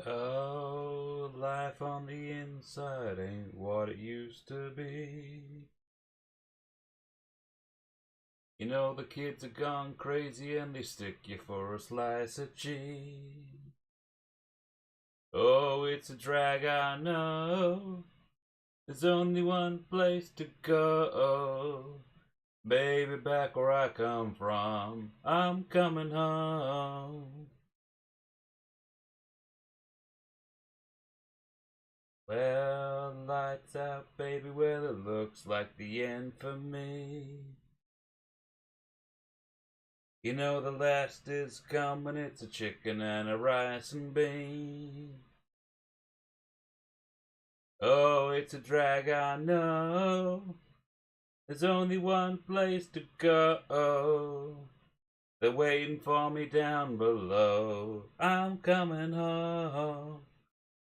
Oh, life on the inside ain't what it used to be. You know the kids are gone crazy and they stick you for a slice of cheese. Oh, it's a drag, I know. There's only one place to go. Baby, back where I come from, I'm coming home. Well, lights out, baby, well, it looks like the end for me. You know the last is coming, it's a chicken and a rice and bean. Oh, it's a drag, I know. There's only one place to go. They're waiting for me down below. I'm coming home.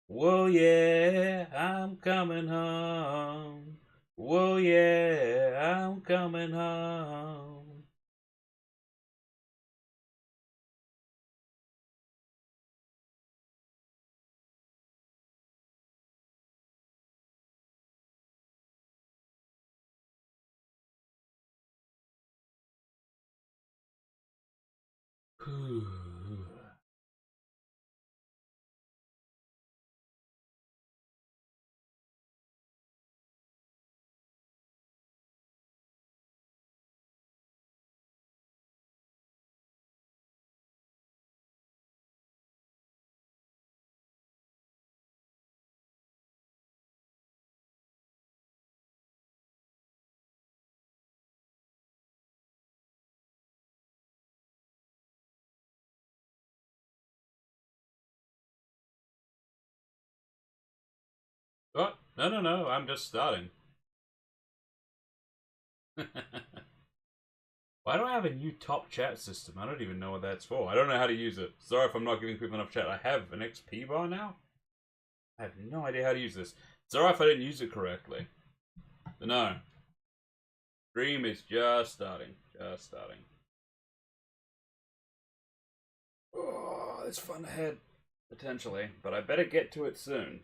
Whoa, yeah, I'm coming home. Whoa, yeah, I'm coming home. Oh, no, I'm just starting. Why do I have a new top chat system? I don't even know what that's for. I don't know how to use it. Sorry if I'm not giving people enough chat. I have an XP bar now? I have no idea how to use this. Sorry if I didn't use it correctly. But no. Stream is just starting. Just starting. Oh, there's fun ahead. Potentially. But I better get to it soon.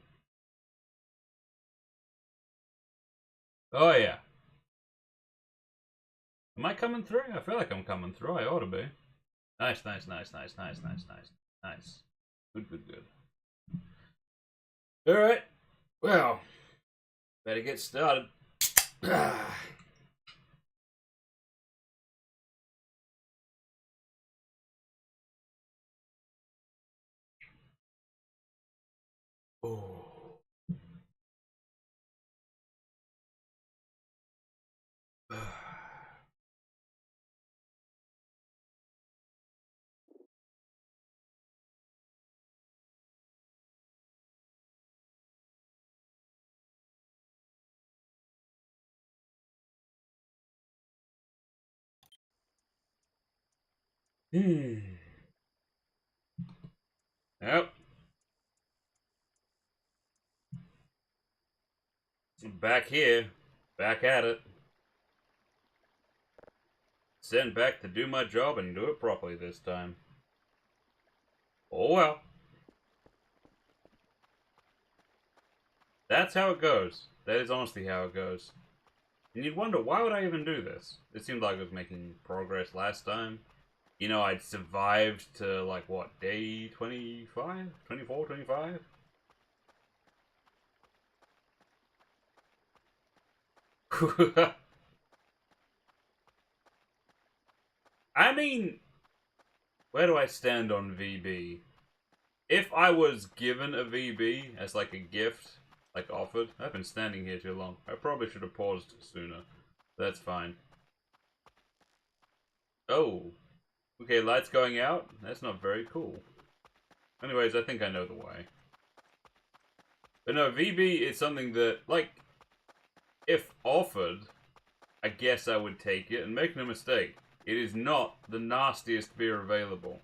Oh, yeah. Am I coming through? I feel like I'm coming through. I ought to be. Nice. Nice. Good. Alright. Well, better get started. Oh. Yep. Back here. Back at it. Sent back to do my job and do it properly this time. Oh well. That's how it goes. That is honestly how it goes. And you'd wonder, why would I even do this? It seemed like I was making progress last time. You know, I'd survived to, like, what, day 25? 24, 25? I mean, where do I stand on VB? If I was given a VB as, like, a gift, like, offered, I've been standing here too long. I probably should have paused sooner. That's fine. Oh. Okay, lights going out? That's not very cool. Anyways, I think I know the way. But no, VB is something that, like, if offered, I guess I would take it. And make no mistake, it is not the nastiest beer available.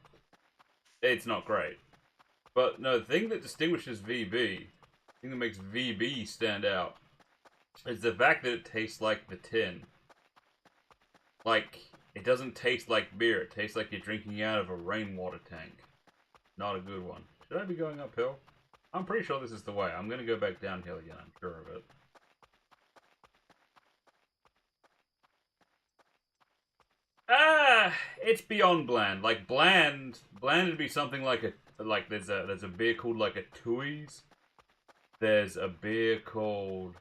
It's not great. But no, the thing that distinguishes VB, the thing that makes VB stand out, is the fact that it tastes like the tin. Like, it doesn't taste like beer. It tastes like you're drinking out of a rainwater tank. Not a good one. Should I be going uphill? I'm pretty sure this is the way. I'm gonna go back downhill again, I'm sure of it. Ah, it's beyond bland. Like bland would be something like there's a beer called like a Tui's. There's a beer called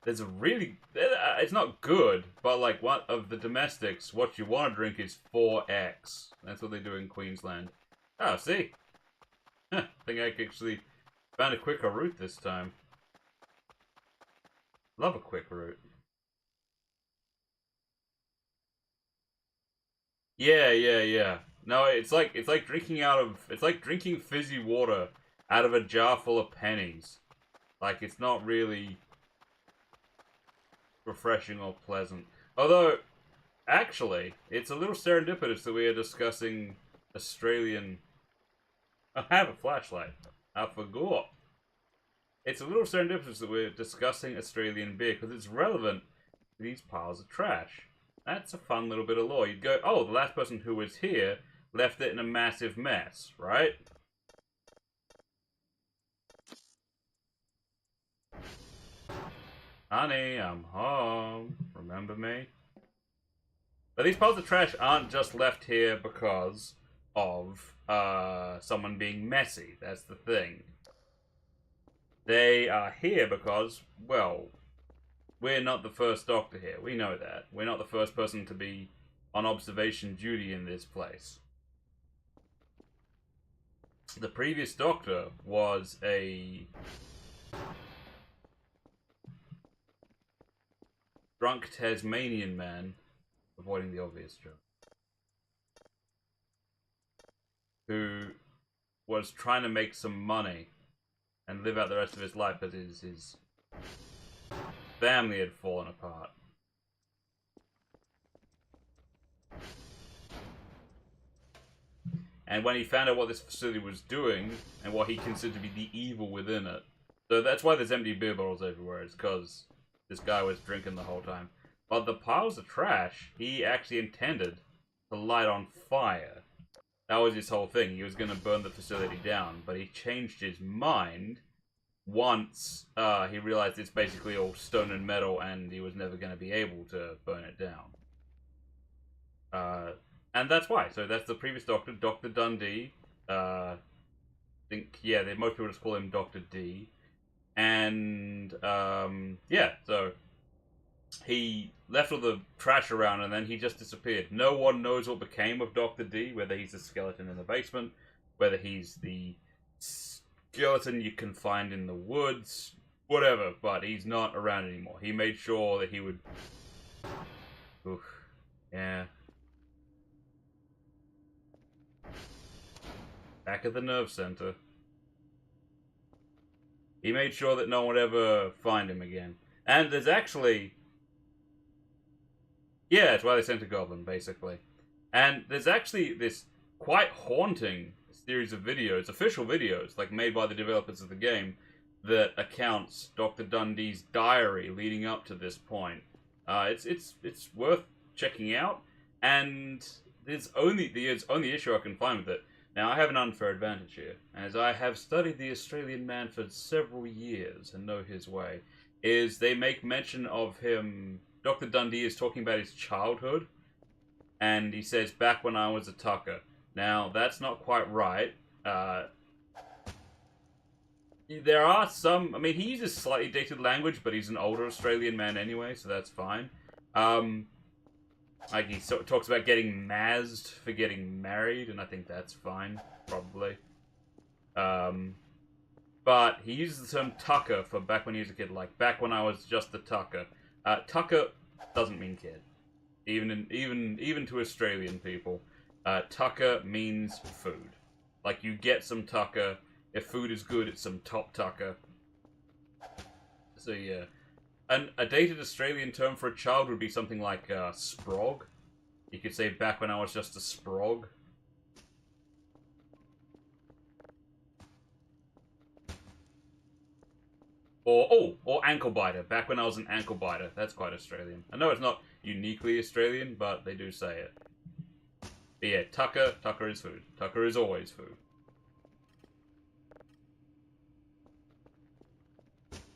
there's a really it's not good, but like one of the domestics, what you want to drink is 4X. That's what they do in Queensland. Oh, see, I think I actually found a quicker route this time. Love a quick route. Yeah. No, it's like drinking fizzy water out of a jar full of pennies. Like it's not really refreshing or pleasant. Although, actually, it's a little serendipitous that we are discussing Australian. I have a flashlight. I forgot. It's a little serendipitous that we're discussing Australian beer because it's relevant to these piles of trash. That's a fun little bit of lore. You'd go, oh, the last person who was here left it in a massive mess, right? Honey, I'm home. Remember me? But these piles of trash aren't just left here because of someone being messy. That's the thing. They are here because, well, we're not the first doctor here. We know that. We're not the first person to be on observation duty in this place. The previous doctor was a drunk Tasmanian man, avoiding the obvious joke, who was trying to make some money and live out the rest of his life as his family had fallen apart. And when he found out what this facility was doing, and what he considered to be the evil within it, so that's why there's empty beer bottles everywhere, it's because this guy was drinking the whole time. But the piles of trash, he actually intended to light on fire. That was his whole thing. He was going to burn the facility down, but he changed his mind once he realized it's basically all stone and metal, and he was never going to be able to burn it down. And that's why. So that's the previous doctor, Dr. Dundee. I think, yeah, most people just call him Dr. D. And, yeah, so he left all the trash around and then he just disappeared. No one knows what became of Dr. D, whether he's a skeleton in the basement, whether he's the skeleton you can find in the woods, whatever, but he's not around anymore. He made sure that he would... Oof. Yeah. Back at the nerve center. He made sure that no one would ever find him again. And there's actually... Yeah, that's why they sent a goblin, basically. And there's actually this quite haunting series of videos, official videos, like made by the developers of the game, that accounts Dr. Dundee's diary leading up to this point. It's worth checking out, and there's only the issue I can find with it. Now, I have an unfair advantage here, as I have studied the Australian man for several years and know his way, is they make mention of him... Dr. Dundee is talking about his childhood, and he says, back when I was a tucker. Now, that's not quite right. There are some... I mean, he uses slightly dated language, but he's an older Australian man anyway, so that's fine. Like, he sort of talks about getting mazzed for getting married, and I think that's fine, probably. But he uses the term tucker for back when he was a kid, like, back when I was just a tucker. Tucker doesn't mean kid. Even to Australian people. Tucker means food. Like, you get some tucker. If food is good, it's some top tucker. So, yeah. A dated Australian term for a child would be something like sprog. You could say, back when I was just a sprog. Or ankle biter. Back when I was an ankle biter. That's quite Australian. I know it's not uniquely Australian, but they do say it. But yeah, Tucker is food. Tucker is always food.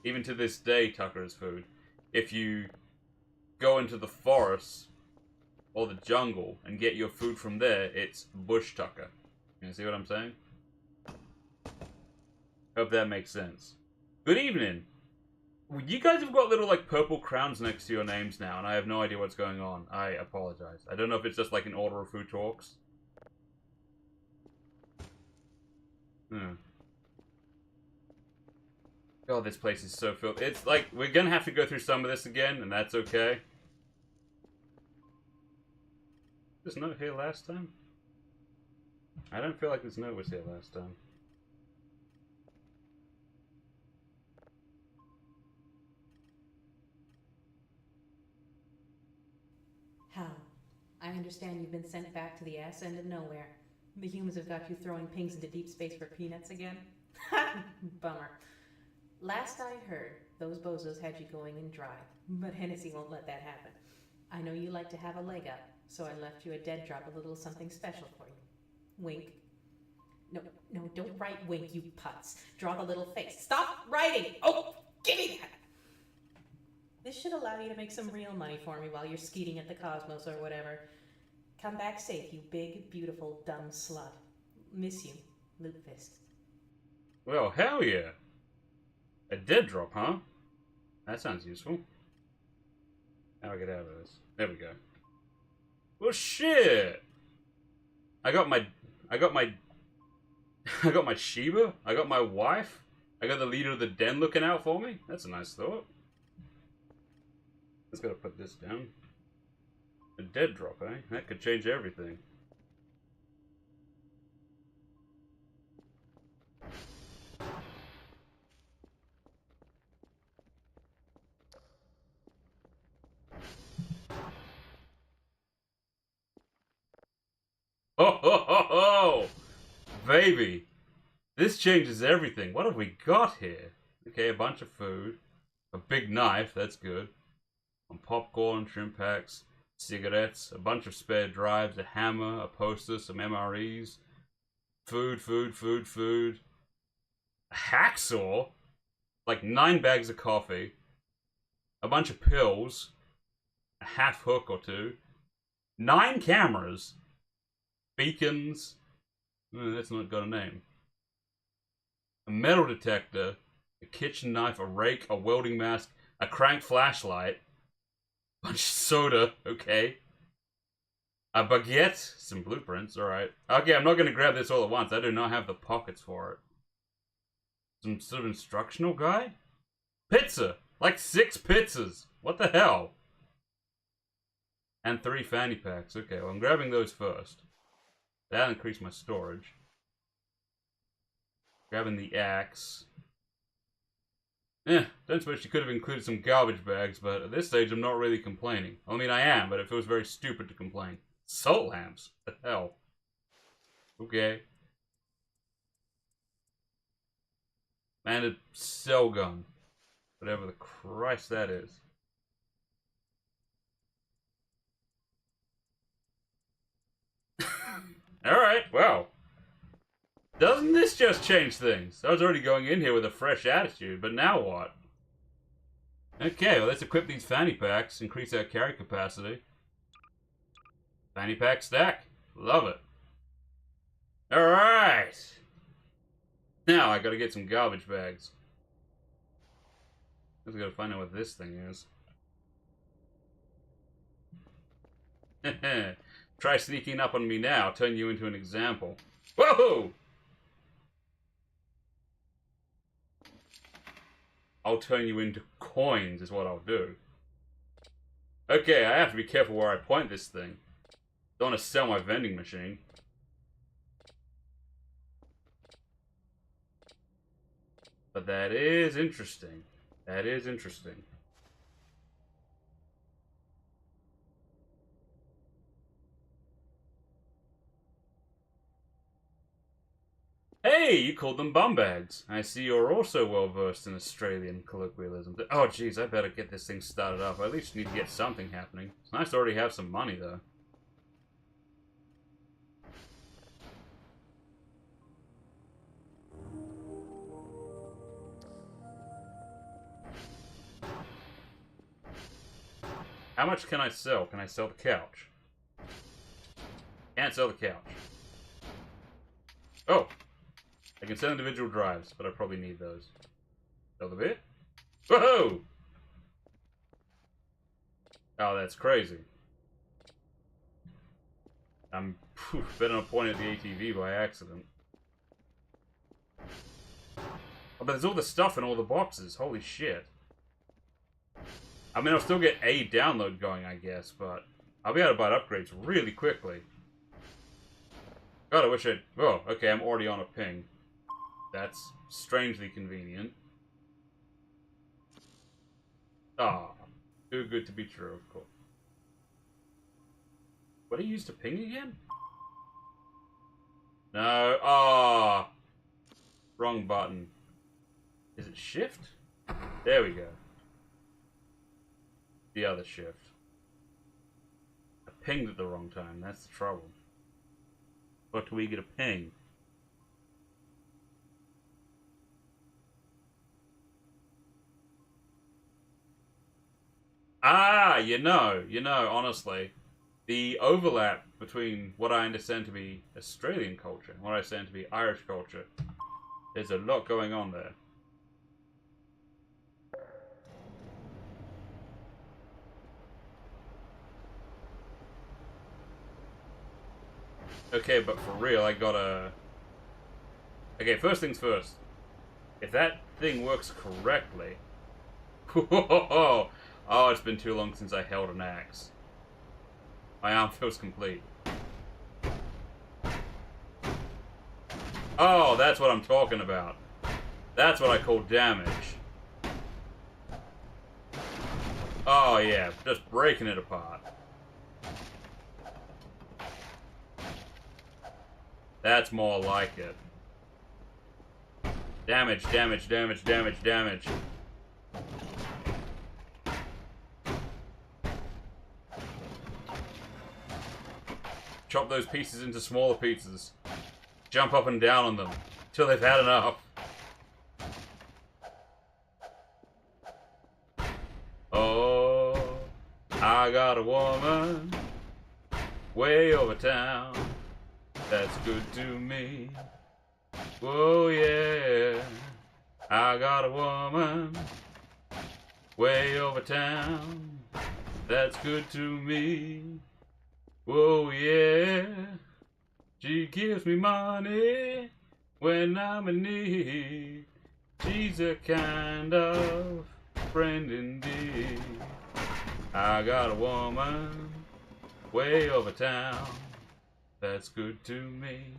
Even to this day, Tucker is food. If you go into the forest or the jungle and get your food from there, it's bush Tucker. You see what I'm saying? Hope that makes sense. Good evening. You guys have got little, like, purple crowns next to your names now, and I have no idea what's going on. I apologize. I don't know if it's just, like, an order of who talks. God, this place is so filled. It's like, we're gonna have to go through some of this again, and that's okay. Was this note here last time? I don't feel like this note was here last time. Hal, I understand you've been sent back to the ass end of nowhere. The humans have got you throwing pings into deep space for peanuts again? Bummer. Last I heard, those bozos had you going in dry, but Hennessy won't let that happen. I know you like to have a leg up, so I left you a dead drop, a little something special for you. Wink. No, don't write wink, you putz. Draw the little face. Stop writing! Oh, give me that! This should allow you to make some real money for me while you're skeeting at the cosmos or whatever. Come back safe, you big, beautiful, dumb slut. Miss you, Lutefisk. Well, hell yeah. A dead drop, huh? That sounds useful. How do I get out of this? There we go. Well, shit! I got my Sheba. I got my wife. I got the leader of the den looking out for me. That's a nice thought. Just gotta put this down. A dead drop, eh? That could change everything. Oh, ho, ho, ho! Baby! This changes everything. What have we got here? Okay, a bunch of food. A big knife, that's good. Some popcorn, shrimp packs, cigarettes, a bunch of spare drives, a hammer, a poster, some MREs. Food. A hacksaw? Like 9 bags of coffee. A bunch of pills. A half hook or two. 9 cameras. Beacons. That's not got a name. A metal detector. A kitchen knife, a rake, a welding mask, a crank flashlight. A bunch of soda, okay. A baguette, some blueprints, alright. Okay, I'm not gonna grab this all at once. I do not have the pockets for it. Some sort of instructional guide? Pizza! Like 6 pizzas! What the hell? And 3 fanny packs. Okay, well, I'm grabbing those first. That'll increase my storage. Grabbing the axe. Don't suppose she could have included some garbage bags, but at this stage I'm not really complaining. I mean, I am, but it feels very stupid to complain. Salt lamps? What the hell? Okay. And a cell gun. Whatever the Christ that is. Alright, well. Doesn't this just change things? I was already going in here with a fresh attitude, but now what? Okay, well, let's equip these fanny packs, increase our carry capacity. Fanny pack stack. Love it. Alright! Now I gotta get some garbage bags. I just gotta find out what this thing is. Try sneaking up on me now, turn you into an example. Whoa! I'll turn you into coins is what I'll do. Okay, I have to be careful where I point this thing. Don't want to sell my vending machine. But that is interesting. That is interesting. Hey, you called them bum bags. I see you're also well versed in Australian colloquialism. Oh, jeez, I better get this thing started up. I at least need to get something happening. It's nice to already have some money, though. How much can I sell? Can I sell the couch? Can't sell the couch. Oh! I can sell individual drives, but I probably need those. Sell the bit? Whoa! Oh, that's crazy. I'm better not point at the ATV by accident. Oh, but there's all the stuff in all the boxes. Holy shit. I mean, I'll still get a download going, I guess, but I'll be able to buy upgrades really quickly. God, I wish I'd... Oh, okay, I'm already on a ping. That's strangely convenient. Ah, too good to be true, of course. What do you use to ping again? No, ah, wrong button. Is it shift? There we go. The other shift. I pinged at the wrong time, that's the trouble. What do we get a ping? Ah, you know, honestly, the overlap between what I understand to be Australian culture and what I understand to be Irish culture, there's a lot going on there. Okay, but for real, I gotta... Okay, first things first. If that thing works correctly... Oh, it's been too long since I held an axe. My arm feels complete. Oh, that's what I'm talking about. That's what I call damage. Oh yeah, just breaking it apart. That's more like it. Damage, damage, damage, damage, damage. Chop those pieces into smaller pieces. Jump up and down on them till they've had enough. Oh, I got a woman way over town that's good to me. Oh yeah, I got a woman way over town that's good to me. Oh yeah, she gives me money when I'm in need. She's a kind of friend indeed. I got a woman way over town that's good to me.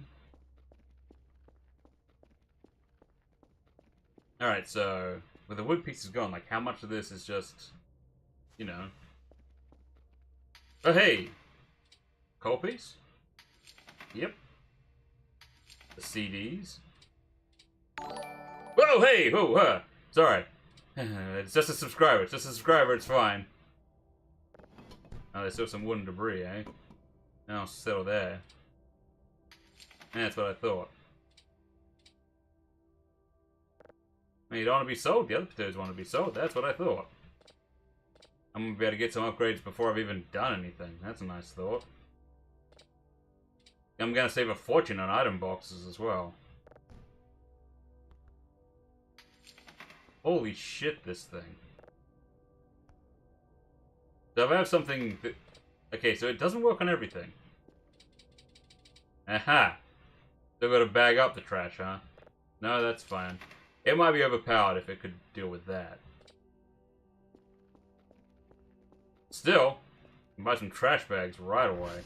Alright, so with the wood pieces gone, like how much of this is just, you know... Oh hey! Coal piece? Yep. The CDs. Whoa, hey! Whoa, sorry. It's just a subscriber. It's just a subscriber. It's fine. Oh, there's still some wooden debris, eh? I'll settle there. That's what I thought. I mean, you don't want to be sold. The other potatoes want to be sold. That's what I thought. I'm going to be able to get some upgrades before I've even done anything. That's a nice thought. I'm going to save a fortune on item boxes as well. Holy shit, this thing. So if I have something that... Okay, so it doesn't work on everything. Aha! Still gotta bag up the trash, huh? No, that's fine. It might be overpowered if it could deal with that. Still, you can buy some trash bags right away.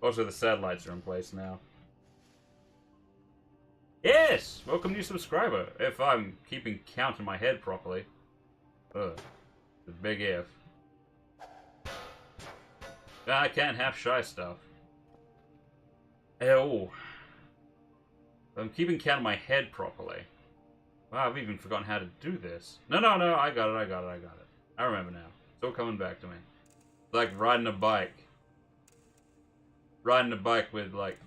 Also, the satellites are in place now. Yes! Welcome new subscriber, if I'm keeping count in my head properly. Ugh. The big if. I can't have shy stuff. Oh. I'm keeping count in my head properly. Wow, I've even forgotten how to do this. No, I got it. I remember now. It's all coming back to me. It's like riding a bike. Riding a bike with, like...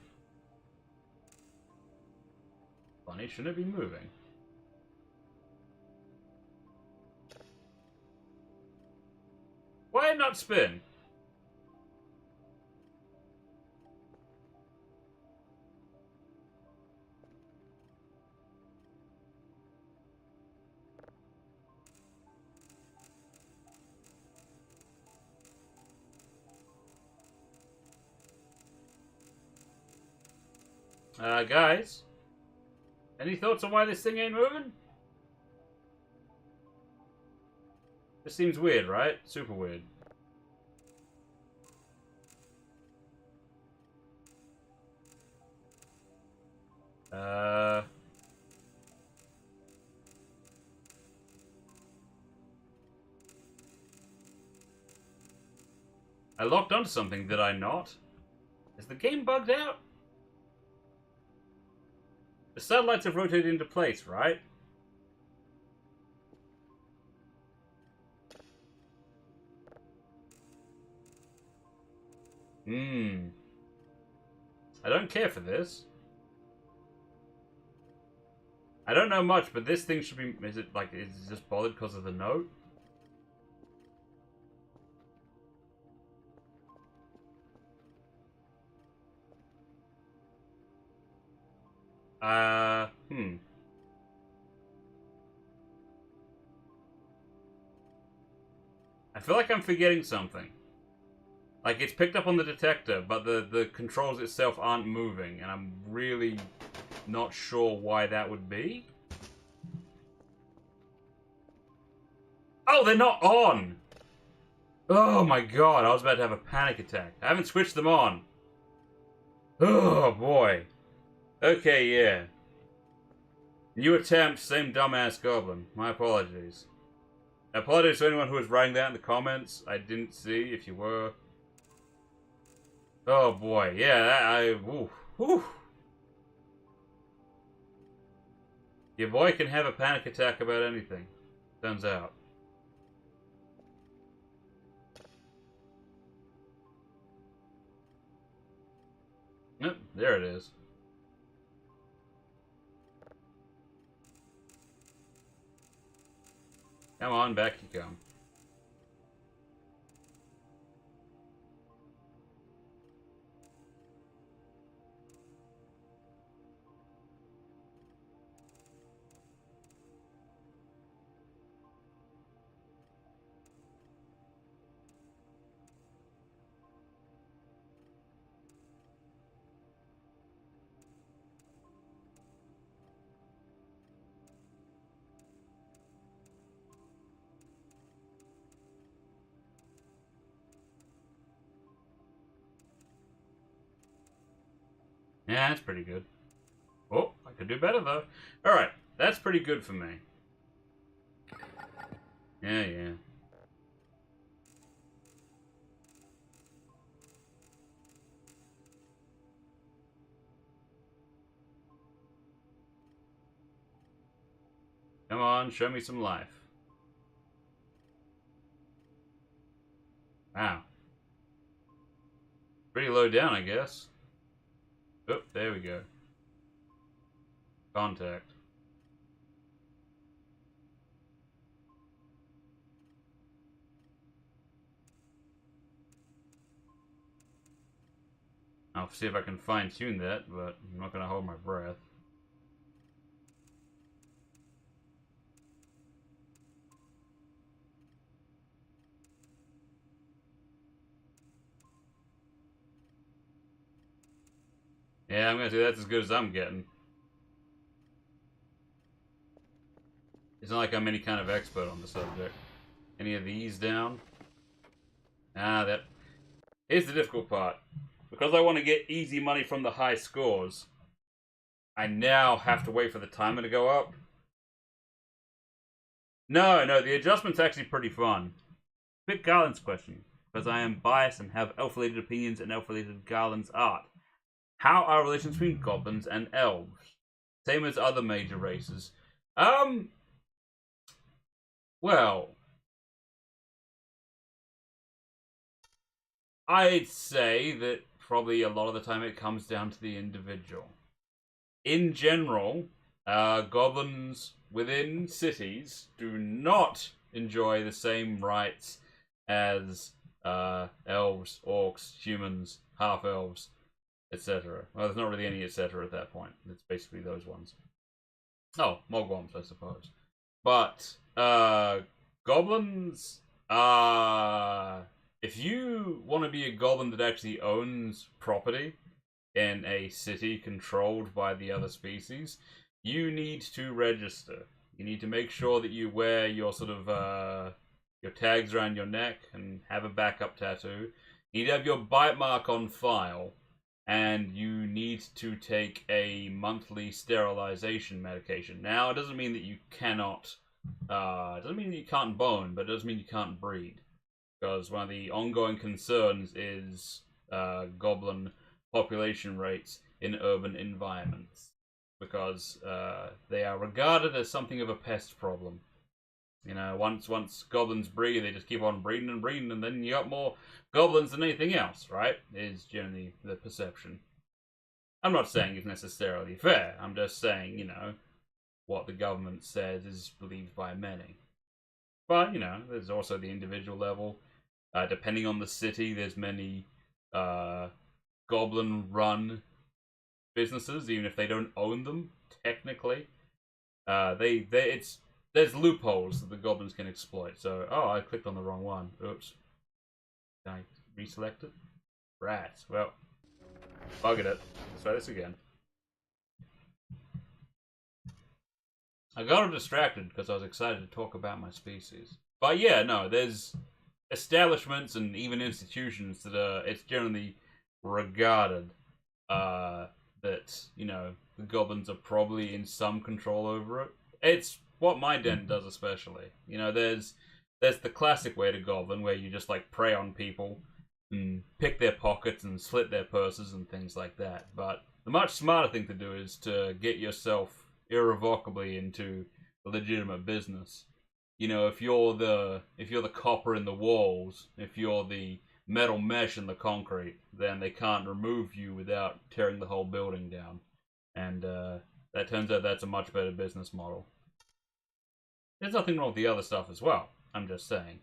Funny, shouldn't it be moving? why not spin? Guys? Any thoughts on why this thing ain't moving? This seems weird, right? Super weird. I locked onto something, did I not? Is the game bugged out? The satellites have rotated into place, right? I don't care for this. I don't know much, but this thing should be... Is it just bothered because of the note? I feel like I'm forgetting something. Like, it's picked up on the detector, but the controls itself aren't moving, and I'm really not sure why that would be. Oh, they're not on! Oh my god, I was about to have a panic attack. I haven't switched them on. Oh boy. Okay, yeah. New attempt, same dumbass goblin. My apologies. Apologies to anyone who was writing that in the comments. I didn't see if you were. Oh boy, yeah, whew. Your boy can have a panic attack about anything. Turns out. Yep, there it is. Come on, back you come. Yeah, that's pretty good. Oh, I could do better, though. Alright, that's pretty good for me. Yeah. Come on, show me some life. Wow. Pretty low down, I guess. Oh, there we go. Contact. I'll see if I can fine-tune that, but I'm not going to hold my breath. Yeah, I'm going to say that's as good as I'm getting. It's not like I'm any kind of expert on the subject. Any of these down? That... Here's the difficult part. Because I want to get easy money from the high scores, I now have to wait for the timer to go up. No, the adjustment's actually pretty fun. Pick Garland's question, because I am biased and have elf-related opinions and elf-related Garland's art. How are relations between goblins and elves? Same as other major races. Well, I'd say that probably a lot of the time it comes down to the individual. In general, goblins within cities do not enjoy the same rights as elves, orcs, humans, half-elves, etc. Well, there's not really any etc. at that point. It's basically those ones. Oh, mogwams, I suppose. But, goblins, if you want to be a goblin that actually owns property in a city controlled by the other species, you need to register. You need to make sure that you wear your sort of, your tags around your neck and have a backup tattoo. You need to have your bite mark on file, and you need to take a monthly sterilization medication. Now, it doesn't mean that you cannot, it doesn't mean that you can't bone, but it does mean you can't breed. Because one of the ongoing concerns is goblin population rates in urban environments. Because they are regarded as something of a pest problem. You know, once goblins breed, they just keep on breeding and breeding, and then you got more goblins than anything else, right? Is generally the perception. I'm not saying it's necessarily fair. I'm just saying, you know, what the government says is believed by many. But, you know, there's also the individual level. Depending on the city, there's many goblin-run businesses, even if they don't own them, technically. There's loopholes that the goblins can exploit. So, oh, I clicked on the wrong one. Oops. Can I reselect it? Rats. Well, buggered it. Let's try this again. I got distracted because I was excited to talk about my species. But yeah, no, there's establishments and even institutions that it's generally regarded that, you know, the goblins are probably in some control over it. It's what my den does especially. You know, there's the classic way to goblin where you just like prey on people and pick their pockets and slit their purses and things like that. But the much smarter thing to do is to get yourself irrevocably into a legitimate business. You know, if you're the copper in the walls, if you're the metal mesh in the concrete, then they can't remove you without tearing the whole building down. And that turns out that's a much better business model. There's nothing wrong with the other stuff as well. I'm just saying.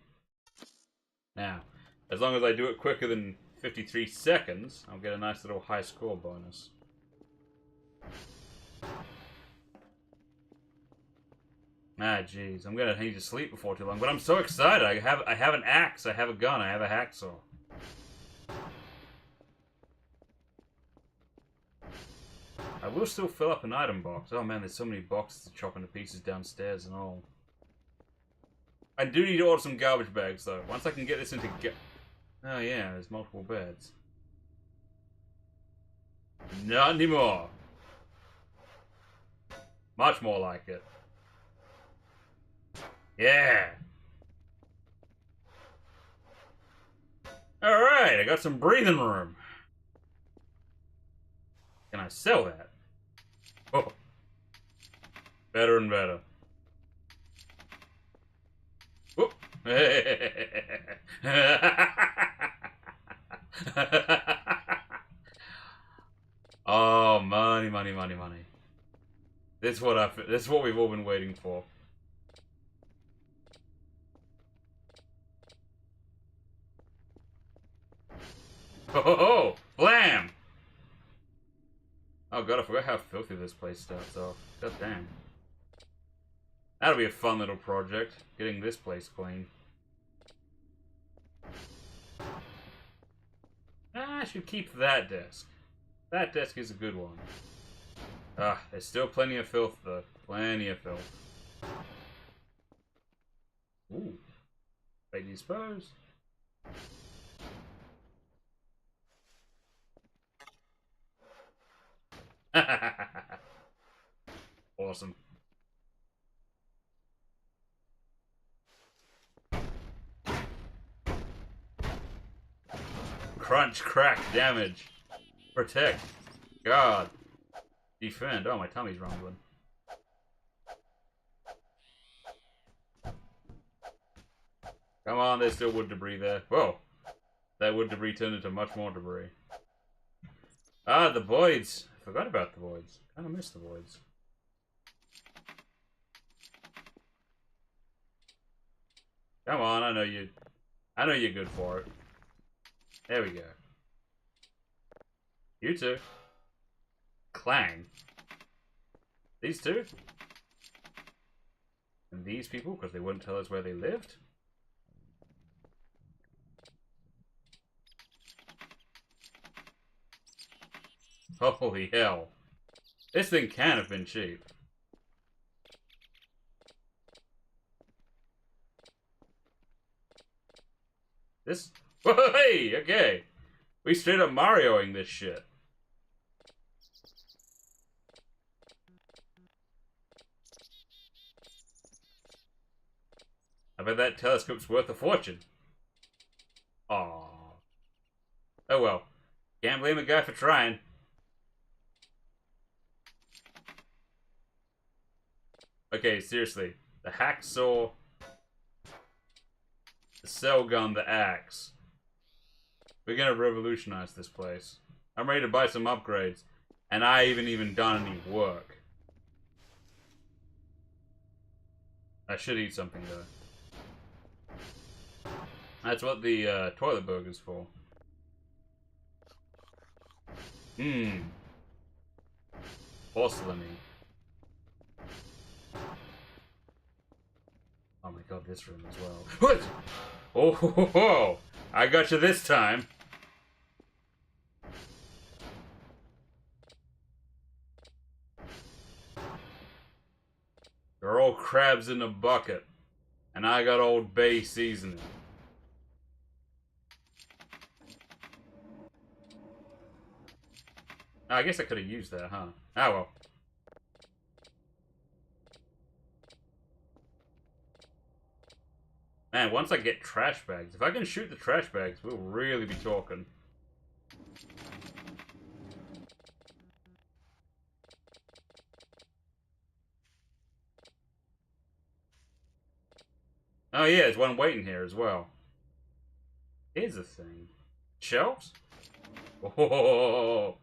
Now, as long as I do it quicker than 53 seconds, I'll get a nice little high score bonus. Ah, jeez, I'm gonna need to sleep before too long. But I'm so excited. I have an axe. I have a gun. I have a hacksaw. I will still fill up an item box. Oh man, there's so many boxes to chop into pieces downstairs and all. I do need to order some garbage bags though. Once I can get this into oh yeah, there's multiple beds. Not anymore. Much more like it. Yeah. Alright, I got some breathing room. Can I sell that? Oh. Better and better. Whoop. Oh, money, money, money, money. This is what we've all been waiting for. Ho ho ho! Blam! Oh god, I forgot how filthy this place starts off. God damn. That'll be a fun little project, getting this place clean. I should keep that desk. That desk is a good one. Ah, there's still plenty of filth though. Plenty of filth. Ooh. Wait, do you suppose? Awesome. Crunch, crack, damage. Protect. God. Defend. Oh, my tummy's rumbling. Come on, there's still wood debris there. Whoa. That wood debris turned into much more debris. Ah, the voids. I forgot about the voids. Kind of missed the voids. Come on, I know you're good for it. There we go. You two. Clang. These two? And these people, because they wouldn't tell us where they lived? Holy hell. This thing can have been cheap. This... Hey, okay. We straight up Marioing this shit. I bet that telescope's worth a fortune. Aww. Oh well. Can't blame a guy for trying. Okay, seriously. The hacksaw, the cell gun, the axe. We're gonna revolutionize this place. I'm ready to buy some upgrades. And I haven't even done any work. I should eat something though. That's what the toilet burger's for. Mmm. Porcelain-y. Oh my god, this room as well. What? Oh, ho, ho, ho. I got you this time. They're all crabs in a bucket. And I got Old Bay seasoning. I guess I could have used that, huh? Ah, well. Man, once I get trash bags, if I can shoot the trash bags, we'll really be talking. Oh yeah, there's one waiting here as well. Here's the thing. Shelves? Oh.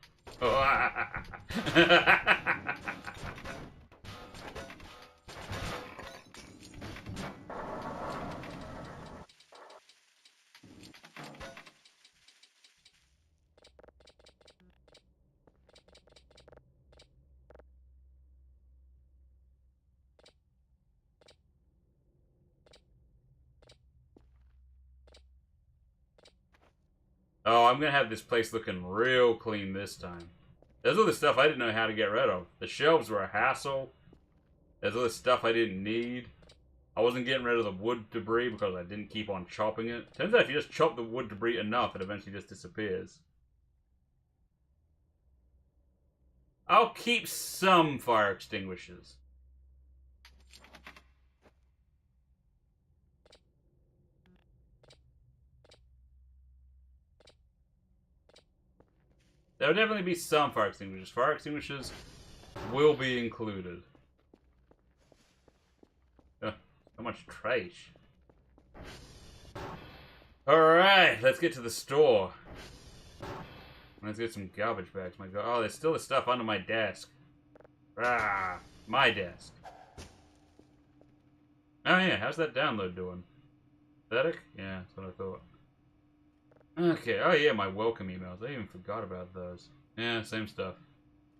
Oh, I'm gonna have this place looking real clean this time. There's all the stuff I didn't know how to get rid of. The shelves were a hassle. There's all this stuff I didn't need. I wasn't getting rid of the wood debris because I didn't keep on chopping it. Turns out if you just chop the wood debris enough, it eventually just disappears. I'll keep some fire extinguishers. There will definitely be some fire extinguishers. Fire extinguishers will be included. So much trash. Alright, let's get to the store. Let's get some garbage bags. My god. Oh, there's still the stuff under my desk. Ah, my desk. Oh yeah, how's that download doing? Pathetic? Yeah, that's what I thought. Okay, oh yeah, my welcome emails. I even forgot about those. Yeah, same stuff.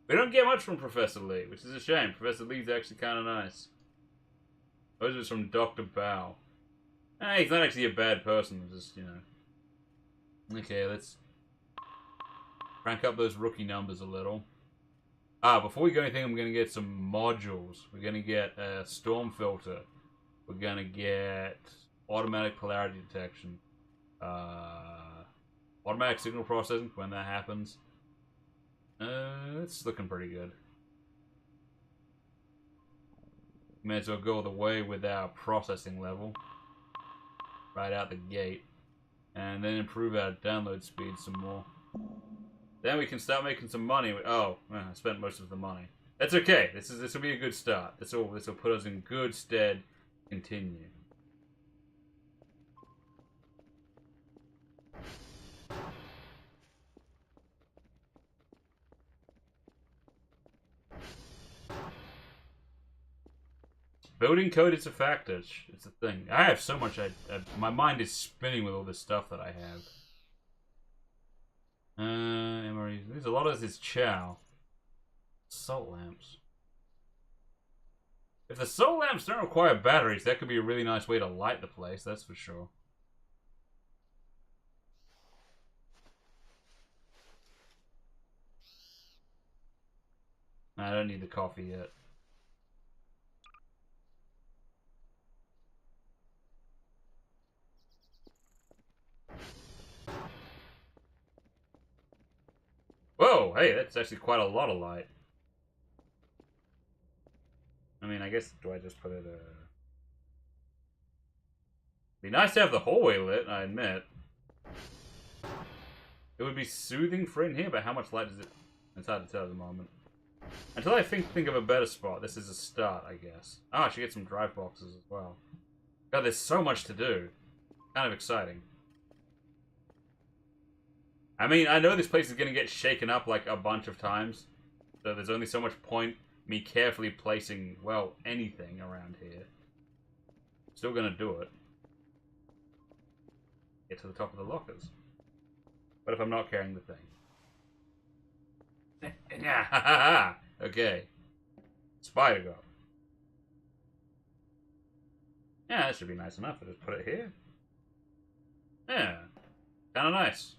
We don't get much from Professor Lee, which is a shame. Professor Lee's actually kind of nice. Those are from Dr. Bao. He's not actually a bad person, just, you know. Okay, let's crank up those rookie numbers a little. Before we go anything, I'm going to get some modules. We're going to get a storm filter. We're going to get automatic polarity detection. Automatic signal processing when that happens. It's looking pretty good. May as well go the way with our processing level. Right out the gate. And then improve our download speed some more. Then we can start making some money. Oh, I spent most of the money. That's okay. This will be a good start. This will put us in good stead. Continue. Building code is a factor. It's a thing. I have so much. My mind is spinning with all this stuff that I have. MREs. There's a lot of this chow. Salt lamps. If the salt lamps don't require batteries, that could be a really nice way to light the place, that's for sure. I don't need the coffee yet. Whoa, hey, that's actually quite a lot of light. I mean, I guess, do I just put it, Be nice to have the hallway lit, I admit. It would be soothing for in here, but how much light is it? It's hard to tell at the moment. Until I think of a better spot, this is a start, I guess. Oh, I should get some drive boxes as well. God, there's so much to do. Kind of exciting. I mean, I know this place is going to get shaken up like a bunch of times. So there's only so much point me carefully placing, well, anything around here. Still going to do it. Get to the top of the lockers. What if I'm not carrying the thing? Okay. Spider go. Yeah, that should be nice enough. I'll just put it here. Yeah. Kinda nice.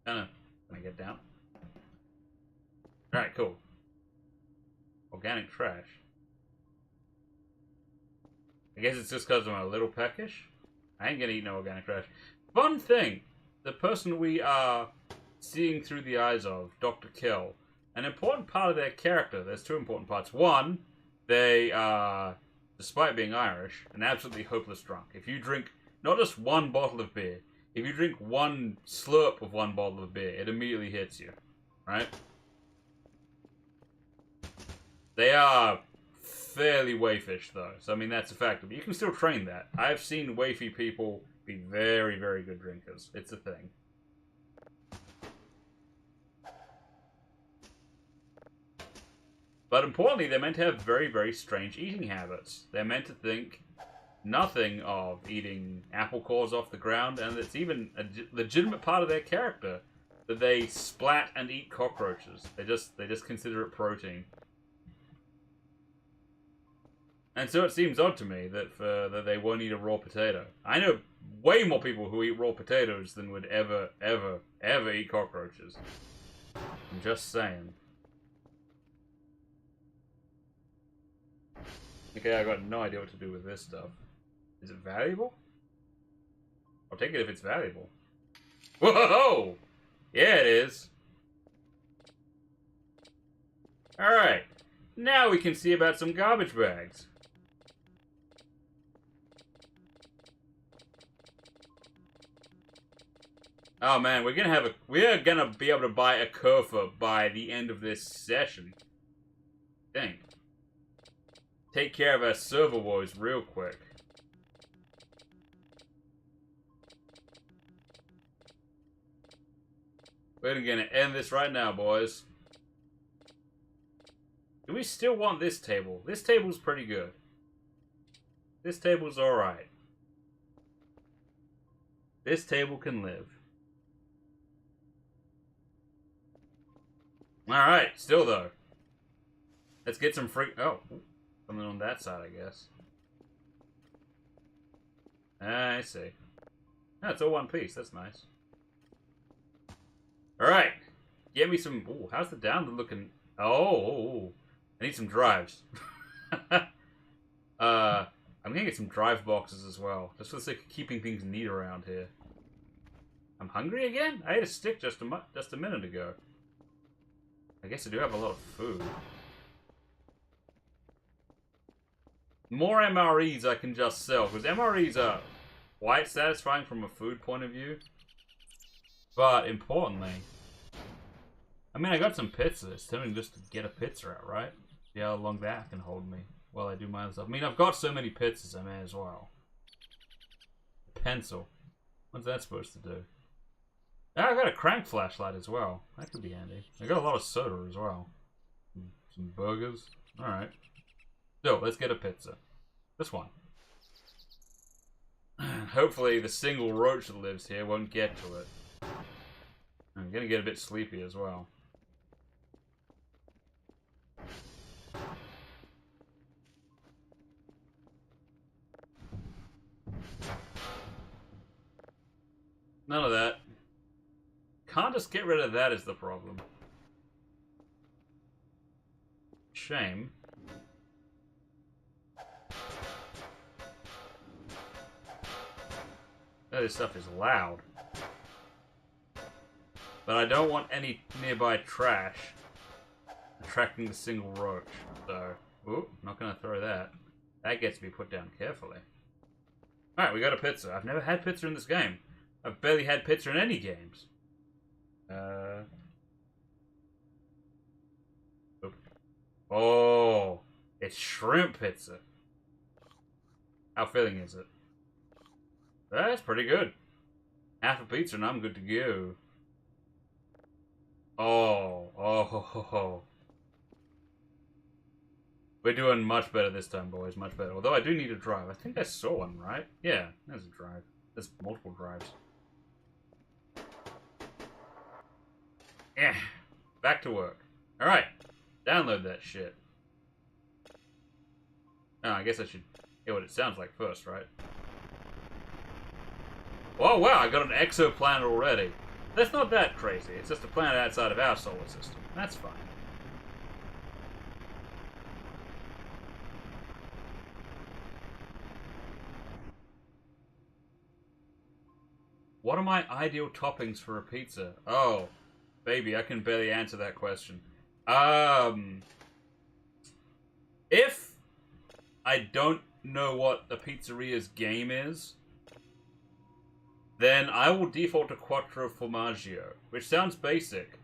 Kinda. Can I get down? Alright, cool. Organic trash. I guess it's just because I'm a little peckish. I ain't gonna eat no organic trash. Fun thing. The person we are seeing through the eyes of, Dr. Kill, an important part of their character, there's two important parts. One, they are, despite being Irish, an absolutely hopeless drunk. If you drink not just one bottle of beer, if you drink one slurp of one bottle of beer, it immediately hits you, right? They are fairly waifish, though, so I mean, that's a factor. But you can still train that. I've seen wafy people be very, very good drinkers. It's a thing. But importantly, they're meant to have very, very strange eating habits. They're meant to think nothing of eating apple cores off the ground, and it's even a legitimate part of their character that they splat and eat cockroaches. They just consider it protein. And so it seems odd to me that they won't eat a raw potato. I know way more people who eat raw potatoes than would ever, ever, ever eat cockroaches. I'm just saying. Okay, I got no idea what to do with this stuff. Is it valuable? I'll take it if it's valuable. Whoa! Yeah, it is. Alright. Now we can see about some garbage bags. Oh man, we're gonna be able to buy a Kerfa by the end of this session. Dang. Take care of our server woes real quick. We're gonna end this right now, boys. Do we still want this table? This table's pretty good. This table's alright. This table can live. Alright, still though. Let's get some free... Oh, something on that side, I guess. I see. Oh, it's all one piece. That's nice. Alright. Get me some... Ooh, how's the download looking? Oh, I need some drives. I'm gonna get some drive boxes as well. Just for the sake of keeping things neat around here. I'm hungry again? I ate a stick just a minute ago. I guess I do have a lot of food. More MREs I can just sell, because MREs are quite satisfying from a food point of view. But importantly, I mean, I got some pizza. It's telling me just to get a pizza out, right? See how long that can hold me while I do my other stuff. I mean, I've got so many pizzas, I may as well. A pencil. What's that supposed to do? Ah, I got a crank flashlight as well. That could be handy. I got a lot of soda as well. Some burgers. Alright. So, let's get a pizza. This one. Hopefully the single roach that lives here won't get to it. There we gonna get a bit sleepy as well. None of that. Can't just get rid of that is the problem. Shame. Oh, this stuff is loud. But I don't want any nearby trash attracting a single roach. So, ooh, not gonna throw that. That gets to be put down carefully. Alright, we got a pizza. I've never had pizza in this game. I've barely had pizza in any games. Oh, it's shrimp pizza. How filling is it? That's pretty good. Half a pizza and I'm good to go. Oh. We're doing much better this time, boys. Much better. Although I do need a drive. I think I saw one, right? Yeah, there's a drive. There's multiple drives. Yeah. Back to work. Alright. Download that shit. Oh, I guess I should hear what it sounds like first, right? Oh, wow, I got an exoplanet already. That's not that crazy. It's just a planet outside of our solar system. That's fine. What are my ideal toppings for a pizza? Oh, baby, I can barely answer that question. If I don't know what the pizzeria's game is, then I will default to Quattro Formaggio, which sounds basic,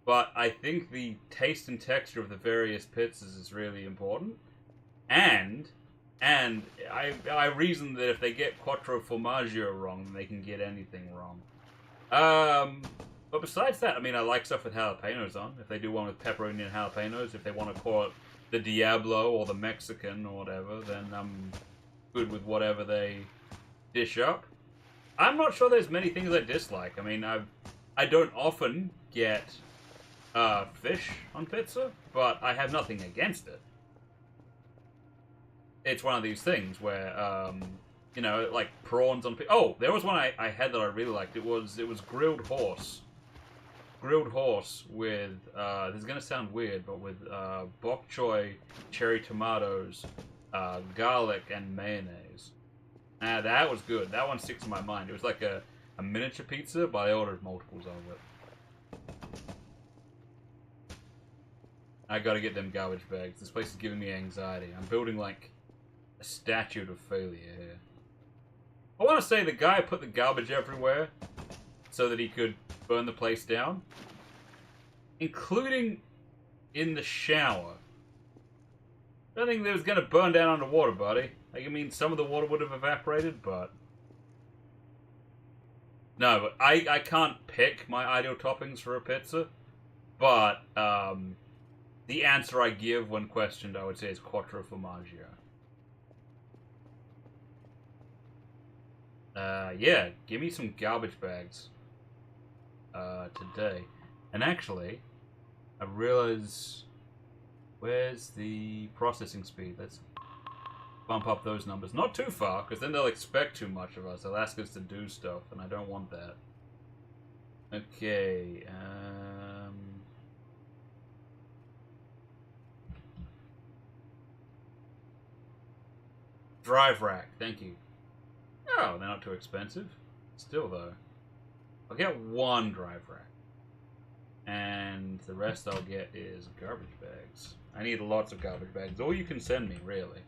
but I think the taste and texture of the various pizzas is really important. And I reason that if they get Quattro Formaggio wrong, then they can get anything wrong. But besides that, I mean, I like stuff with jalapenos on. If they do one with pepperoni and jalapenos, if they want to call it the Diablo or the Mexican or whatever, then I'm good with whatever they dish up. I'm not sure there's many things I dislike. I mean, I don't often get fish on pizza, but I have nothing against it. It's one of these things where, you know, like prawns on pizza. Oh, there was one I had that I really liked. It was grilled horse. Grilled horse with, this is going to sound weird, but with bok choy, cherry tomatoes, garlic, and mayonnaise. That was good. That one sticks in my mind. It was like a miniature pizza, but I ordered multiples of it. I gotta get them garbage bags. This place is giving me anxiety. I'm building like a statue of failure here. I want to say the guy put the garbage everywhere so that he could burn the place down, including in the shower. I don't think that was going to burn down underwater, buddy. Like, I mean, some of the water would have evaporated, but... No, but I can't pick my ideal toppings for a pizza, but the answer I give when questioned, I would say, is Quattro Formaggio. Yeah, give me some garbage bags today. And actually, I realize... Where's the processing speed? Let's bump up those numbers. Not too far, because then they'll expect too much of us. They'll ask us to do stuff, and I don't want that. Okay, drive rack, thank you. Oh, they're not too expensive. Still, though. I'll get one drive rack. And the rest I'll get is garbage bags. I need lots of garbage bags. All you can send me, really.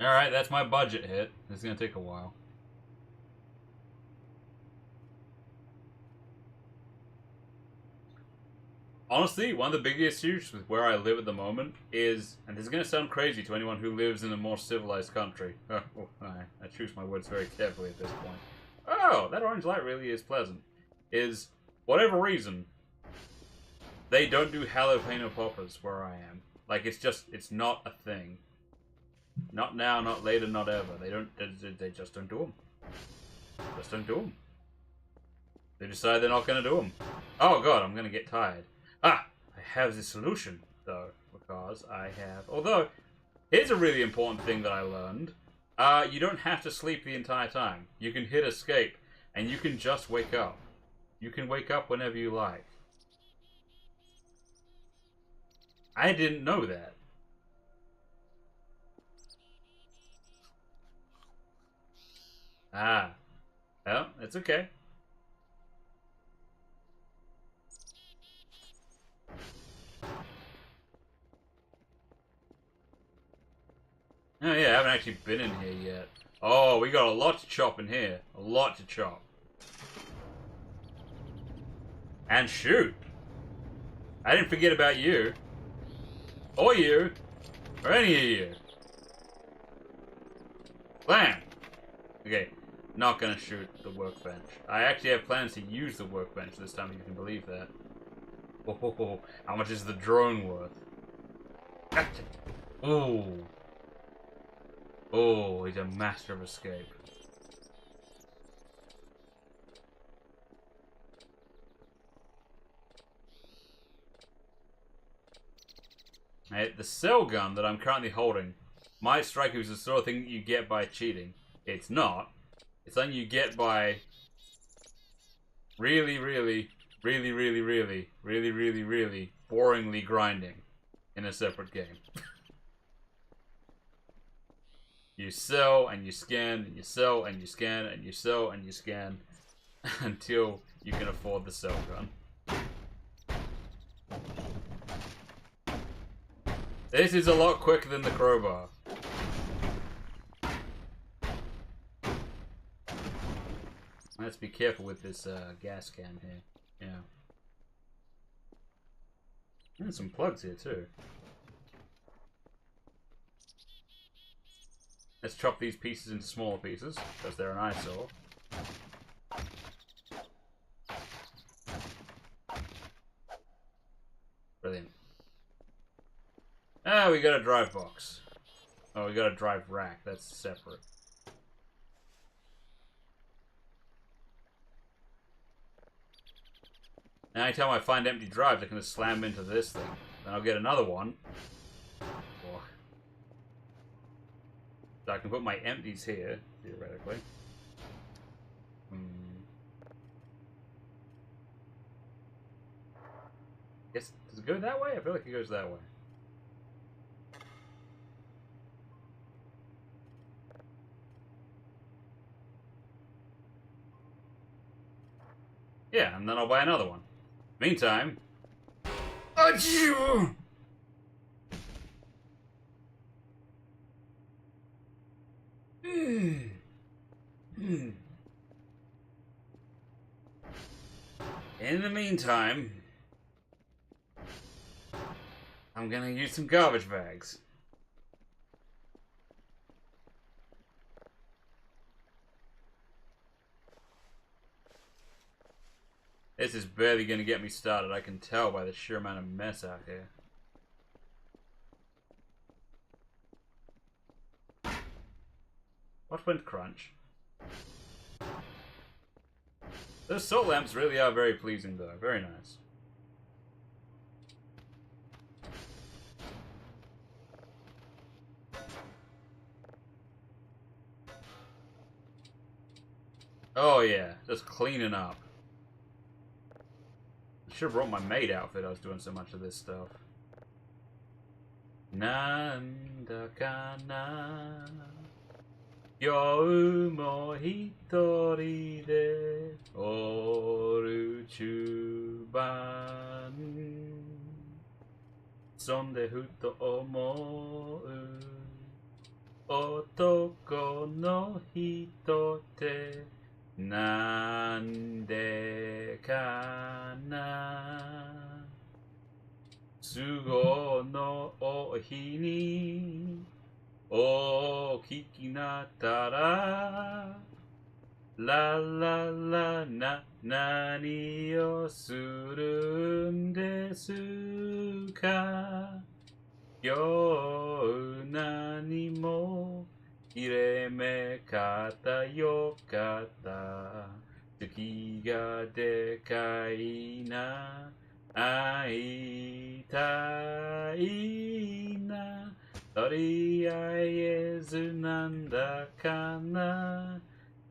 Alright, that's my budget hit. It's gonna take a while. Honestly, one of the biggest issues with where I live at the moment is, and this is going to sound crazy to anyone who lives in a more civilized country. I choose my words very carefully at this point. Oh, that orange light really is pleasant. Is, whatever reason, they don't do jalapeno poppers where I am. Like, it's not a thing. Not now, not later, not ever. They just don't do them. Just don't do them. They decide they're not going to do them. Oh god, I'm going to get tired. Ah, I have the solution, though, because I have... Although, here's a really important thing that I learned. You don't have to sleep the entire time. You can hit escape, and you can just wake up. You can wake up whenever you like. I didn't know that. Ah. Well, it's okay. Oh yeah, I haven't actually been in here yet. Oh, we got a lot to chop in here. A lot to chop. And shoot! I didn't forget about you. Or you. Or any of you. Blam! Okay, not gonna shoot the workbench. I actually have plans to use the workbench this time, if you can believe that. Oh, how much is the drone worth? Gotcha. Ooh. Oh, he's a master of escape. Right, the cell gun that I'm currently holding might strike you as the sort of thing that you get by cheating. It's not. It's something you get by really boringly grinding in a separate game. You sell and you scan and you sell and you scan and you sell and you scan until you can afford the cell gun. This is a lot quicker than the crowbar. Let's be careful with this gas can here. Yeah. And some plugs here too. Let's chop these pieces into smaller pieces, because they're an eyesore. Brilliant. Ah, we got a drive box. Oh, we got a drive rack. That's separate. Now, anytime I find empty drives, I can just slam into this thing. Then I'll get another one. Oh. So I can put my empties here, theoretically. Guess, does it go that way? I feel like it goes that way. Yeah, and then I'll buy another one. Meantime... Achoo! In the meantime, I'm gonna use some garbage bags. This is barely gonna get me started, I can tell by the sheer amount of mess out here. What went crunch? Those salt lamps really are very pleasing though, very nice. Oh yeah, just cleaning up. I should have brought my maid outfit, I was doing so much of this stuff. Nanda kana You mo hitori de oru chuban Sonde futo omou Otoko no hito te Nande kana Sugo no ohi ni O kiki nattara La la la nani o suru desu ka Yo nani にもきれめかったよかった月がでかいな会いたいなとりあえずなんだかな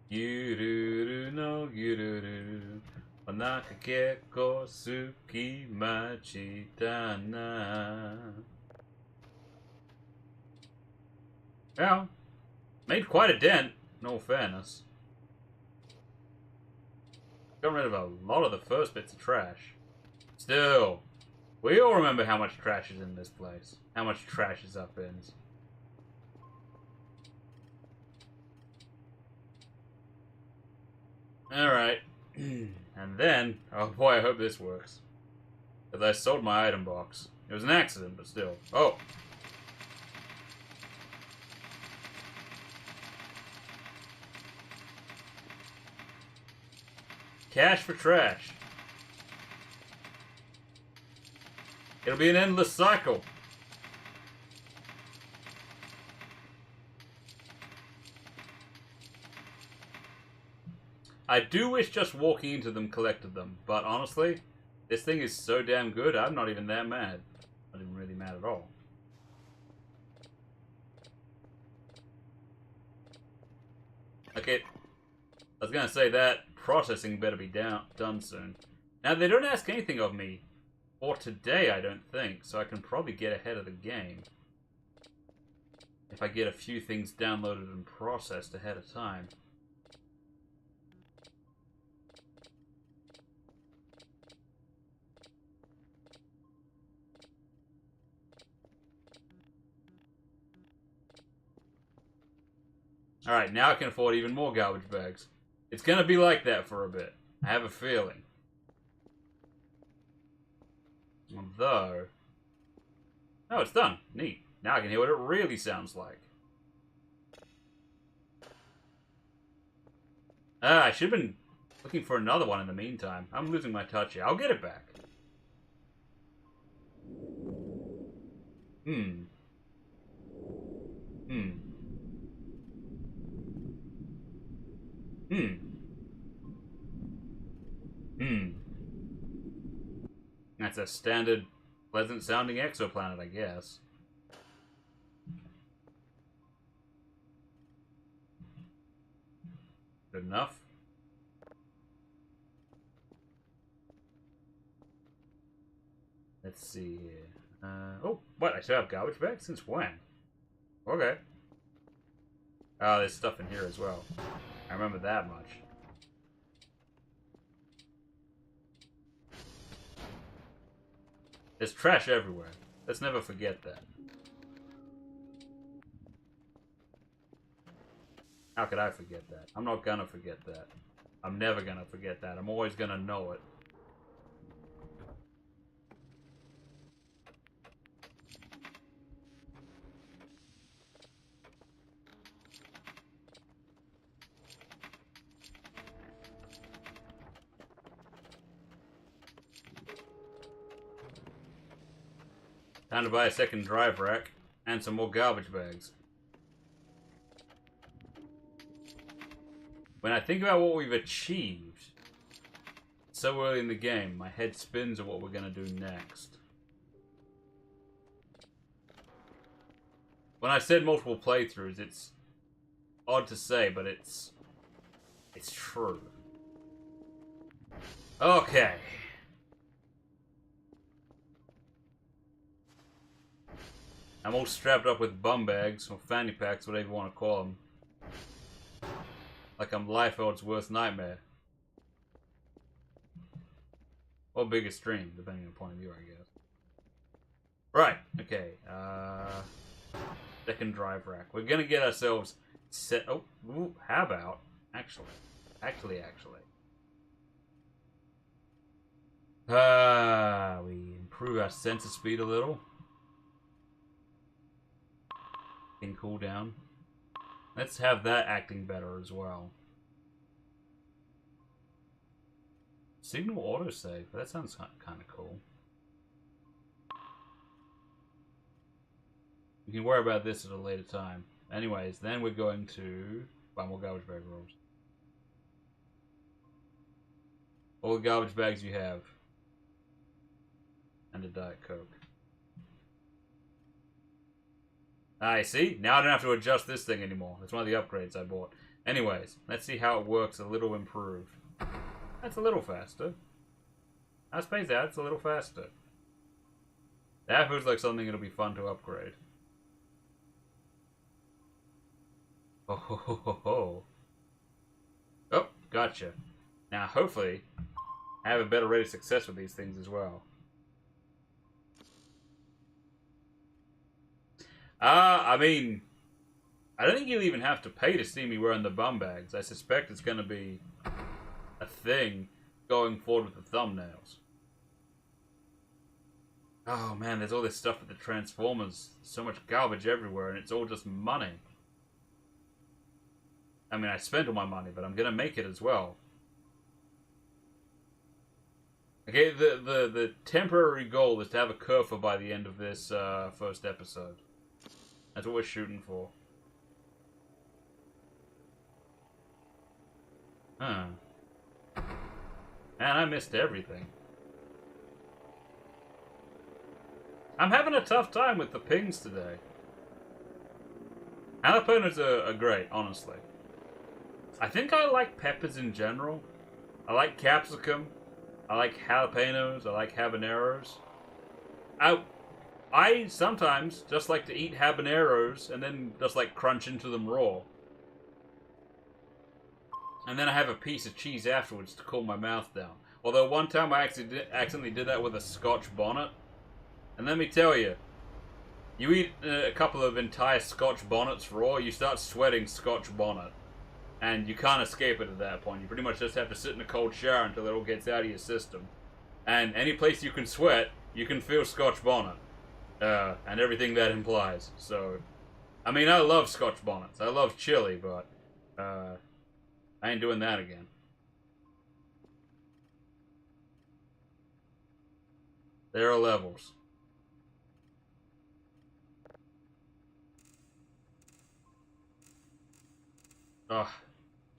ゆるるのゆるるお腹結構好き街だな Well, made quite a dent, in all fairness. Got rid of a lot of the first bits of trash. Still, we all remember how much trash is in this place. How much trash is up bins. Alright. And then, oh boy, I hope this works. Because I sold my item box. It was an accident, but still. Oh! Cash for trash. It'll be an endless cycle. I do wish just walking into them collected them, but honestly, this thing is so damn good, I'm not even that mad. Not even really mad at all. Okay, I was gonna say that processing better be done soon. Now, they don't ask anything of me for today, I don't think, so I can probably get ahead of the game. If I get a few things downloaded and processed ahead of time. Alright, now I can afford even more garbage bags. It's gonna be like that for a bit. I have a feeling. Although... Oh, it's done. Neat. Now I can hear what it really sounds like. Ah, I should have been looking for another one in the meantime. I'm losing my touch here. I'll get it back. Hmm. That's a standard, pleasant-sounding exoplanet, I guess. Good enough. Let's see here. Oh, what? I still have garbage bags? Since when? Okay. Oh, there's stuff in here as well. I remember that much. There's trash everywhere. Let's never forget that. How could I forget that? I'm not gonna forget that. I'm never gonna forget that. I'm always gonna know it. Time to buy a second drive rack and some more garbage bags. When I think about what we've achieved so early in the game, my head spins at what we're gonna do next. When I said multiple playthroughs, it's odd to say, but it's true. Okay. I'm all strapped up with bum bags, or fanny packs, whatever you want to call them. Like I'm Liefeld's worst nightmare. Or biggest dream, depending on the point of view, I guess. Right, okay. Second drive rack. We're gonna get ourselves set... Oh, ooh, how about... Actually. We improve our sensor speed a little. Can cool down. Let's have that acting better as well. Signal autosave. That sounds kind of cool. We can worry about this at a later time. Anyways, then we're going to buy more garbage bag rolls. All the garbage bags you have. And a Diet Coke. I see. Now I don't have to adjust this thing anymore. That's one of the upgrades I bought. Anyways, let's see how it works a little improved. That's a little faster. I suppose that's a little faster. That feels like something that'll be fun to upgrade. Oh, ho, ho, ho, ho. Oh, gotcha. Now, hopefully, I have a better rate of success with these things as well. I mean, I don't think you'll even have to pay to see me wearing the bum bags. I suspect it's going to be a thing going forward with the thumbnails. Oh man, there's all this stuff with the Transformers. So much garbage everywhere, and it's all just money. I mean, I spent all my money, but I'm going to make it as well. Okay, the temporary goal is to have a Kerfer by the end of this first episode. That's what we're shooting for. Huh. Man, I missed everything. I'm having a tough time with the pings today. Jalapenos are great, honestly. I think I like peppers in general. I like capsicum. I like jalapenos. I like habaneros. I sometimes just like to eat habaneros and then just like crunch into them raw. And then I have a piece of cheese afterwards to cool my mouth down. Although one time I accidentally did that with a Scotch bonnet. And let me tell you, you eat a couple of entire Scotch bonnets raw, you start sweating Scotch bonnet. And you can't escape it at that point. You pretty much just have to sit in a cold shower until it all gets out of your system. And any place you can sweat, you can feel Scotch bonnet. And everything that implies. So, I mean, I love Scotch bonnets. I love chili, but I ain't doing that again. There are levels. Ugh.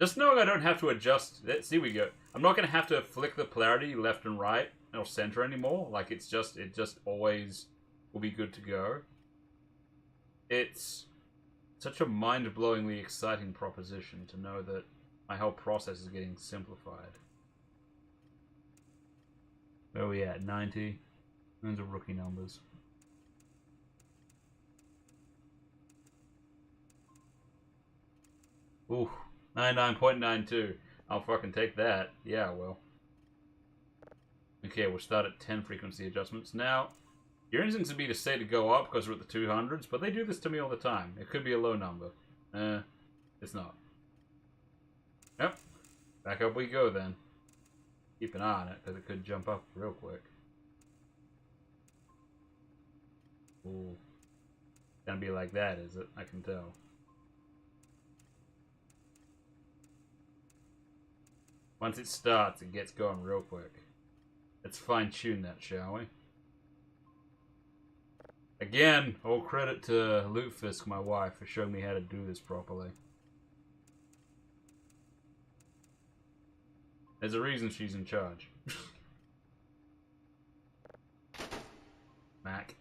Just knowing I don't have to adjust. See, we go. I'm not going to have to flick the polarity left and right or center anymore. Like, it just always will be good to go. It's such a mind-blowingly exciting proposition to know that my whole process is getting simplified. Where are we at? 90? Those are rookie numbers. Ooh, 99.92. I'll fucking take that. Yeah, I will. Okay, we'll start at 10 frequency adjustments. Now, your instinct would be to say to go up because we're at the 200s, but they do this to me all the time. It could be a low number. It's not. Yep. Back up we go then. Keep an eye on it, because it could jump up real quick. Ooh. It's gonna be like that, is it? I can tell. Once it starts, it gets going real quick. Let's fine-tune that, shall we? Again, all credit to Lutefisk, my wife, for showing me how to do this properly. There's a reason she's in charge. Mac.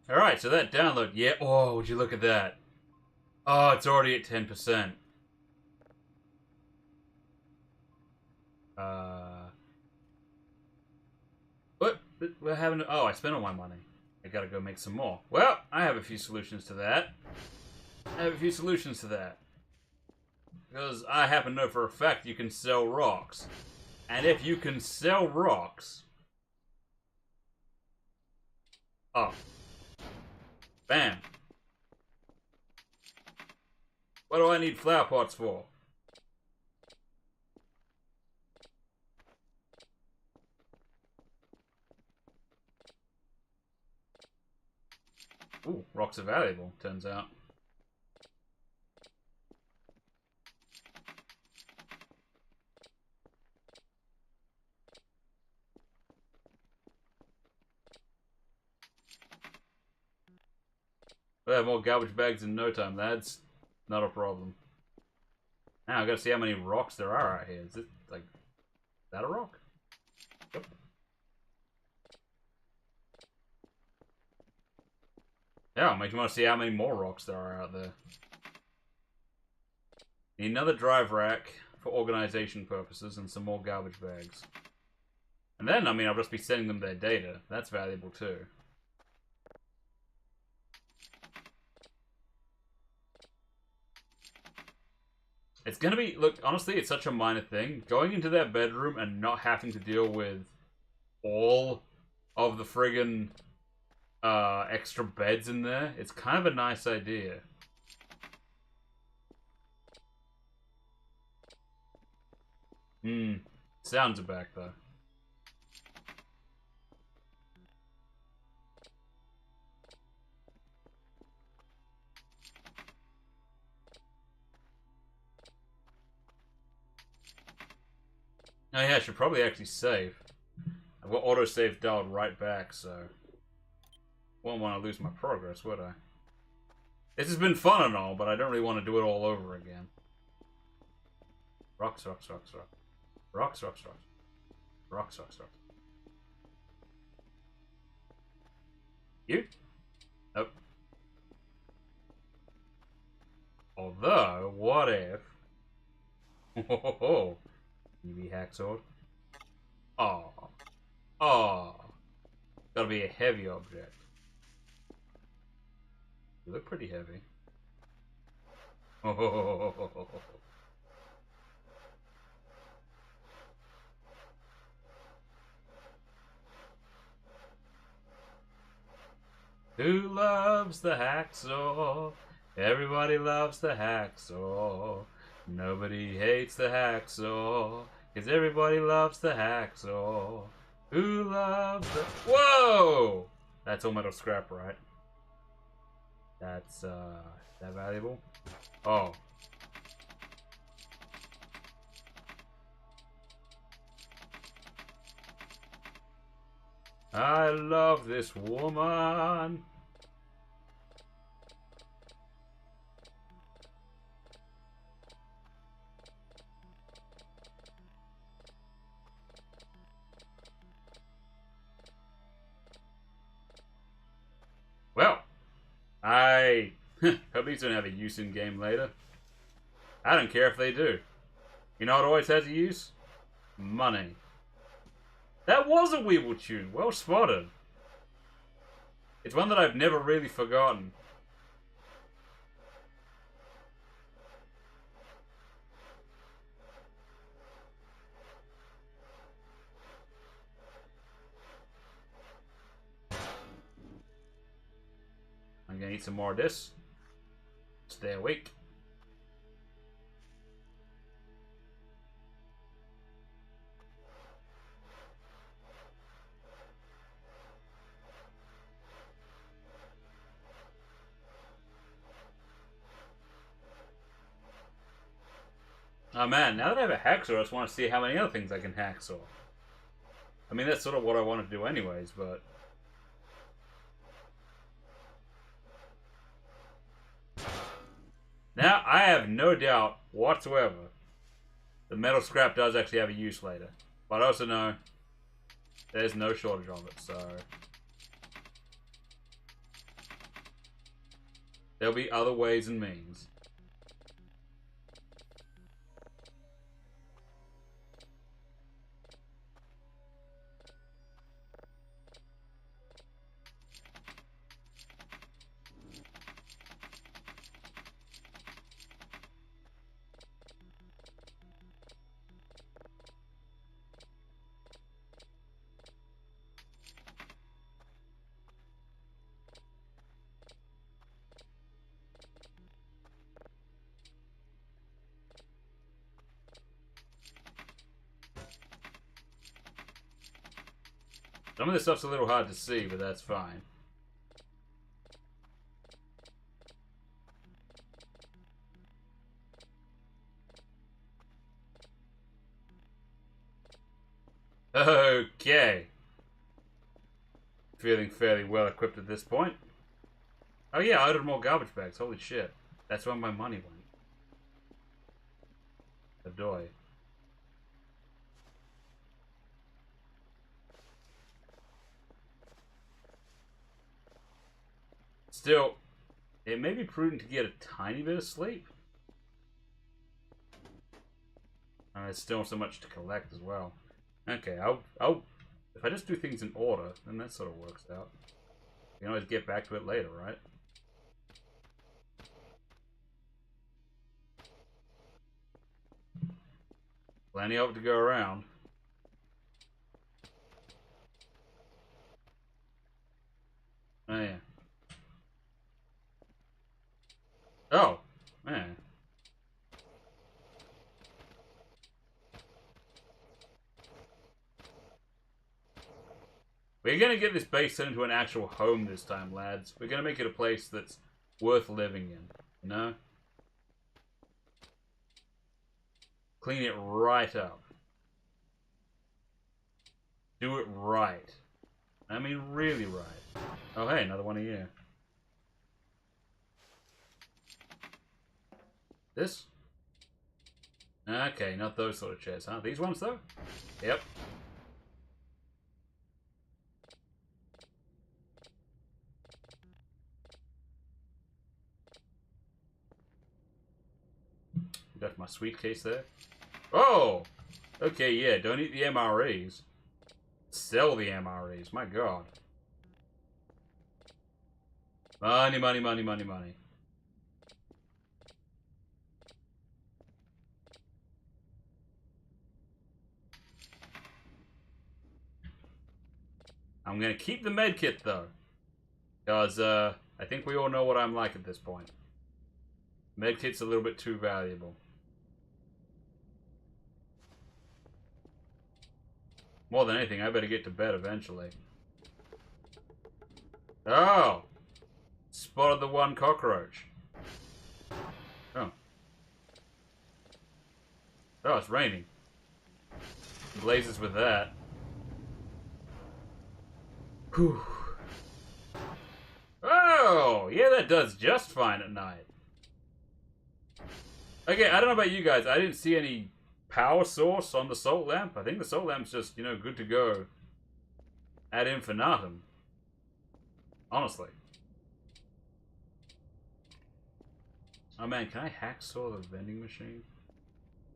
Alright, so that download, yeah, oh, would you look at that. Oh, it's already at 10%. What? We're having, oh, I spent all my money. I gotta go make some more. Well, I have a few solutions to that. Because I happen to know for a fact you can sell rocks. And if you can sell rocks... Oh. Bam. What do I need flower pots for? Ooh, rocks are valuable, turns out. We'll have more garbage bags in no time. That's not a problem. Now I gotta see how many rocks there are out here. Is it like, is that a rock? Yep. Yeah, it makes me want to see how many more rocks there are out there. Need another drive rack for organization purposes and some more garbage bags. And then, I mean, I'll just be sending them their data. That's valuable too. It's gonna be, look, honestly, it's such a minor thing. Going into their bedroom and not having to deal with all of the friggin' extra beds in there, it's kind of a nice idea. Sounds are back though. Oh yeah, I should probably actually save. I've got autosave dialed right back, so won't want to lose my progress, would I? This has been fun and all, but I don't really want to do it all over again. Rocks, rocks, rocks, rocks. Rocks, rocks, rocks. Rocks, rocks, rocks. You? Nope. Although, what if... Oh, UV hack sword. Oh. Oh. Gotta be a heavy object. You look pretty heavy. Oh. Who loves the hacksaw? Everybody loves the hacksaw. Nobody hates the hacksaw, 'cause everybody loves the hacksaw. Who loves the... Whoa! That's all metal scrap, right? That's, is that valuable? Oh. I love this woman. Well, I hope these don't have a use in game later. I don't care if they do. You know what always has a use? Money. That was a Weeble tune. Well spotted. It's one that I've never really forgotten. I'm gonna eat some more of this. Stay awake. Oh man, now that I have a hacksaw, I just want to see how many other things I can hacksaw. I mean, that's sort of what I want to do anyways, but... Now, I have no doubt whatsoever the metal scrap does actually have a use later. But I also know there's no shortage of it, so... There'll be other ways and means. Some of this stuff's a little hard to see, but that's fine. Okay. Feeling fairly well equipped at this point. Oh yeah, I ordered more garbage bags. Holy shit. That's where my money went. Adoy. Still, it may be prudent to get a tiny bit of sleep. There's still so much to collect as well. Okay, I'll if I just do things in order, then that sort of works out. You can always get back to it later, right? Plenty of it to go around. Oh yeah. Oh, man. We're gonna get this base turned into an actual home this time, lads. We're gonna make it a place that's worth living in, you know? Clean it right up. Do it right. I mean, really right. Oh, hey, another one of you. This? Okay, not those sort of chairs, huh? These ones, though? Yep. Got my sweet case there. Oh! Okay, yeah, don't eat the MREs. Sell the MREs, my god. Money, money, money, money, money. I'm gonna keep the medkit, though. Because, I think we all know what I'm like at this point. Medkit's a little bit too valuable. More than anything, I better get to bed eventually. Oh! Spotted the one cockroach. Oh. Oh, it's raining. Blazes with that. Whew. Oh! Yeah, that does just fine at night. Okay, I don't know about you guys. I didn't see any power source on the salt lamp. I think the salt lamp's just, you know, good to go ad infinitum. Honestly. Oh man, can I hacksaw the vending machine?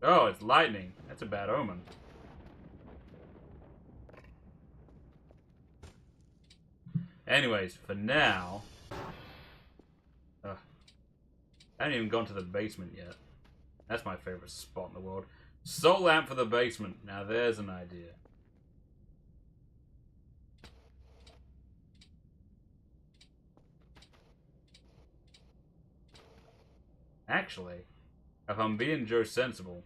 Oh, it's lightning. That's a bad omen. Anyways, for now... I haven't even gone to the basement yet. That's my favorite spot in the world. Salt lamp for the basement. Now there's an idea. Actually, if I'm being Joe sensible,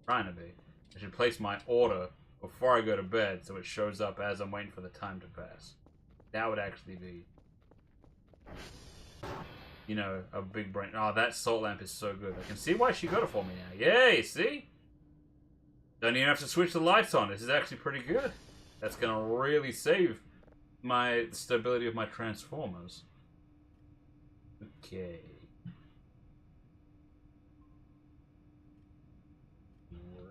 trying to be, I should place my order before I go to bed so it shows up as I'm waiting for the time to pass. That would actually be, you know, a big brain. Oh, that salt lamp is so good. I can see why she got it for me now. Yay, see? Don't even have to switch the lights on. This is actually pretty good. That's going to really save the stability of my transformers. Okay.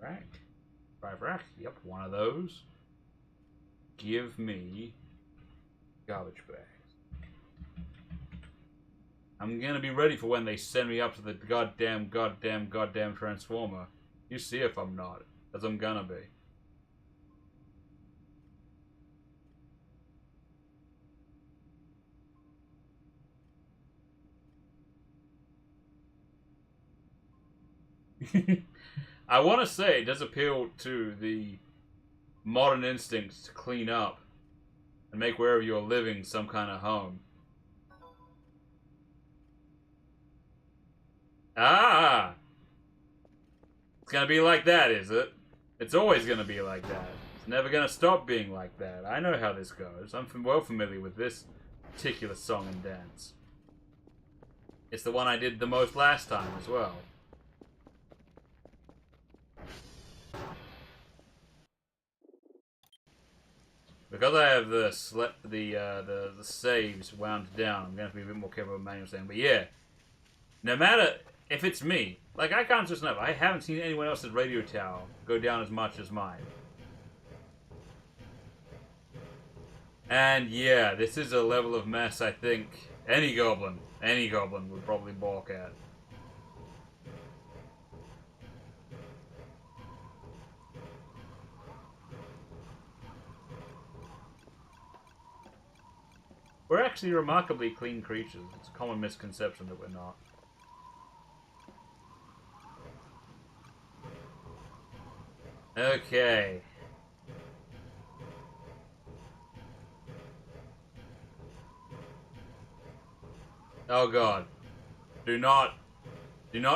Rack. 5 rack. Yep, one of those. Give me garbage bags. I'm gonna be ready for when they send me up to the goddamn transformer. You see if I'm not, as I'm gonna be. I want to say it does appeal to the modern instincts to clean up and make wherever you're living some kind of home. Ah! It's gonna be like that, is it? It's always gonna be like that. It's never gonna stop being like that. I know how this goes. I'm well familiar with this particular song and dance. It's the one I did the most last time as well. Because I have the saves wound down, I'm gonna have to be a bit more careful with manual saying. But yeah, no matter if it's me, like I can't just know. I haven't seen anyone else's radio tower go down as much as mine. And yeah, this is a level of mess I think any goblin would probably balk at. We're actually remarkably clean creatures. It's a common misconception that we're not. Okay. Oh god. Do not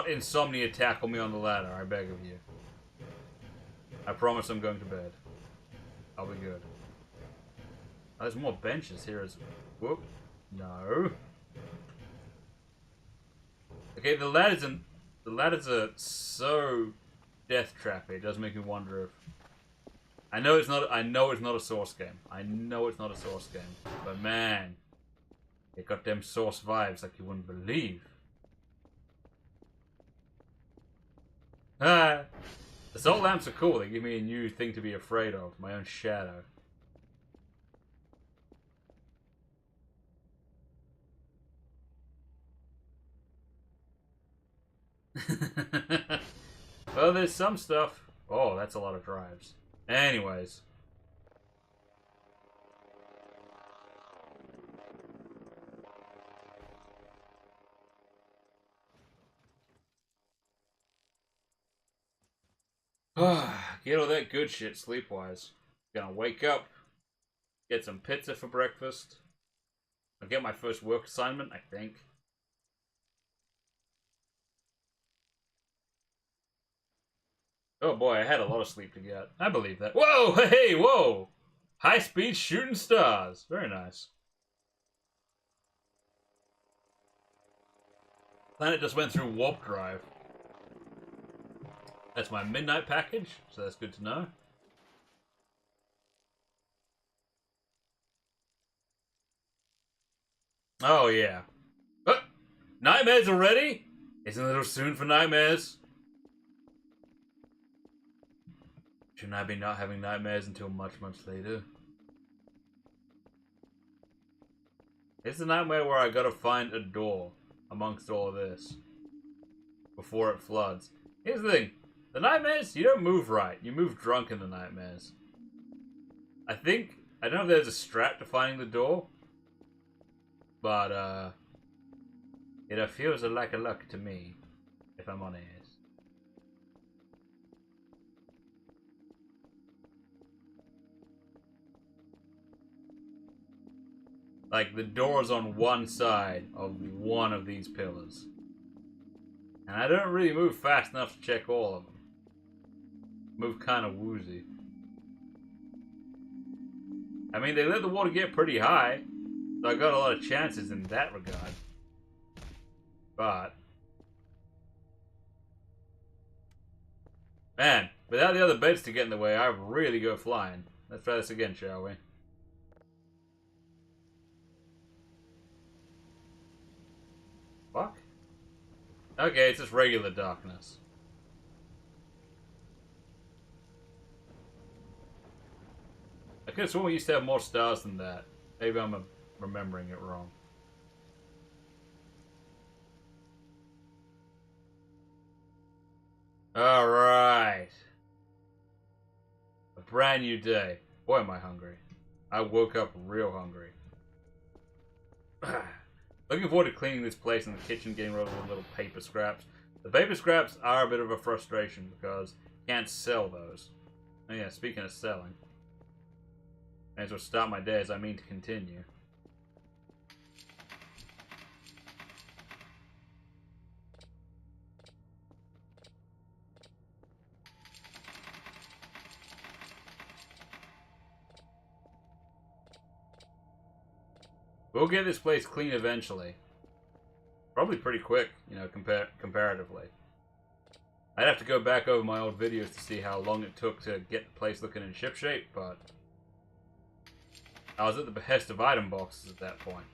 insomnia tackle me on the ladder, I beg of you. I promise I'm going to bed. I'll be good. Oh, there's more benches here as... Whoop. No. Okay, the ladders are so death trappy. It does make me wonder if... I know it's not a Source game. I know it's not a Source game. But man, it got them Source vibes like you wouldn't believe. Ah, the salt lamps are cool. They give me a new thing to be afraid of. My own shadow. Well, there's some stuff. Oh, that's a lot of drives. Anyways. Get all that good shit sleep-wise. Gonna wake up, get some pizza for breakfast. I'll get my first work assignment, I think. Oh boy, I had a lot of sleep to get. I believe that. Whoa! Hey, whoa! High-speed shooting stars. Very nice. Planet just went through warp drive. That's my midnight package, so that's good to know. Oh yeah. Nightmares already? Isn't it a little soon for nightmares? Shouldn't I be not having nightmares until much, much later? It's the nightmare where I gotta find a door amongst all of this before it floods. Here's the thing. The nightmares, you don't move right. You move drunk in the nightmares. I don't know if there's a strat to finding the door, but, it feels like a luck to me, if I'm honest. Like, the door's on one side of one of these pillars. And I don't really move fast enough to check all of them. Move kind of woozy. I mean, they let the water get pretty high, so I got a lot of chances in that regard. But... man, without the other beds to get in the way, I really go flying. Let's try this again, shall we? Fuck? Okay, it's just regular darkness. I could have sworn we used to have more stars than that. Maybe I'm remembering it wrong. Alright. A brand new day. Boy, am I hungry. I woke up real hungry. Looking forward to cleaning this place in the kitchen, getting rid of the little paper scraps. The paper scraps are a bit of a frustration because you can't sell those. Oh yeah, speaking of selling. May as well start my day as I mean to continue. We'll get this place clean eventually. Probably pretty quick, you know, comparatively. I'd have to go back over my old videos to see how long it took to get the place looking in shipshape, but... I was at the behest of item boxes at that point.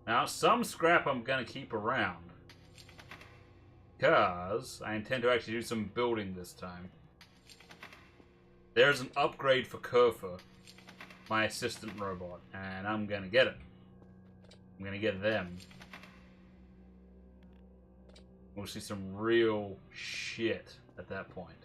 Now, some scrap I'm gonna keep around. Because I intend to actually do some building this time. There's an upgrade for Kerfa, my assistant robot, and I'm gonna get it. I'm gonna get them. We'll see some real shit at that point.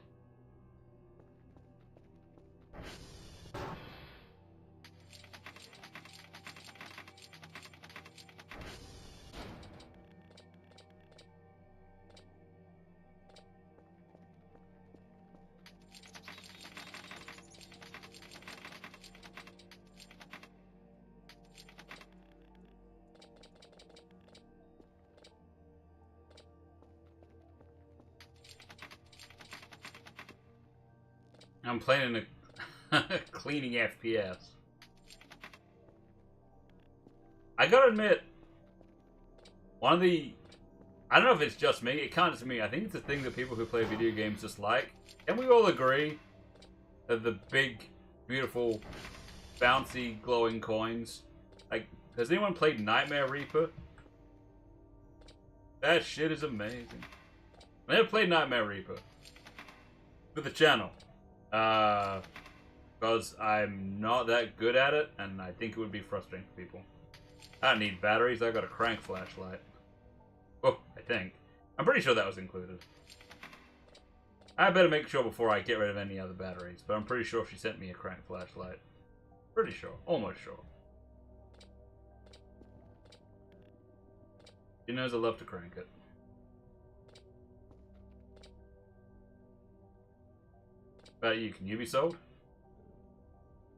I'm playing a cleaning FPS. I gotta admit, one of the... I don't know if it's just me, it can't just be me. I think it's a thing that people who play video games just like. Can we all agree that the big, beautiful, bouncy, glowing coins... Like, has anyone played Nightmare Reaper? That shit is amazing. I never played Nightmare Reaper. For the channel. Because I'm not that good at it, and I think it would be frustrating for people. I don't need batteries, I've got a crank flashlight. Oh, I think. I'm pretty sure that was included. I better make sure before I get rid of any other batteries, but I'm pretty sure she sent me a crank flashlight. Pretty sure. Almost sure. She knows I love to crank it. But you, can you be sold?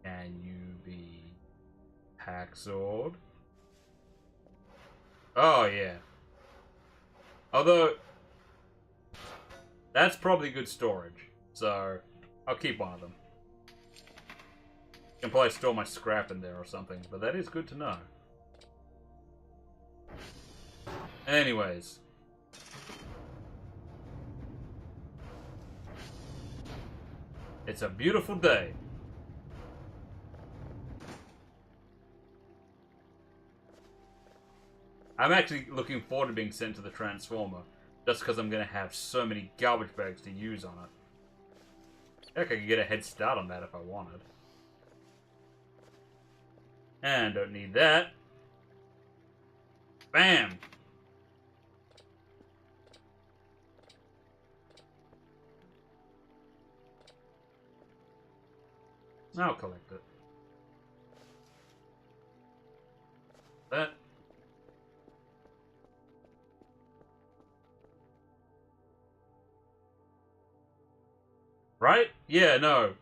Can you be hacksaw? Oh, yeah. Although, that's probably good storage. So, I'll keep one of them. Can probably store my scrap in there or something, but that is good to know. Anyways. It's a beautiful day. I'm actually looking forward to being sent to the Transformer, just because I'm going to have so many garbage bags to use on it. Heck, I could get a head start on that if I wanted. And don't need that. Bam! I'll collect it. That. Right? Yeah, no.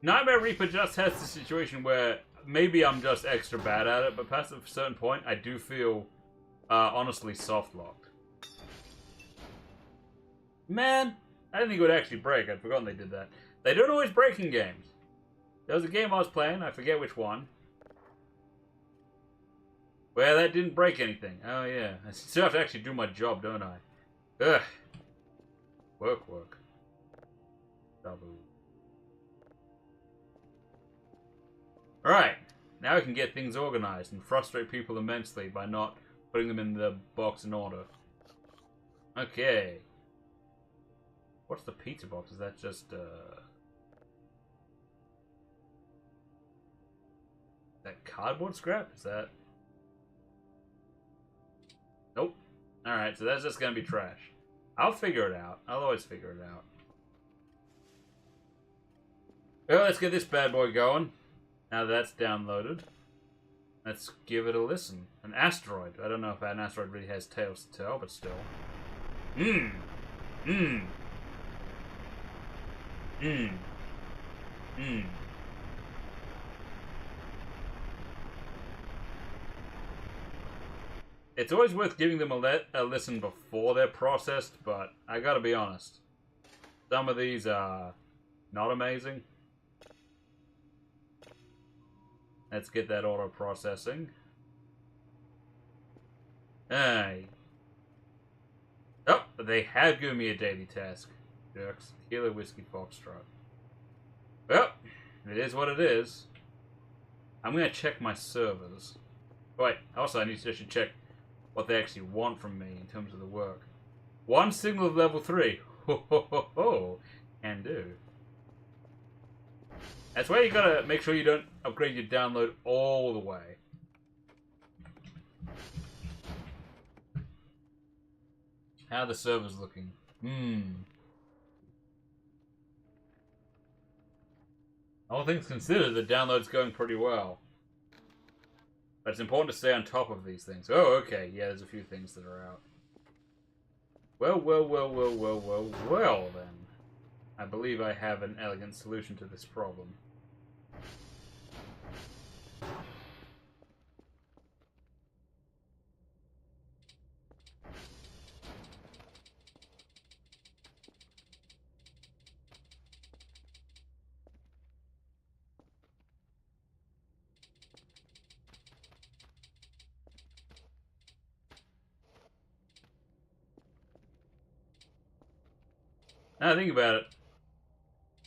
Nightmare Reaper just has the situation where maybe I'm just extra bad at it, but past a certain point, I do feel, honestly, soft-locked. Man, I didn't think it would actually break. I'd forgotten they did that. They don't always break in games. There was a game I was playing, I forget which one, where that didn't break anything. Oh yeah, I still have to actually do my job, don't I? Ugh. Work. Double. Alright, now we can get things organized and frustrate people immensely by not putting them in the box in order. Okay. What's the pizza box? Is that just, that cardboard scrap? Is that... Nope. Alright, so that's just gonna be trash. I'll figure it out. I'll always figure it out. Well, let's get this bad boy going. Now that that's downloaded, let's give it a listen. An asteroid. I don't know if an asteroid really has tales to tell, but still. It's always worth giving them a listen before they're processed, but I gotta be honest. Some of these are not amazing. Let's get that auto processing. Hey. Oh, they have given me a daily task. Jerks. Kilo Whiskey Foxtrot. Well, it is what it is. I'm gonna check my servers. Wait, also I should check what they actually want from me in terms of the work. One signal of level 3. Ho ho ho ho. Can do. That's why you gotta make sure you don't upgrade your download all the way. How are the servers looking? All things considered, the download's going pretty well. But it's important to stay on top of these things. Oh, okay. Yeah, there's a few things that are out. Well, then. I believe I have an elegant solution to this problem. Now think about it.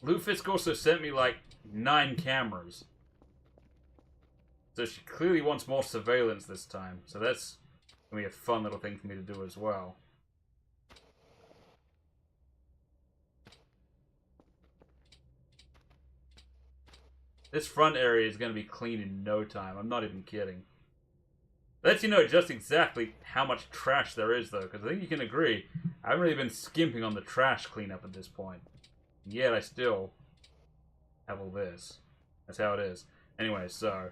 Lufisk also sent me like 9 cameras. So she clearly wants more surveillance this time. So that's going to be a fun little thing for me to do as well. This front area is going to be clean in no time. I'm not even kidding. Lets you know just exactly how much trash there is, though, because I think you can agree, I haven't really been skimping on the trash cleanup at this point. Yet I still have all this. That's how it is. Anyway, so...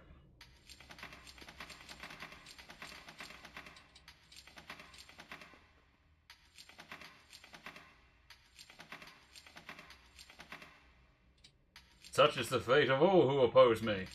such is the fate of all who oppose me.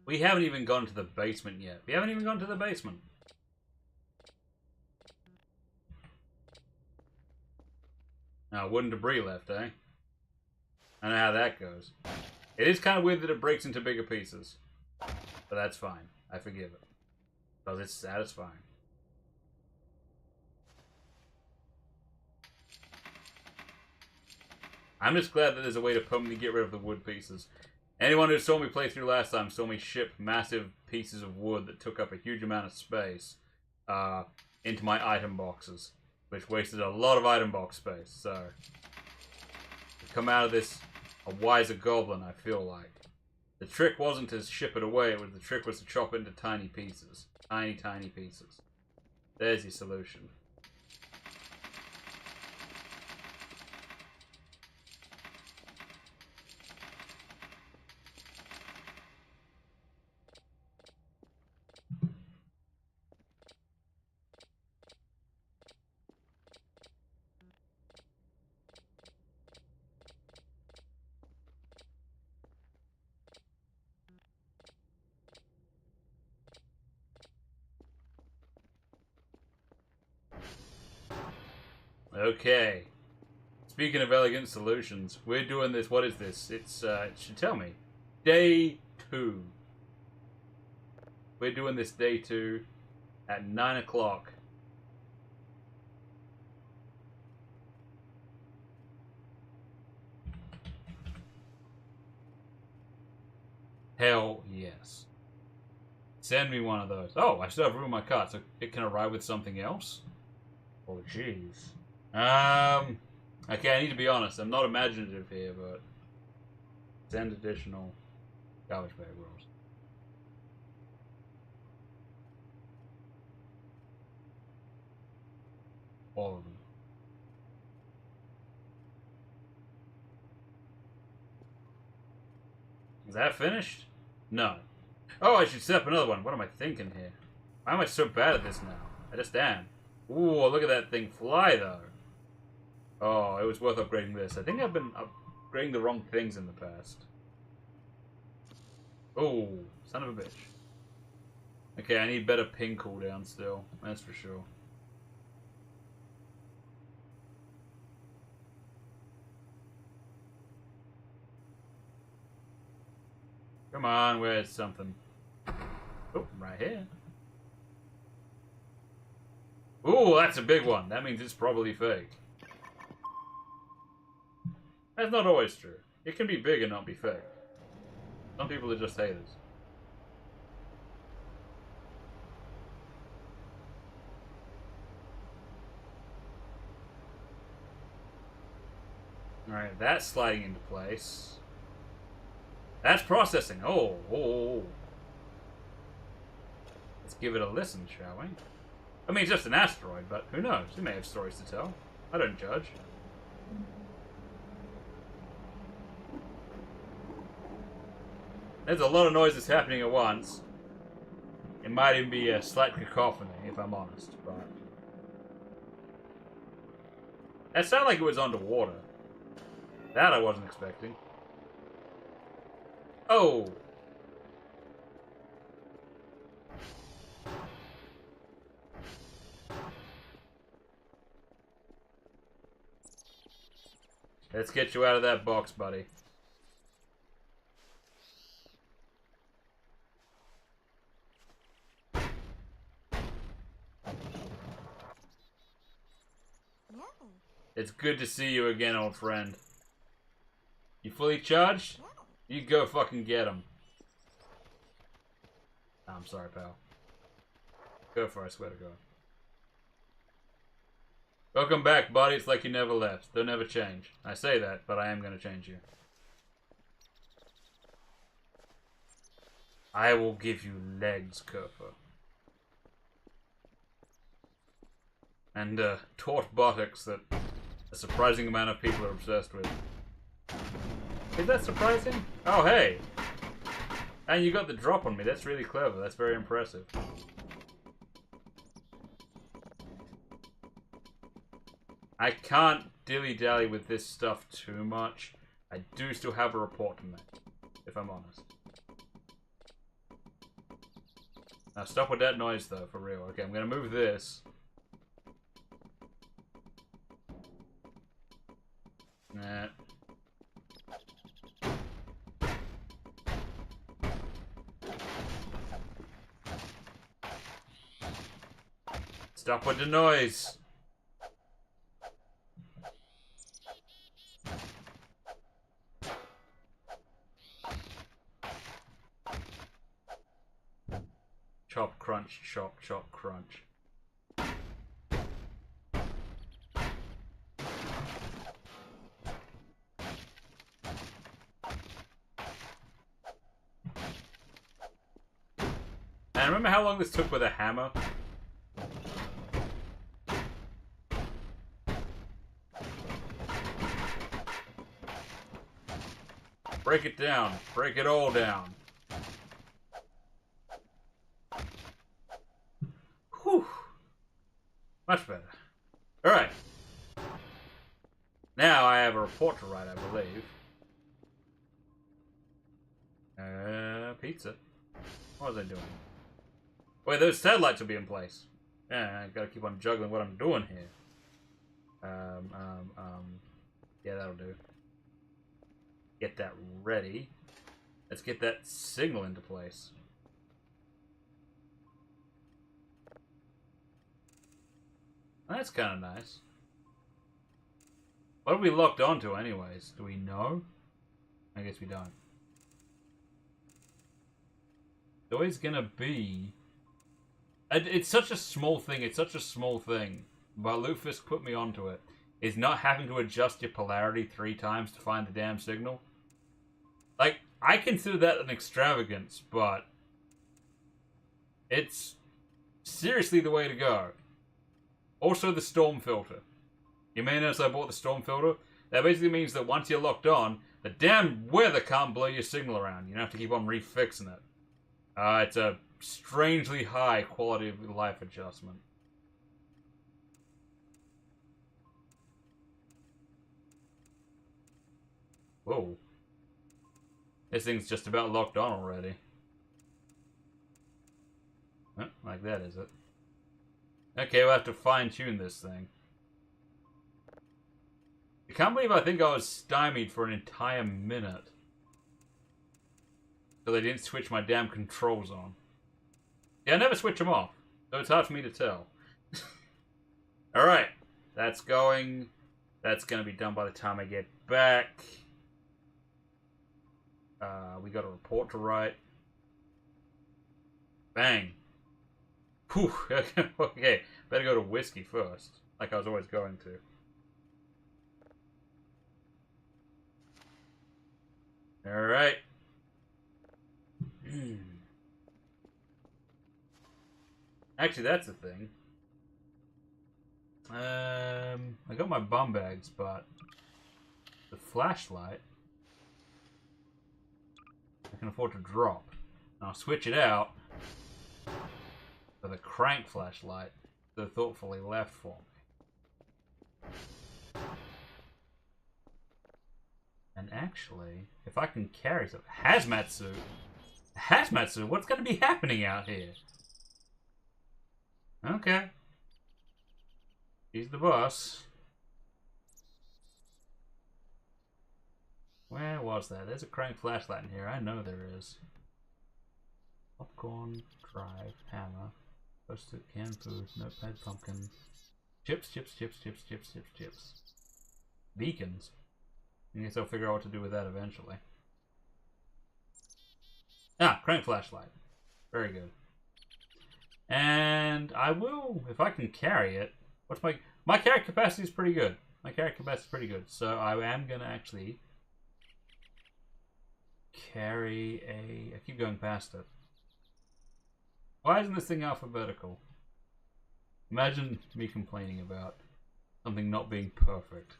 We haven't even gone to the basement yet. We haven't even gone to the basement. Now, wooden debris left, eh? I know how that goes. It is kind of weird that it breaks into bigger pieces. But that's fine. I forgive it. Because it's satisfying. I'm just glad that there's a way to permanently get rid of the wood pieces. Anyone who saw me play through last time saw me ship massive pieces of wood that took up a huge amount of space into my item boxes, which wasted a lot of item box space. So, to come out of this a wiser goblin, I feel like. The trick wasn't to ship it away, the trick was to chop it into tiny pieces. Tiny, tiny pieces. There's your solution. Okay. Speaking of elegant solutions, we're doing this. What is this? It should tell me. Day 2. We're doing this day 2 at 9 o'clock. Hell yes. Send me one of those. Oh, I still have room in my cart, so it can arrive with something else? Oh, jeez. Okay, I need to be honest. I'm not imaginative here, but... send additional garbage bag rolls. All of them. Is that finished? No. Oh, I should set up another one. What am I thinking here? Why am I so bad at this now? I just am. Ooh, look at that thing fly, though. Oh, it was worth upgrading this. I think I've been upgrading the wrong things in the past. Oh, son of a bitch. Okay, I need better ping cooldown still. That's for sure. Come on, where's something? Oh, right here. Ooh, that's a big one. That means it's probably fake. That's not always true. It can be big and not be fake. Some people are just haters. Alright, that's sliding into place. That's processing. Oh. Let's give it a listen, shall we? I mean, it's just an asteroid, but who knows? It may have stories to tell. I don't judge. There's a lot of noises happening at once. It might even be a slight cacophony, if I'm honest, but... That sounded like it was underwater. That I wasn't expecting. Oh! Let's get you out of that box, buddy. It's good to see you again, old friend. You fully charged? You go fucking get him. I'm sorry, pal. Go for it, I swear to God. Welcome back, buddy. It's like you never left. They'll never change. I say that, but I am going to change you. I will give you legs, Kerfer. And, taut buttocks that a surprising amount of people are obsessed with. Is that surprising? Oh, hey! And you got the drop on me. That's really clever. That's very impressive. I can't dilly-dally with this stuff too much. I do still have a report to make, if I'm honest. Now stop with that noise, though, for real. Okay, I'm gonna move this. Nah. Stop with the noise. Chop, crunch, chop, chop, crunch. And remember how long this took with a hammer? Break it down. Break it all down. Whew. Much better. Alright. Now I have a report to write, I believe. Pizza. What was I doing? Wait, those satellites will be in place. Yeah, I gotta keep on juggling what I'm doing here. Yeah, that'll do. Get that ready. Let's get that signal into place. That's kind of nice. What are we locked onto anyways? Do we know? I guess we don't. It's always gonna be... It's such a small thing, it's such a small thing. But Lufisk put me onto it. Is not having to adjust your polarity 3 times to find the damn signal. Like, I consider that an extravagance, but... it's seriously the way to go. Also the storm filter. You may notice I bought the storm filter. That basically means that once you're locked on, The damn weather can't blow your signal around. You have to keep on refixing it. It's a strangely high quality of life adjustment. Whoa. This thing's just about locked on already. Huh, like that, is it? Okay, we'll have to fine-tune this thing. I can't believe I think I was stymied for an entire minute. So they didn't switch my damn controls on. Yeah, I never switch them off. So it's hard for me to tell. Alright. That's going. That's going to be done by the time I get back. We got a report to write. Bang. Whew. Okay. Better go to whiskey first. Like I was always going to. Alright. Actually, that's the thing. I got my bum bags, but the flashlight I can afford to drop. And I'll switch it out for the crank flashlight they thoughtfully left for me. And actually, if I can carry some hazmat suit, what's going to be happening out here? Okay. He's the boss. Where was that? There's a crank flashlight in here. I know there is. Popcorn, drive, hammer, post-it, canned food, notepad, pumpkin, chips. Beacons. I guess I'll figure out what to do with that eventually. Ah, crank flashlight. Very good. And I will, if I can carry it. What's my carry capacity is pretty good. My carry capacity is pretty good. So I am gonna actually carry a. I keep going past it. Why isn't this thing alphabetical? Imagine me complaining about something not being perfect.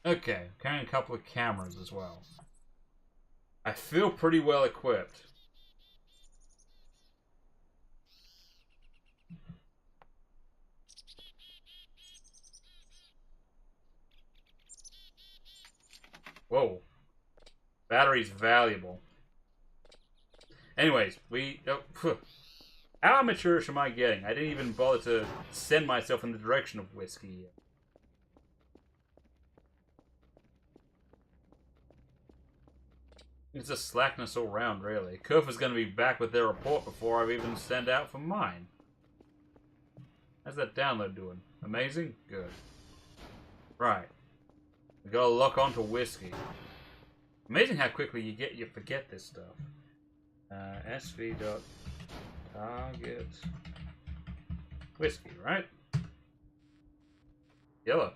Okay, carrying a couple of cameras as well. I feel pretty well equipped. Whoa. Battery's valuable. Anyways, how amateurish am I getting? I didn't even bother to send myself in the direction of whiskey yet. It's just slackness all round, really. Kerfer's going to be back with their report before I've even sent out for mine. How's that download doing? Amazing? Good. Right. We gotta lock onto whiskey. Amazing how quickly you forget this stuff. SV.target whiskey, right? Yellow.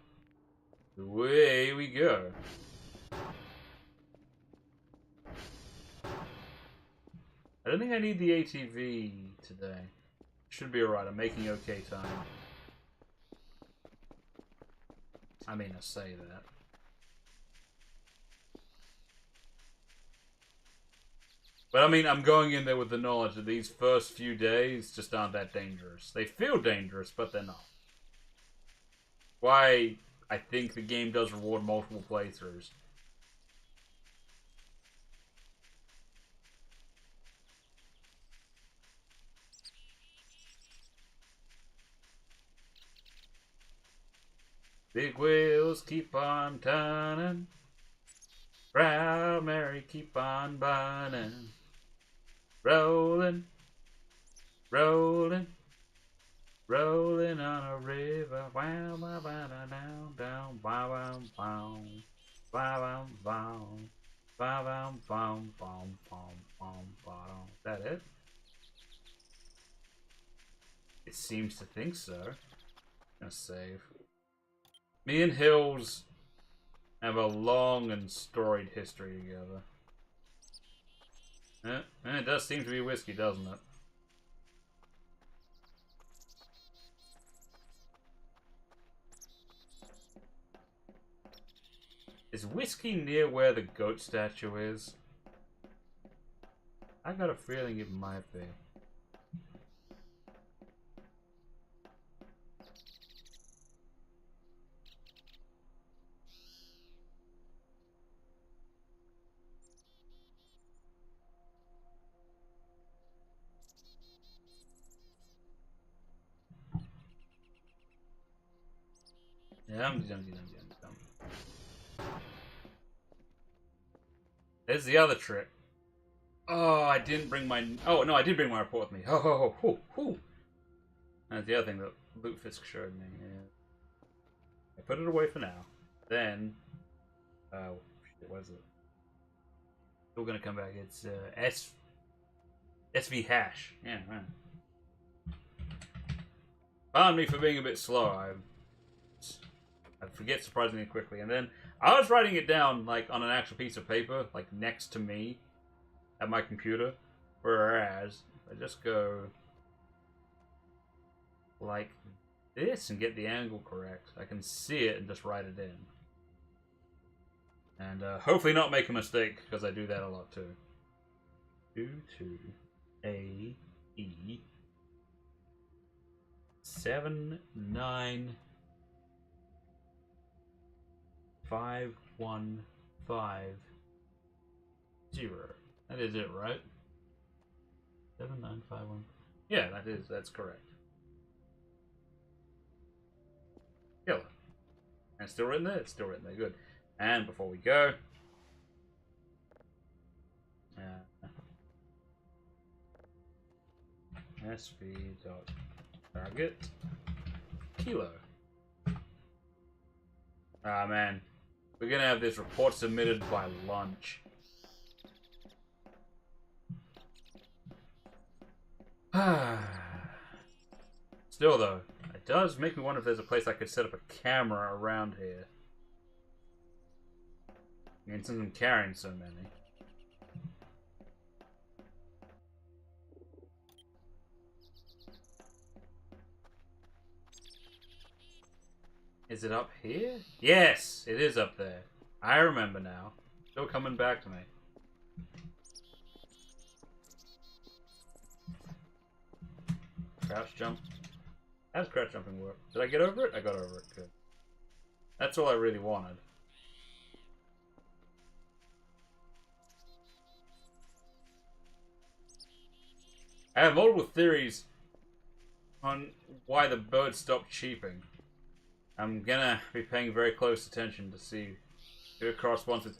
Away we go. I don't think I need the ATV today. Should be alright, I'm making okay time. I mean, I say that. But I mean, I'm going in there with the knowledge that these first few days just aren't that dangerous. They feel dangerous, but they're not. Why I think the game does reward multiple playthroughs. Big wheels keep on turning. Proud Mary keep on burning. Rolling, rolling, rolling on a river. Wow, wow, wow, down, down, wow, wow, wow, wow, wow, wow, wow, wow, wow, wow, wow. Is that it? It seems to think so. Let's save. Me and Hills have a long and storied history together. And it does seem to be whiskey, doesn't it? Is Whiskey near where the goat statue is? I got a feeling it might be. Yum. There's the other trick. Oh, I didn't bring my... Oh, no, I did bring my report with me. Ho. That's the other thing that Lutefisk showed me. Yeah. I put it away for now. Then... Oh, shit, what is it? Still gonna come back. It's, SV hash. Yeah, man. Pardon me for being a bit slow. I forget surprisingly quickly. And then I was writing it down, like, on an actual piece of paper, like, next to me at my computer. Whereas, if I just go like this and get the angle correct, I can see it and just write it in. And hopefully not make a mistake, because I do that a lot too. 22AE 79515. That is it, right? 7951. Yeah, that's correct. Killer. And it's still written there? It's still written there, good. And before we go, SV.target kilo. Ah, man. We're gonna have this report submitted by lunch. Still, though, it does make me wonder if there's a place I could set up a camera around here. I mean, since I'm carrying so many. Is it up here? Yes, it is up there. I remember now. Still coming back to me. Crouch jump. How does crouch jumping work? Did I get over it? I got over it. Good. That's all I really wanted. I have multiple theories on why the bird stopped cheeping. I'm gonna be paying very close attention to see if it corresponds with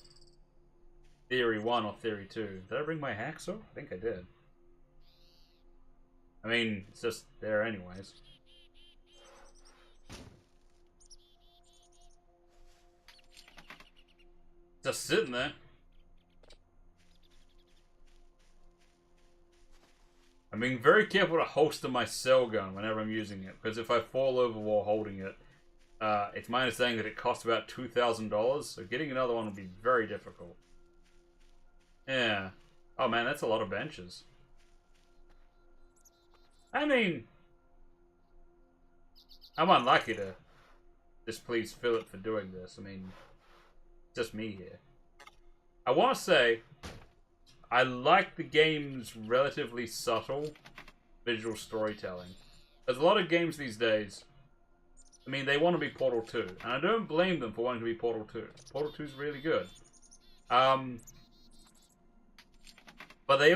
Theory 1 or Theory 2. Did I bring my hacksaw? I think I did. I mean, it's just there anyways. Just sitting there. I'm being very careful to holster my cell gun whenever I'm using it, because if I fall over while holding it, it's my understanding that it costs about $2,000, so getting another one would be very difficult. Yeah. Oh man, that's a lot of benches. I mean, I'm unlucky to displease Philip for doing this. I mean, just me here. I want to say, I like the game's relatively subtle visual storytelling. There's a lot of games these days, I mean, they want to be Portal 2, and I don't blame them for wanting to be Portal 2. Portal 2 is really good. But they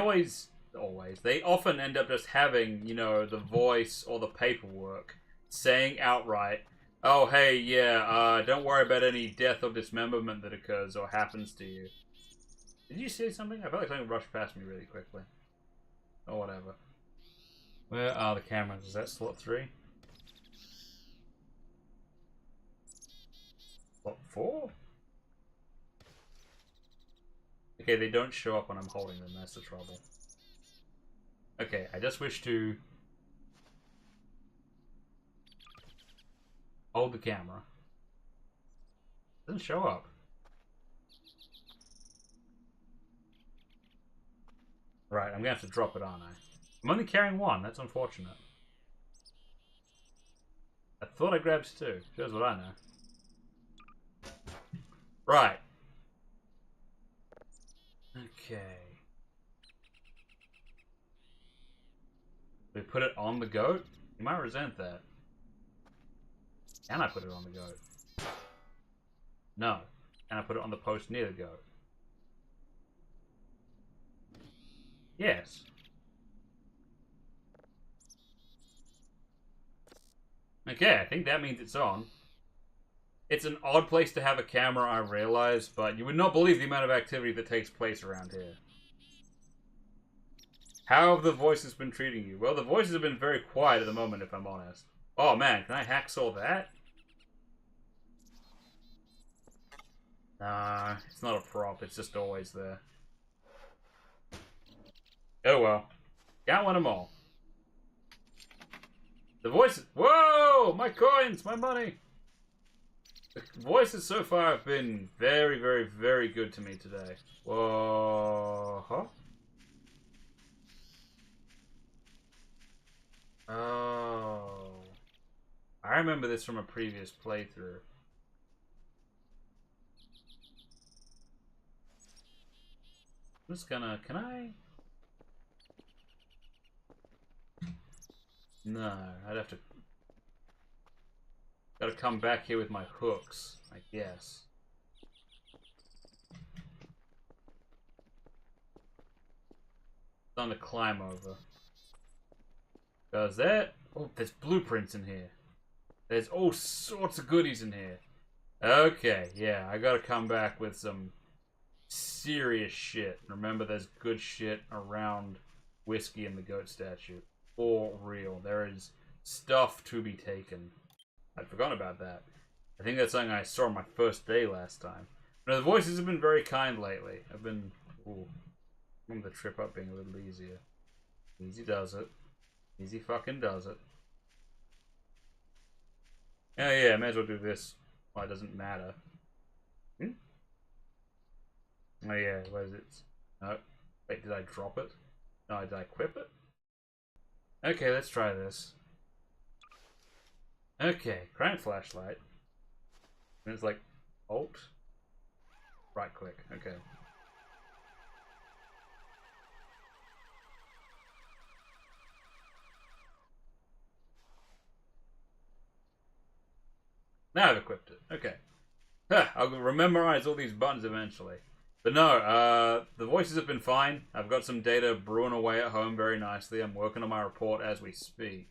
they often end up just having, you know, the voice or the paperwork saying outright, oh, hey, yeah, don't worry about any death or dismemberment that occurs or happens to you. Did you say something? I felt like something rushed past me really quickly. Or whatever. Where are the cameras? Is that slot 3? Slot 4? Okay, they don't show up when I'm holding them, that's the trouble. Okay, I just wish to hold the camera. It doesn't show up. Right, I'm gonna have to drop it, aren't I? I'm only carrying one, that's unfortunate. I thought I grabbed 2. Shows what I know. Right, Okay. We put it on the goat? You might resent that. Can I put it on the goat? No. Can I put it on the post near the goat? Yes. Okay, I think that means it's on. It's an odd place to have a camera, I realize, but you would not believe the amount of activity that takes place around here. How have the voices been treating you? Well, the voices have been very quiet at the moment, if I'm honest. Oh man, can I hacksaw that? Nah, it's not a prop, it's just always there. Oh well. Got one of them all. The voices... Whoa! My coins! My money! The voices so far have been very, very, very good to me today. Whoa. Huh? Oh. I remember this from a previous playthrough. I'm just gonna... Can I... No, I'd have to... Gotta come back here with my hooks, I guess. Time to climb over. Does that? Oh, there's blueprints in here. There's all sorts of goodies in here. Okay, yeah, I gotta come back with some serious shit. Remember, there's good shit around Whiskey and the Goat statue. For real. There is stuff to be taken. I'd forgotten about that. I think that's something I saw on my first day last time. No, the voices have been very kind lately. I've been... Ooh. I remember the trip up being a little easier. Easy does it. Easy fucking does it. Oh yeah, may as well do this. Well, it doesn't matter. Hmm? Oh yeah, where is it? No. Wait, did I drop it? No, did I equip it? Okay, let's try this. Okay, current flashlight. And it's like Alt. Right click, okay. Now I've equipped it. Okay. Huh, I'll memorize all these buttons eventually. But no, the voices have been fine. I've got some data brewing away at home very nicely. I'm working on my report as we speak.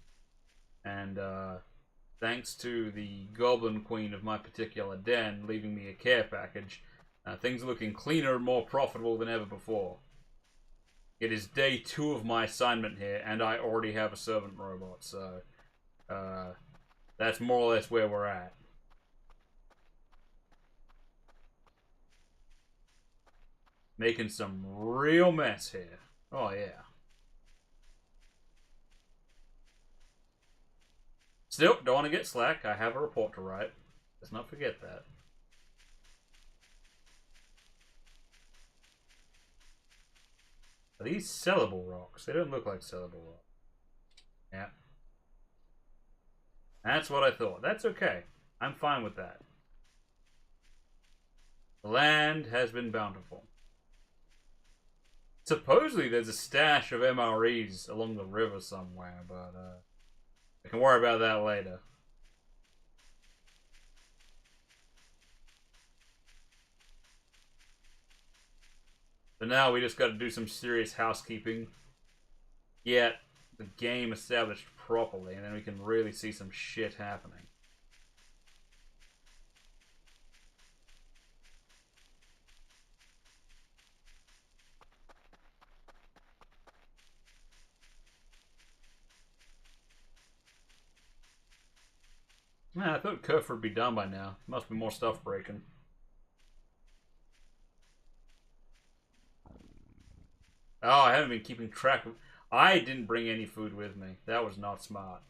And thanks to the Goblin Queen of my particular den leaving me a care package, things are looking cleaner and more profitable than ever before. It is day 2 of my assignment here, and I already have a servant robot, so that's more or less where we're at. Making some real mess here. Oh, yeah. Still, don't want to get slack. I have a report to write. Let's not forget that. Are these sellable rocks? They don't look like sellable rocks. Yeah. That's what I thought. That's okay. I'm fine with that. The land has been bountiful. Supposedly there's a stash of MREs along the river somewhere, but we can worry about that later. But now we just got to do some serious housekeeping. Get the game established properly, and then we can really see some shit happening. Man, I thought Kerf would be done by now. Must be more stuff breaking. Oh, I haven't been keeping track of... I didn't bring any food with me. That was not smart.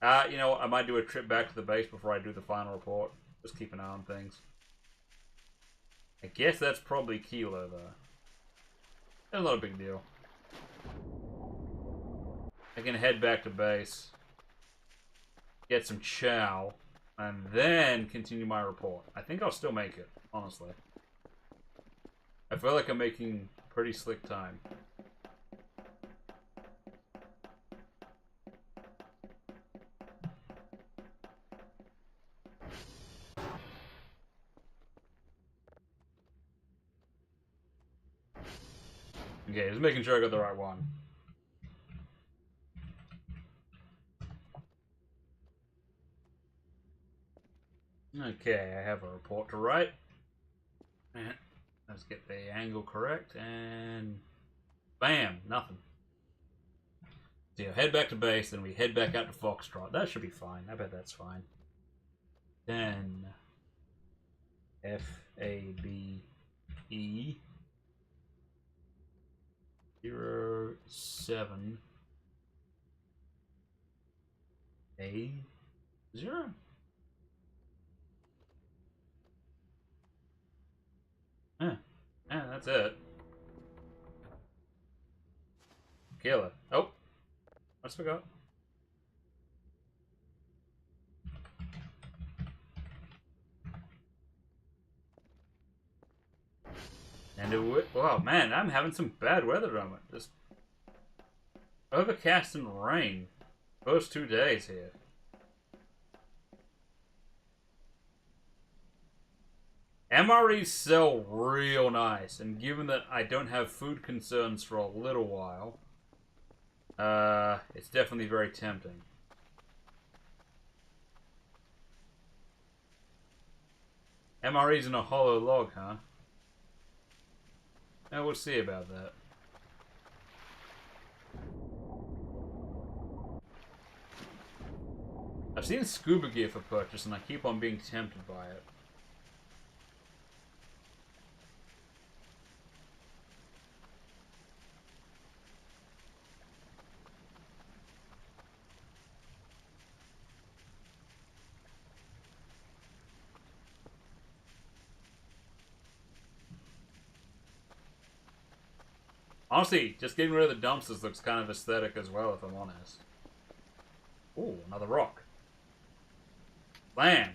You know what? I might do a trip back to the base before I do the final report. Just keep an eye on things. I guess that's probably Kilo, though. That's not a big deal. I can head back to base. Get some chow. And then continue my report. I think I'll still make it, honestly. I feel like I'm making pretty slick time. Okay, just making sure I got the right one. Okay, I have a report to write. Let's get the angle correct, and bam, nothing. So yeah, head back to base, then we head back out to Foxtrot. That should be fine. I bet that's fine. Then FABE 07 A0. Yeah, that's it. Killer. Oh, I just forgot. And it would. Wow, man, I'm having some bad weather on it. Just overcast and rain. First 2 days here. MREs sell real nice, and given that I don't have food concerns for a little while, it's definitely very tempting. MREs in a hollow log, huh? Yeah, we'll see about that. I've seen scuba gear for purchase, and I keep on being tempted by it. Honestly, just getting rid of the dumpsters looks kind of aesthetic as well, if I'm honest. Ooh, another rock. Blam!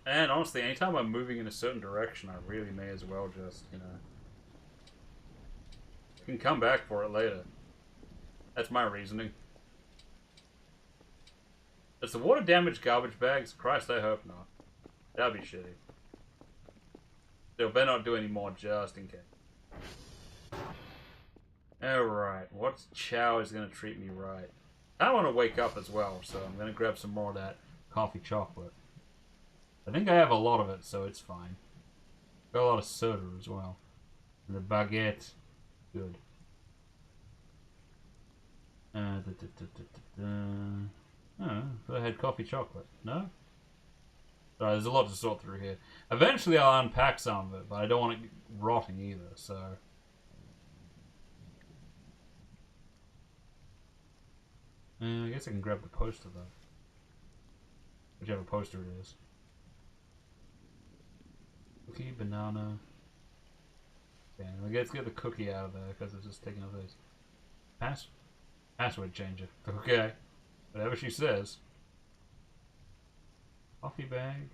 And honestly, anytime I'm moving in a certain direction, I really may as well just, you know... I can come back for it later. That's my reasoning. Does the water damage garbage bags? Christ, I hope not. That'd be shitty. They'll better not do any more just in case. Alright, what chow is going to treat me right? I don't want to wake up as well, so I'm going to grab some more of that coffee chocolate. I think I have a lot of it, so it's fine. Got a lot of soda as well. And the baguette, good. Oh, I had coffee chocolate. No? Sorry, there's a lot to sort through here. Eventually I'll unpack some of it, but I don't want it rotting either, so... I guess I can grab the poster, though. Whichever poster it is. Cookie, banana... Okay, let's get the cookie out of there, because it's just taking up this. Password changer. Okay. Whatever she says. Coffee bag.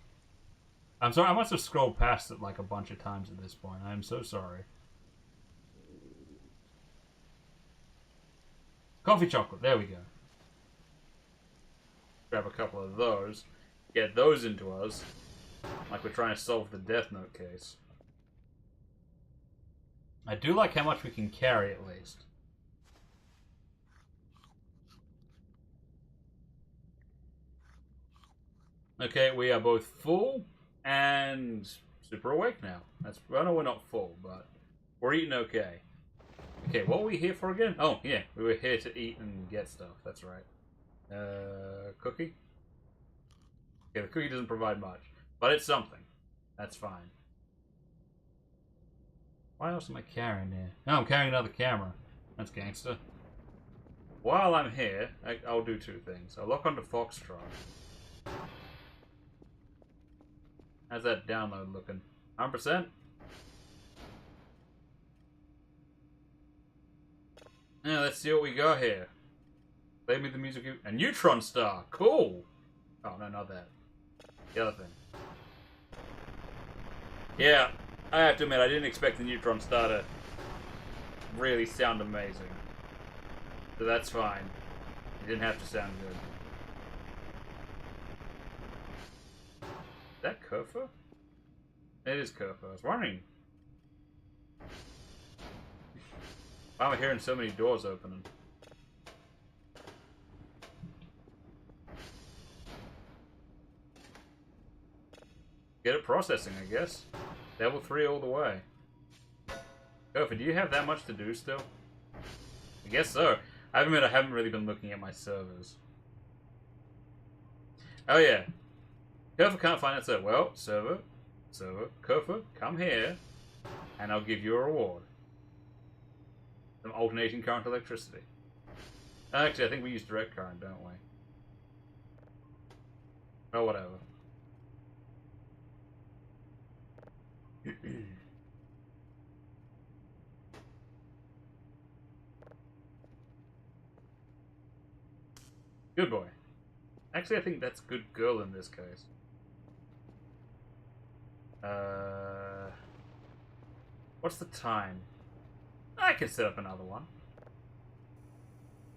I'm sorry, I must have scrolled past it like a bunch of times at this point. I'm so sorry. Coffee chocolate, there we go. Grab a couple of those. Get those into us. Like we're trying to solve the Death Note case. I do like how much we can carry at least. Okay, we are both full and super awake now. That's, well, no, we're not full, but we're eating okay. Okay, what were we here for again? Oh, yeah, we were here to eat and get stuff. That's right. Cookie? Okay, the cookie doesn't provide much, but it's something. That's fine. What else am I carrying here? No, I'm carrying another camera. That's gangster. While I'm here, I'll do two things. I'll lock onto Foxtrot. How's that download looking? 100%? Yeah, let's see what we got here. Play me the music. A neutron star. Cool. Oh, no, not that. The other thing. Yeah, I have to admit, I didn't expect the neutron star to really sound amazing. So that's fine. It didn't have to sound good. Is that Kerfa? It is Kerfa. I was wondering. Why am I hearing so many doors opening? Get it processing, I guess. Level 3 all the way. Kerfa, do you have that much to do still? I guess so. I admit I haven't really been looking at my servers. Oh yeah. Kerfa can't find it, so well, server, Kerfa, come here, and I'll give you a reward. Some alternating current electricity. Actually, I think we use direct current, don't we? Oh, whatever. Good boy. Actually, I think that's good girl in this case. What's the time? I can set up another one.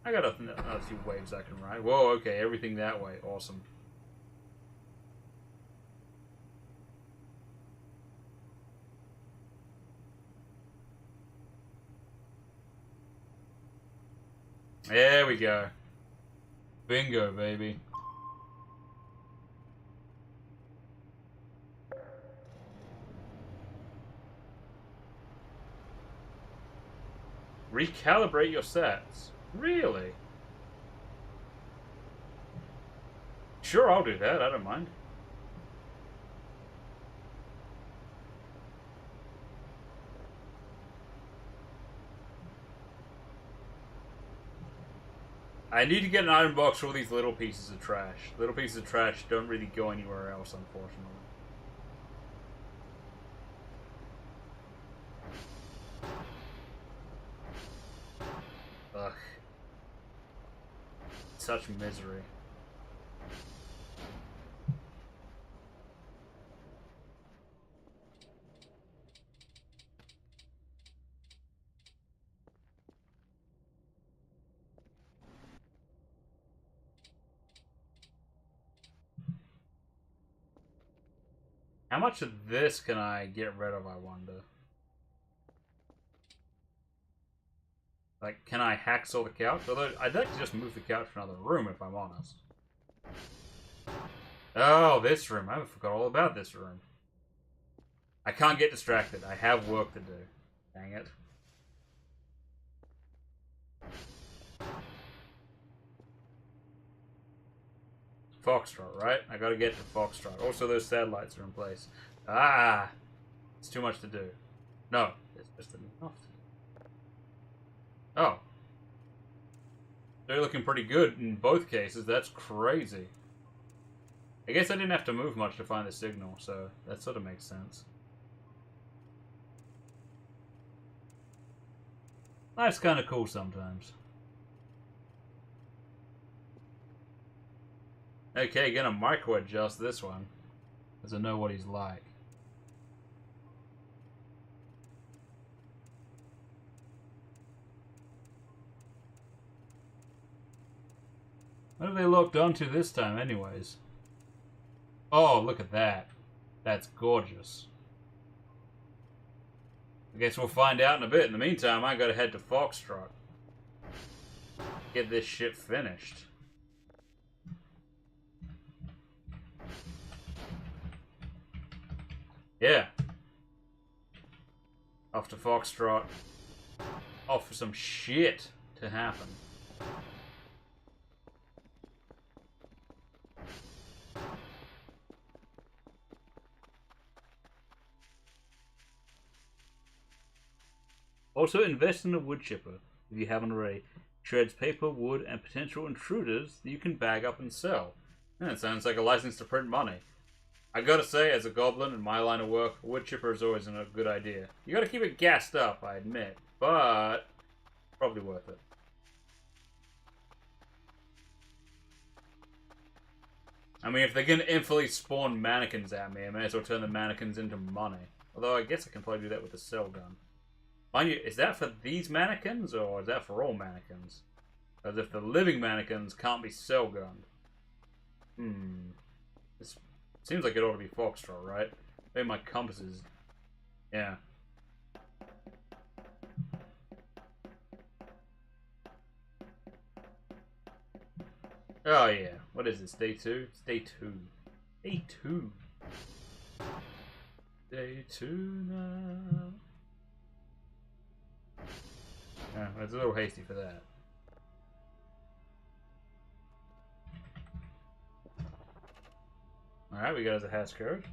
I got another few waves I can ride. Whoa, okay, everything that way. Awesome. There we go. Bingo, baby. Recalibrate your sets. Really? Sure, I'll do that. I don't mind. I need to get an item box for all these little pieces of trash. Little pieces of trash don't really go anywhere else, unfortunately. Ugh. Such misery. How much of this can I get rid of, I wonder? Like, can I hacksaw the couch? Although, I'd like to just move the couch to another room, if I'm honest. Oh, this room. I forgot all about this room. I can't get distracted. I have work to do. Dang it. Foxtrot, right? I gotta get to Foxtrot. Also, those satellites are in place. Ah! It's too much to do. No, it's just enough to do. Oh. They're looking pretty good in both cases. That's crazy. I guess I didn't have to move much to find the signal, so that sort of makes sense. Life's kind of cool sometimes. Okay, gonna micro adjust this one, because I know what he's like. What are they locked onto this time, anyways? Oh, look at that. That's gorgeous. I guess we'll find out in a bit. In the meantime, I gotta head to Foxtrot. Get this shit finished. Yeah. Off to Foxtrot. Off for some shit to happen. Also, invest in a wood chipper, if you haven't already. Shreds paper, wood, and potential intruders that you can bag up and sell. That sounds like a license to print money. I gotta say, as a goblin in my line of work, a wood chipper is always a good idea. You gotta keep it gassed up, I admit, but probably worth it. I mean, if they're gonna infinitely spawn mannequins at me, I may as well turn the mannequins into money. Although I guess I can probably do that with the cell gun. Mind you, is that for these mannequins, or is that for all mannequins? As if the living mannequins can't be cell gunned. This seems like it ought to be Foxtrot, right? Maybe my compass is... Yeah. Oh yeah. What is this? Day 2? It's day 2. Day 2. Day 2 now. Yeah, it's a little hasty for that. Alright, we got us a hash code.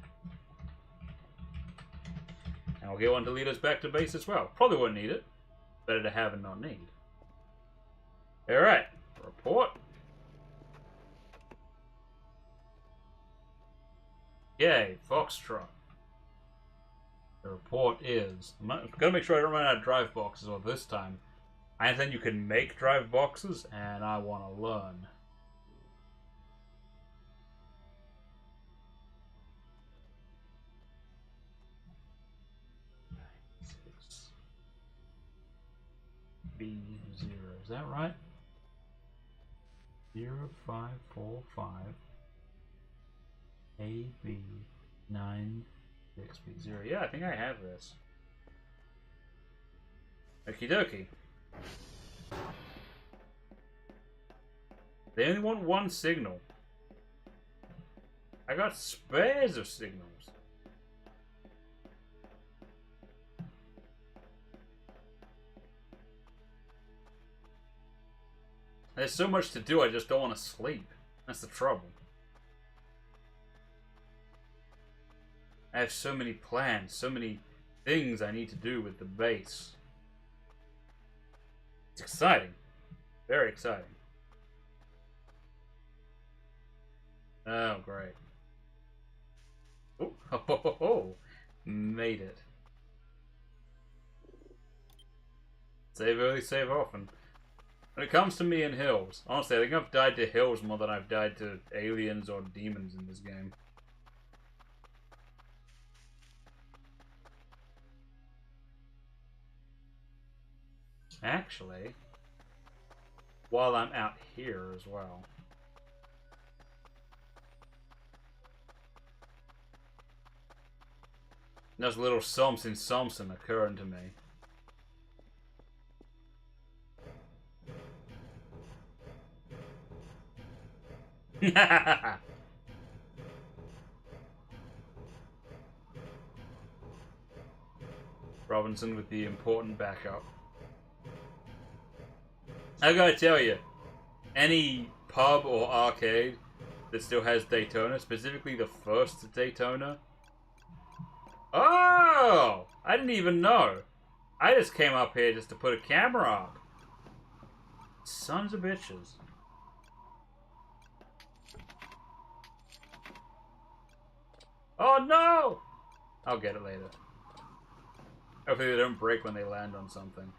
And we'll get one to lead us back to base as well. Probably won't need it. Better to have and not need. Alright, report. Yay, Foxtrot. The report is... I'm gonna make sure I don't run out of drive boxes, or this time. I understand you can make drive boxes, and I want to learn. B0, is that right? 0545 AB96B0. Yeah, I think I have this. Okie dokie. They only want one signal. I got spares of signals. There's so much to do, I just don't want to sleep. That's the trouble. I have so many plans, so many things I need to do with the base. It's exciting. Very exciting. Oh, great. Ooh, ho, ho, ho, ho. Made it. Save early, save often. When it comes to me and hills, honestly, I think I've died to hills more than I've died to aliens or demons in this game. Actually, while I'm out here as well. There's a little something occurring to me. Robinson with the important backup. I gotta tell you, any pub or arcade that still has Daytona, specifically the first Daytona. Oh! I didn't even know. I just came up here just to put a camera up. Sons of bitches. Oh no! I'll get it later. Hopefully they don't break when they land on something.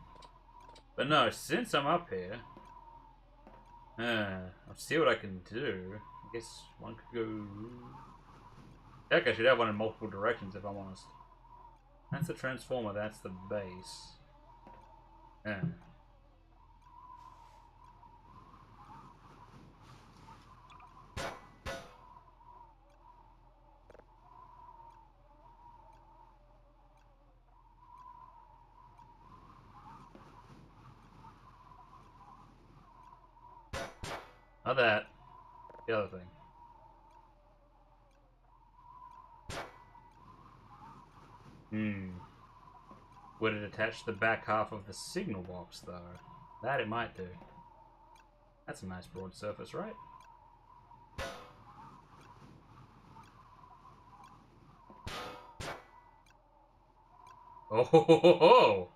But no, since I'm up here, I'll see what I can do. I guess one could go... Heck, I should have one in multiple directions if I'm honest. That's the transformer, that's the base. Yeah. Not that. The other thing. Would it attach the back half of the signal box, though? That it might do. That's a nice broad surface, right? Oh ho ho ho ho!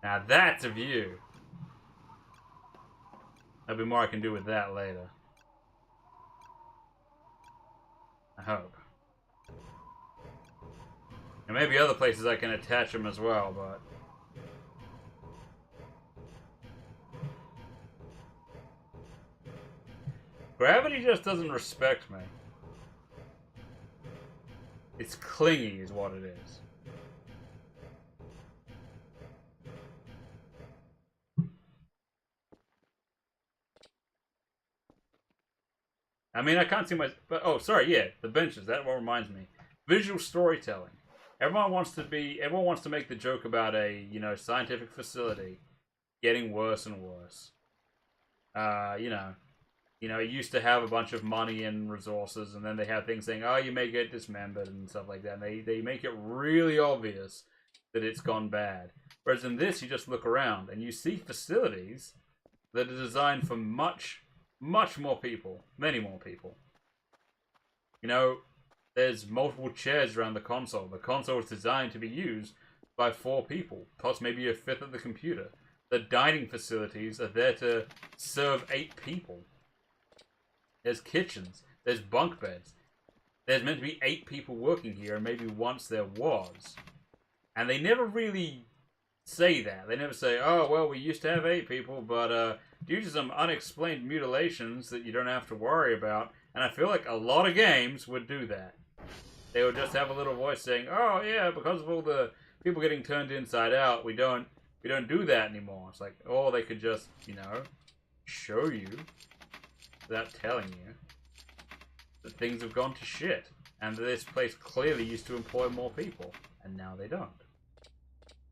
Now that's a view! There'll be more I can do with that later. I hope. And maybe other places I can attach them as well, but... Gravity just doesn't respect me. It's clingy is what it is. I mean, I can't see my... But, oh, sorry, yeah. The benches. That what reminds me. Visual storytelling. Everyone wants to make the joke about a, scientific facility getting worse and worse. It used to have a bunch of money and resources, and then they have things saying, oh, you may get dismembered and stuff like that. And they make it really obvious that it's gone bad. Whereas in this, you just look around, and you see facilities that are designed for much, much more people. Many more people. There's multiple chairs around the console. The console is designed to be used by 4 people, plus maybe a 5th of the computer. The dining facilities are there to serve 8 people. There's kitchens. There's bunk beds. There's meant to be 8 people working here, and maybe once there was. And they never really say that. They never say, oh, well, we used to have 8 people, but due to some unexplained mutilations that you don't have to worry about, and I feel like a lot of games would do that. They would just have a little voice saying, oh, yeah, because of all the people getting turned inside out, we don't do that anymore. It's like, oh, they could just, show you without telling you that things have gone to shit. And this place clearly used to employ more people, and now they don't.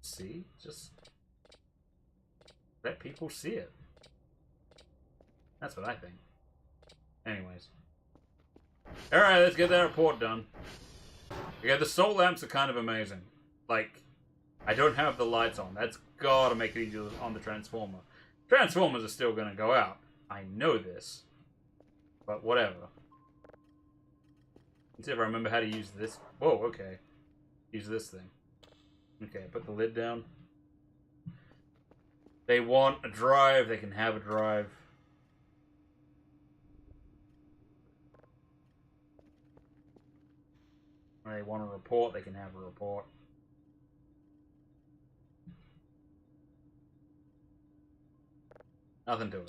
See? Just let people see it. That's what I think. Anyways. Alright, let's get that report done. Okay, the soul lamps are kind of amazing. Like, I don't have the lights on. That's gotta make it easier on the Transformer. Transformers are still gonna go out. I know this. But whatever. Let's see if I remember how to use this. Whoa, okay. Use this thing. Okay, put the lid down. They want a drive, they can have a drive. They want a report, they can have a report. Nothing to it.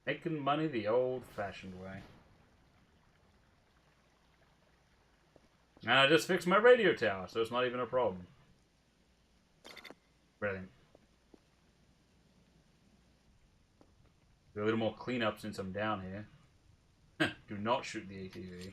Making money the old-fashioned way. And I just fixed my radio tower, so it's not even a problem. Brilliant. Do a little more cleanup since I'm down here. Do not shoot the ATV.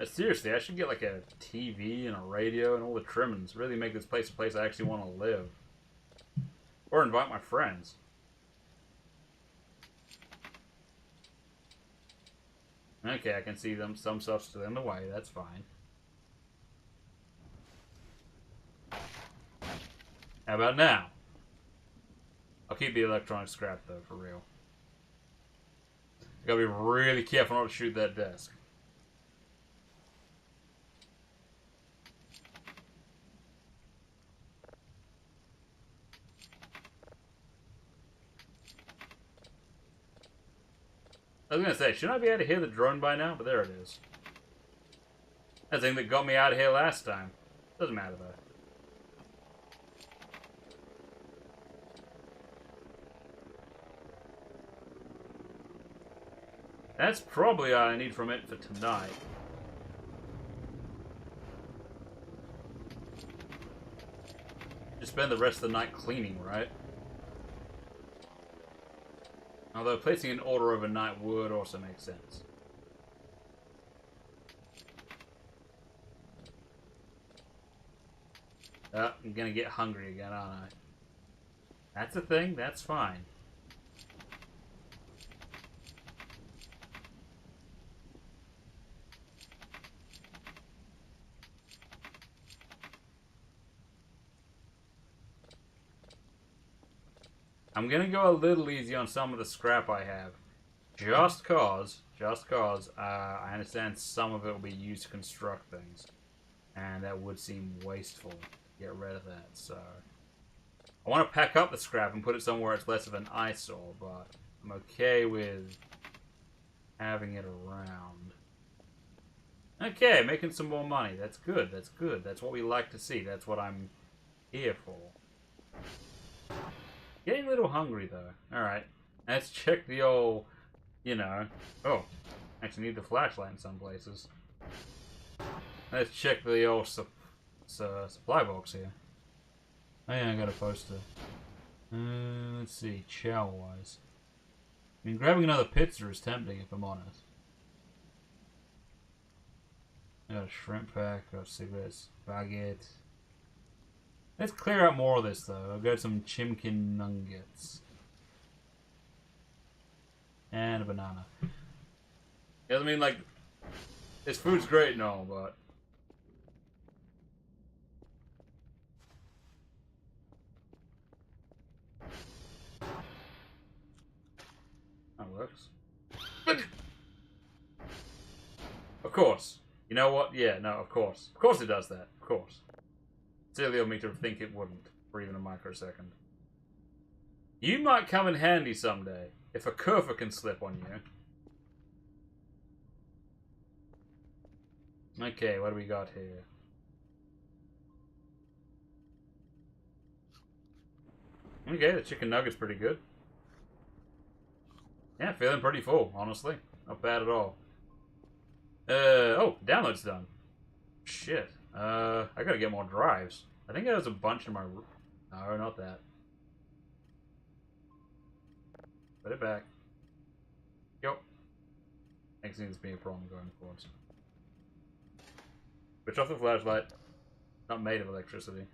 Seriously, I should get like a TV and a radio and all the trimmings. Really make this place a place I actually want to live. Or invite my friends. Okay, I can see them. Some stuff's still in the way. That's fine. How about now? I'll keep the electronic scrap though, for real. I gotta be really careful not to shoot that desk. I was gonna say, shouldn't I be able to hear the drone by now? But there it is. That thing that got me out of here last time. Doesn't matter though. That's probably all I need from it for tonight. Just spend the rest of the night cleaning, right? Although placing an order overnight would also make sense. I'm gonna get hungry again, aren't I? That's a thing, that's fine. I'm gonna go a little easy on some of the scrap I have, Just cause, I understand some of it will be used to construct things. And that would seem wasteful to get rid of that, so... I want to pack up the scrap and put it somewhere it's less of an eyesore, but I'm okay with having it around. Okay, making some more money. That's good, that's good. That's what we like to see. That's what I'm here for. Getting a little hungry, though. Alright, let's check the old, you know... Oh, actually need the flashlight in some places. Let's check the old supply box here. Oh yeah, I got a poster. Let's see, chow-wise. I mean, grabbing another pizza is tempting, if I'm honest. I got a shrimp pack, got cigarettes, baguette. Let's clear out more of this, though. I've got some chimkin nuggets. And a banana. Yeah, I mean, like, this food's great and all, but... That works. Of course. You know what? Yeah, no, of course. Of course it does that. Of course. Silly of me to think it wouldn't, for even a microsecond. You might come in handy someday, if a curver can slip on you. Okay, what do we got here? Okay, the chicken nugget's pretty good. Yeah, feeling pretty full, honestly. Not bad at all. Oh, download's done. Shit. I gotta get more drives. I think there's a bunch in my... No, not that. Put it back. Yup. Next thing is being a problem going forwards. Switch off the flashlight. Not made of electricity.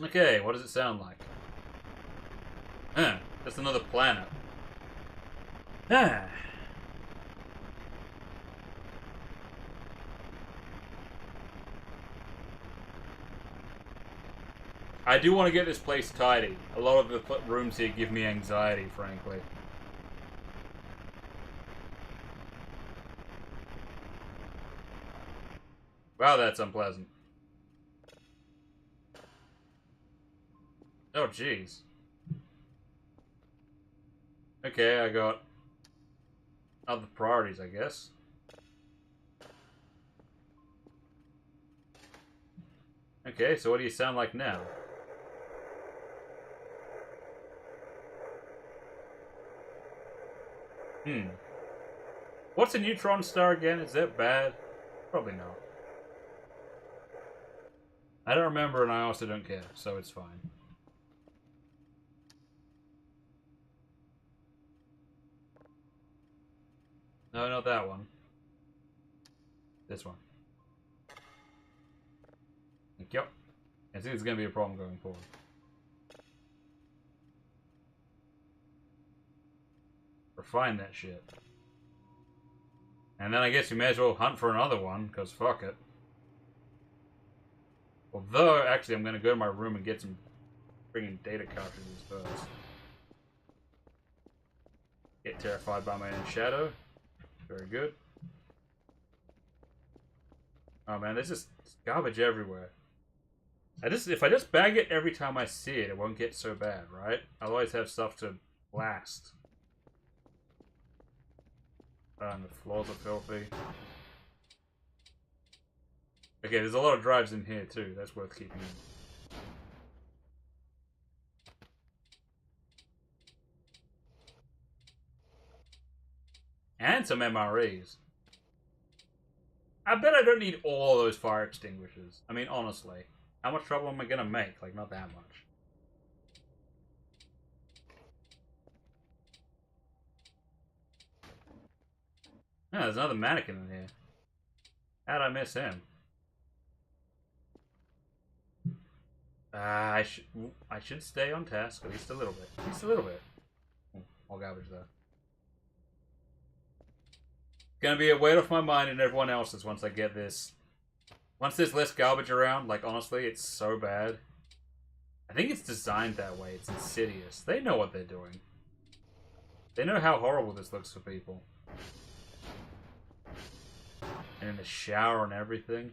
Okay, what does it sound like? Just another planet. I do want to get this place tidy. A lot of the rooms here give me anxiety, frankly. Wow, that's unpleasant. Oh, jeez. Okay, I got other priorities, I guess. Okay, so what do you sound like now? What's a neutron star again? Is that bad? Probably not. I don't remember and I also don't care, so it's fine. No, not that one. This one. Thank you. I think it's going to be a problem going forward. Refine that shit. And then I guess you may as well hunt for another one, because fuck it. Although, actually, I'm going to go to my room and get some friggin' data cartridges first. Get terrified by my own shadow. Very good. Oh man, there's just garbage everywhere. If I just bag it every time I see it, it won't get so bad, right? I'll always have stuff to blast. And the floors are filthy. Okay, there's a lot of drives in here too. That's worth keeping in. And some MREs. I bet I don't need all those fire extinguishers. I mean, honestly. How much trouble am I gonna make? Like, not that much. Oh, there's another mannequin in here. How'd I miss him? I should stay on task, at least a little bit. At least a little bit. All garbage, though. Gonna be a weight off my mind and everyone else's once I get this. Once there's less garbage around, like, honestly, it's so bad. I think it's designed that way. It's insidious. They know what they're doing. They know how horrible this looks for people. And in the shower and everything.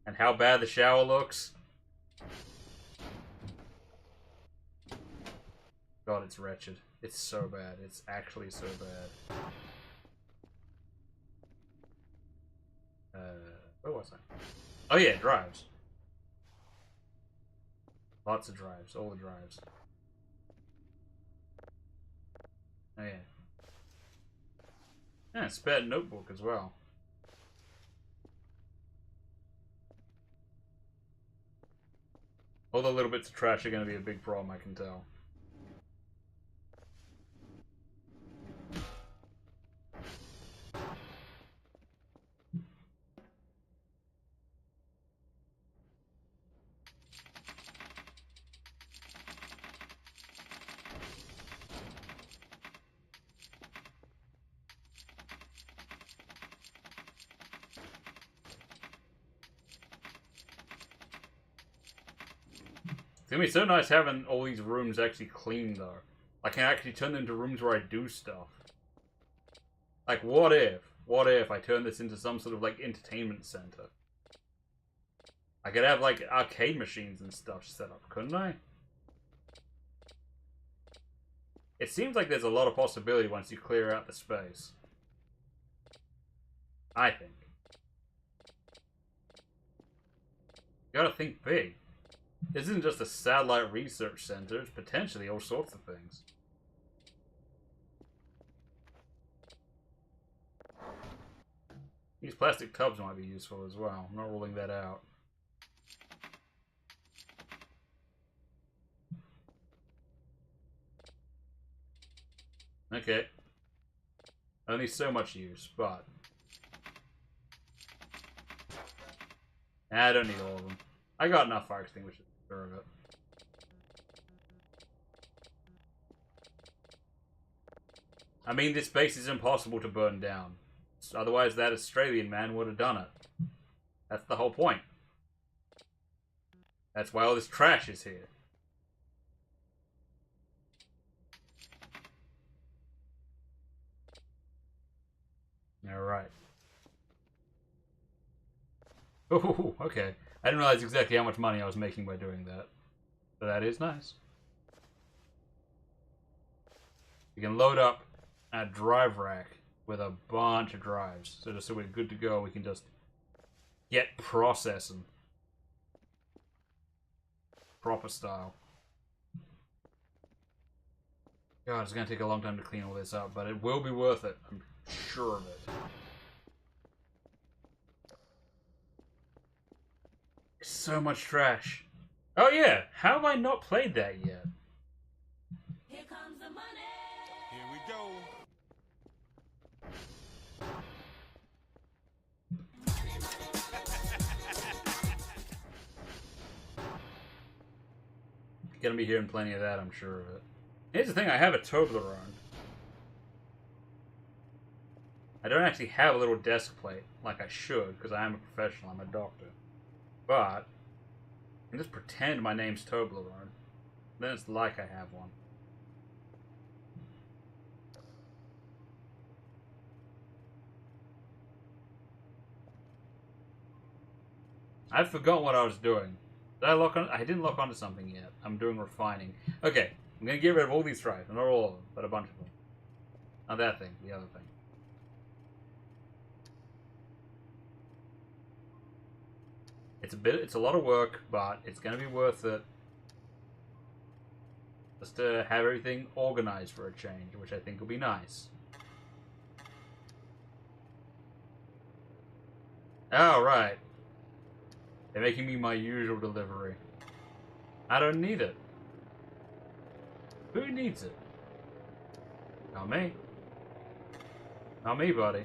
And how bad the shower looks. God, it's wretched. It's so bad. It's actually so bad. Where was I? Oh yeah, drives. Lots of drives. All the drives. Oh yeah. Yeah, spare notebook as well. All the little bits of trash are going to be a big problem, I can tell. It's gonna be so nice having all these rooms actually clean, though. I can actually turn them into rooms where I do stuff. Like, what if I turn this into some sort of, like, entertainment center? I could have, like, arcade machines and stuff set up, couldn't I? It seems like there's a lot of possibility once you clear out the space. I think. You gotta think big. This isn't just a satellite research center, it's potentially all sorts of things. These plastic tubs might be useful as well. I'm not ruling that out. Okay. Only so much use, but... I don't need all of them. I got enough fire extinguishers, sure of it. I mean, this base is impossible to burn down. Otherwise, that Australian man would have done it. That's the whole point. That's why all this trash is here. Alright. Oh, okay. I didn't realize exactly how much money I was making by doing that. But that is nice. We can load up a drive rack with a bunch of drives. So just so we're good to go, we can just get processing. Proper style. God, it's going to take a long time to clean all this up, but it will be worth it. I'm sure of it. So much trash. Oh yeah, how have I not played that yet? Here comes the money. Here we go. Gonna be hearing plenty of that, I'm sure of it. Here's the thing, I have a Toblerone. I don't actually have a little desk plate like I should, because I am a professional, I'm a doctor. But, I can just pretend my name's Toblerone. Then it's like I have one. I've forgotten what I was doing. Did I lock on? I didn't lock onto something yet. I'm doing refining. Okay, I'm gonna get rid of all these drives. Not all of them, but a bunch of them. Not that thing, the other thing. It's a lot of work, but it's gonna be worth it. Just to have everything organized for a change, which I think will be nice. Oh, right. They're making me my usual delivery. I don't need it. Who needs it? Not me. Not me, buddy.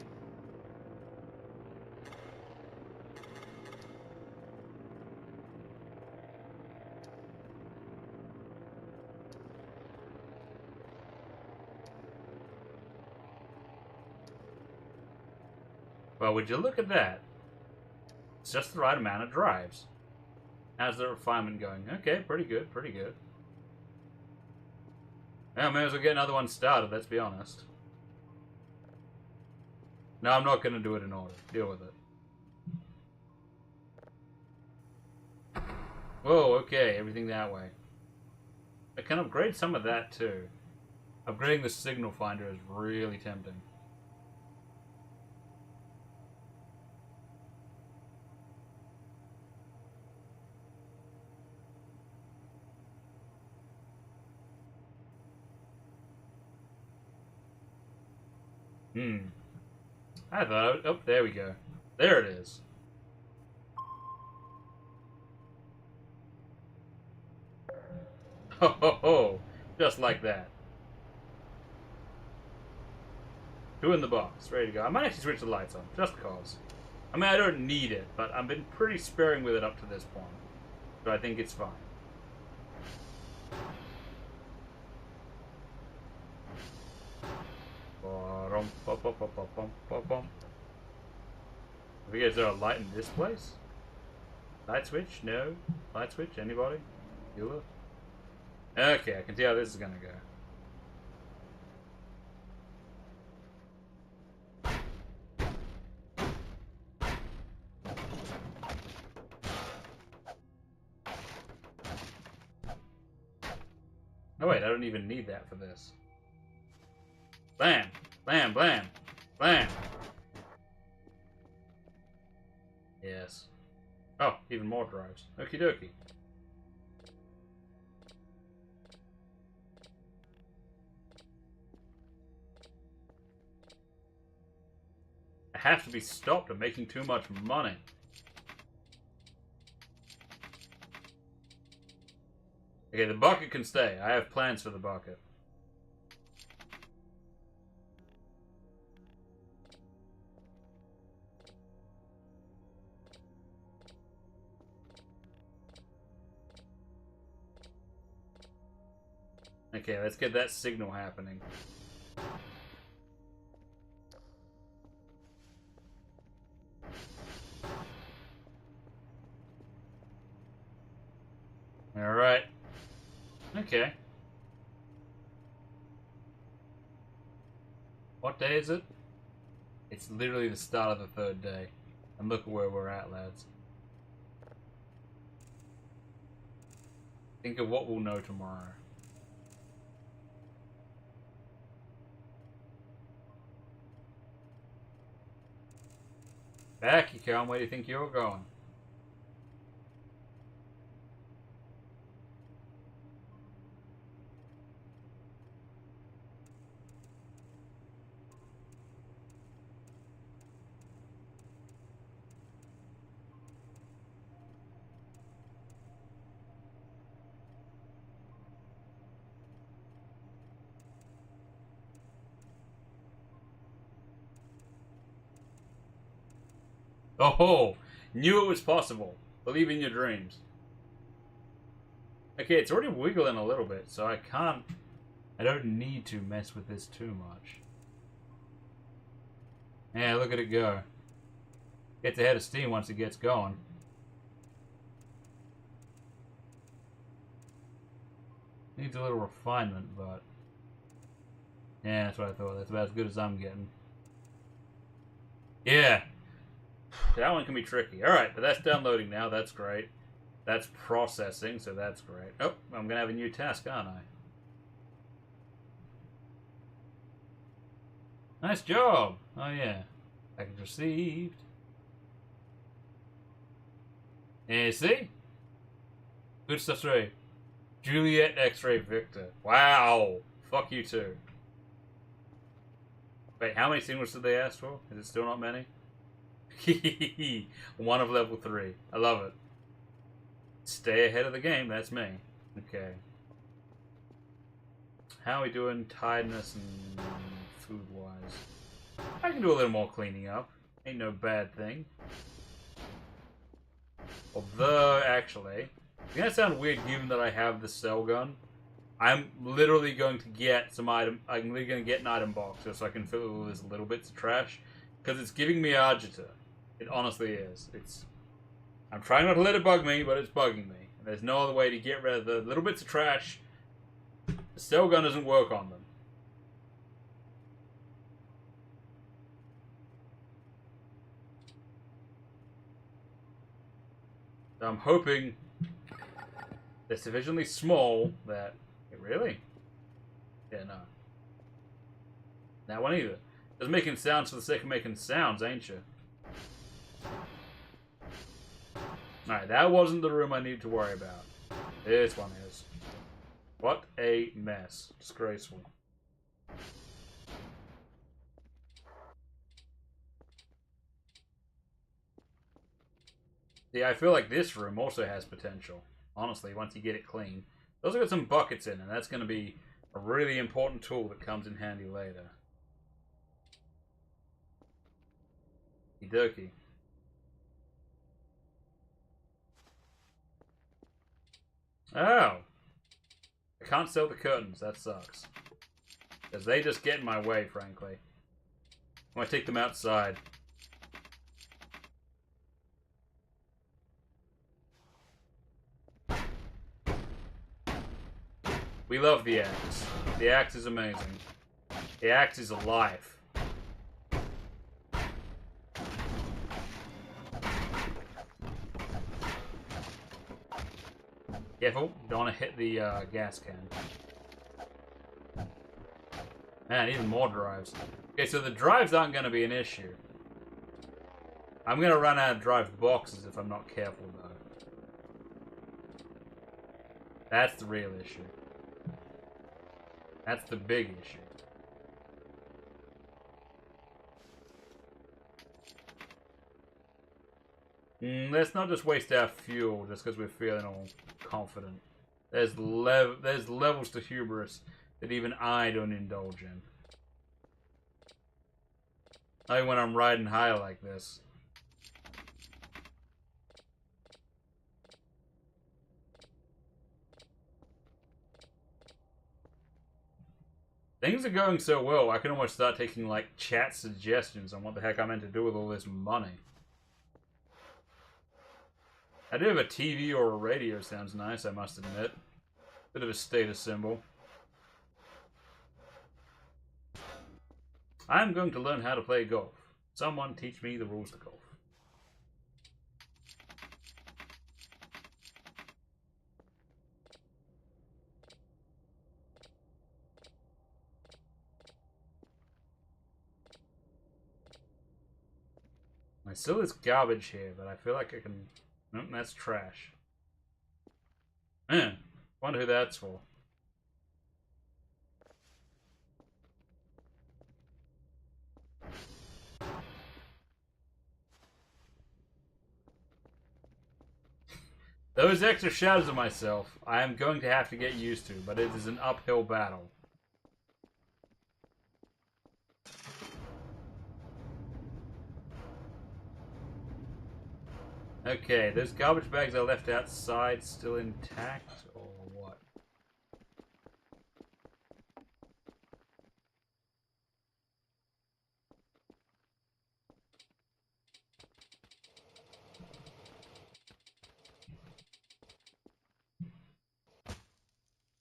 Well, would you look at that? It's just the right amount of drives. How's the refinement going? Okay, pretty good, pretty good. Yeah, I may as well get another one started, let's be honest. No, I'm not going to do it in order. Deal with it. Whoa, okay, everything that way. I can upgrade some of that too. Upgrading the signal finder is really tempting. I thought... Oh, there we go. There it is. Ho ho ho! Just like that. Two in the box. Ready to go. I might actually switch the lights on, just cause. I mean, I don't need it, but I've been pretty sparing with it up to this point. So I think it's fine. Is there a light in this place? Light switch? No. Light switch? Anybody? Bueller? Okay, I can see how this is gonna go. Oh wait, I don't even need that for this. Blam! Blam, blam! Blam! Yes. Oh, even more drives. Okie dokie. I have to be stopped. I'm making too much money. Okay, the bucket can stay. I have plans for the bucket. Okay, let's get that signal happening. Alright. Okay. What day is it? It's literally the start of the third day. And look at where we're at, lads. Think of what we'll know tomorrow. Back you come, where do you think you're going? Oh, knew it was possible. Believe in your dreams. Okay, it's already wiggling a little bit, so I don't need to mess with this too much. Yeah, look at it go. Gets ahead of steam once it gets going. Needs a little refinement, but... yeah, that's what I thought. That's about as good as I'm getting. Yeah. That one can be tricky. Alright, but that's downloading now. That's great. That's processing, so that's great. Oh, I'm going to have a new task, aren't I? Nice job. Oh, yeah. Package received. Yeah, see? Good stuff, right? Juliet X-Ray Victor. Wow. Fuck you too. Wait, how many signals did they ask for? Is it still not many? One of level 3. I love it. Stay ahead of the game, that's me. Okay. How are we doing tiredness and food-wise? I can do a little more cleaning up. Ain't no bad thing. Although, actually, it's gonna sound weird given that I have the cell gun. I'm literally going to get some item. I'm literally going to get an item box just so I can fill it with these little bits of trash. Because it's giving me agita. It honestly is. I'm trying not to let it bug me, but it's bugging me. There's no other way to get rid of the little bits of trash The cell gun doesn't work on them. So I'm hoping they're sufficiently small that... Really? Yeah, no. That one either. Just making sounds for the sake of making sounds, ain't you? Alright, that wasn't the room I need to worry about. This one is. What a mess. Disgraceful. Yeah, I feel like this room also has potential. Honestly, once you get it clean. Those have got some buckets in, and that's going to be a really important tool that comes in handy later. Okie-dokie. Oh! I can't sell the curtains. That sucks. Because they just get in my way, frankly. I want to take them outside. We love the axe. The axe is amazing. The axe is alive. Careful, don't want to hit the gas can. Man, even more drives. Okay, so the drives aren't going to be an issue. I'm going to run out of drive boxes if I'm not careful, though. That's the real issue. That's the big issue. Let's not just waste our fuel just because we're feeling all confident. There's levels to hubris that even I don't indulge in. Only when I'm riding high like this. Things are going so well, I can almost start taking, like, chat suggestions on what the heck I'm meant to do with all this money. I do have a TV or a radio sounds nice, I must admit. Bit of a status symbol. I'm going to learn how to play golf. Someone teach me the rules to golf. I still there's garbage here, but I feel like I can... Nope, that's trash. Wonder who that's for. Those extra shadows of myself, I am going to have to get used to, but it is an uphill battle. Okay, those garbage bags I left outside still intact, or what?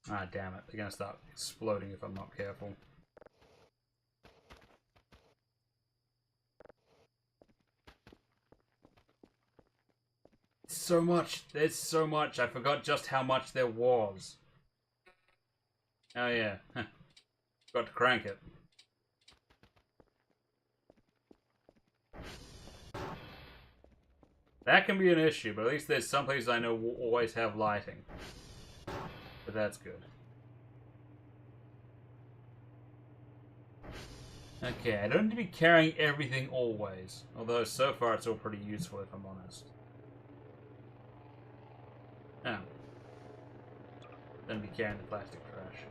Ah, damn it. They're gonna start exploding if I'm not careful. So much. There's so much. I forgot just how much there was. Oh, yeah. Got to crank it. That can be an issue, but at least there's some places I know will always have lighting. But that's good. Okay, I don't need to be carrying everything always. Although, so far, it's all pretty useful, if I'm honest. Oh. Don't be carrying the plastic trash.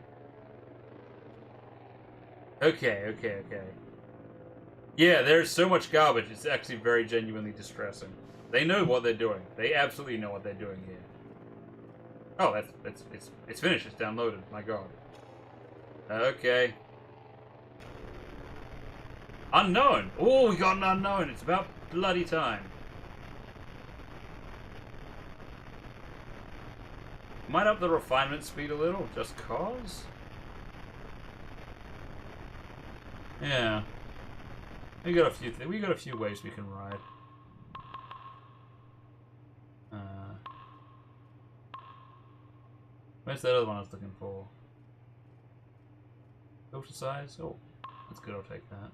Okay. Yeah, there's so much garbage, it's actually very genuinely distressing. They know what they're doing. They absolutely know what they're doing here. Oh, it's finished. It's downloaded. My god. Okay. Unknown! Oh, we got an unknown. It's about bloody time. Might up the refinement speed a little, just cause? Yeah. We got a few. We got a few ways we can ride. Where's that other one I was looking for? Filter size. Oh, that's good. I'll take that.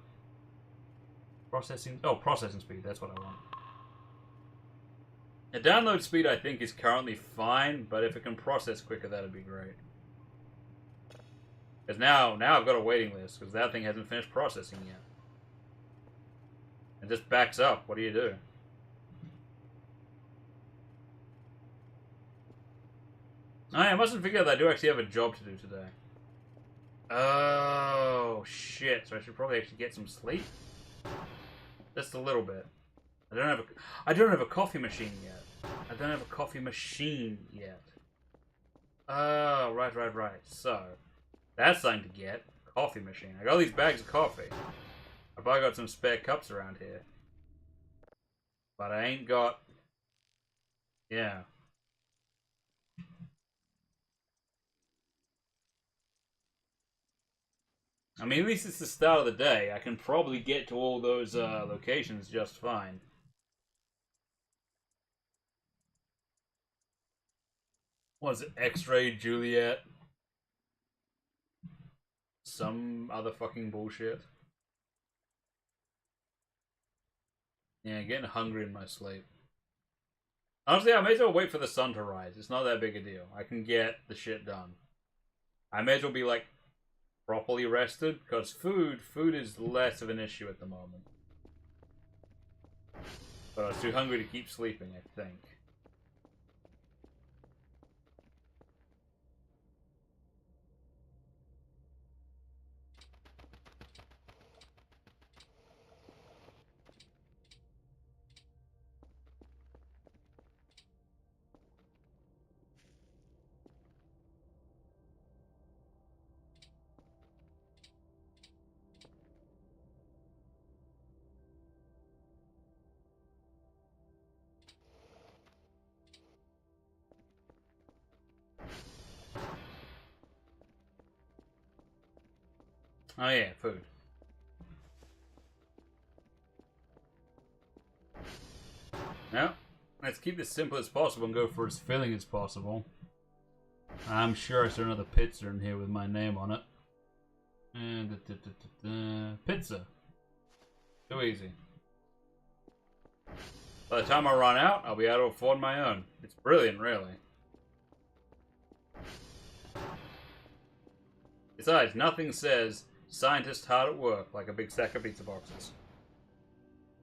Processing. Oh, processing speed. That's what I want. The download speed I think is currently fine, but if it can process quicker, that'd be great. Because now I've got a waiting list because that thing hasn't finished processing yet. It just backs up. What do you do? I mustn't forget that I do actually have a job to do today. Oh, shit. So I should probably actually get some sleep. Just a little bit. I don't have a coffee machine yet. Oh, right. So, that's something to get. Coffee machine. I got all these bags of coffee. I've probably got some spare cups around here. But I ain't got... Yeah. I mean, at least it's the start of the day. I can probably get to all those locations just fine. Was it X-Ray Juliet? Some other fucking bullshit. Yeah, getting hungry in my sleep. Honestly, I may as well wait for the sun to rise. It's not that big a deal. I can get the shit done. I may as well be, like, properly rested, because food is less of an issue at the moment. But I was too hungry to keep sleeping, I think. Oh yeah, food. Now, let's keep this simple as possible and go for as filling as possible. I'm sure I saw another pizza in here with my name on it. Pizza. Too easy. By the time I run out, I'll be able to afford my own. It's brilliant, really. Besides, nothing says scientist hard at work like a big stack of pizza boxes.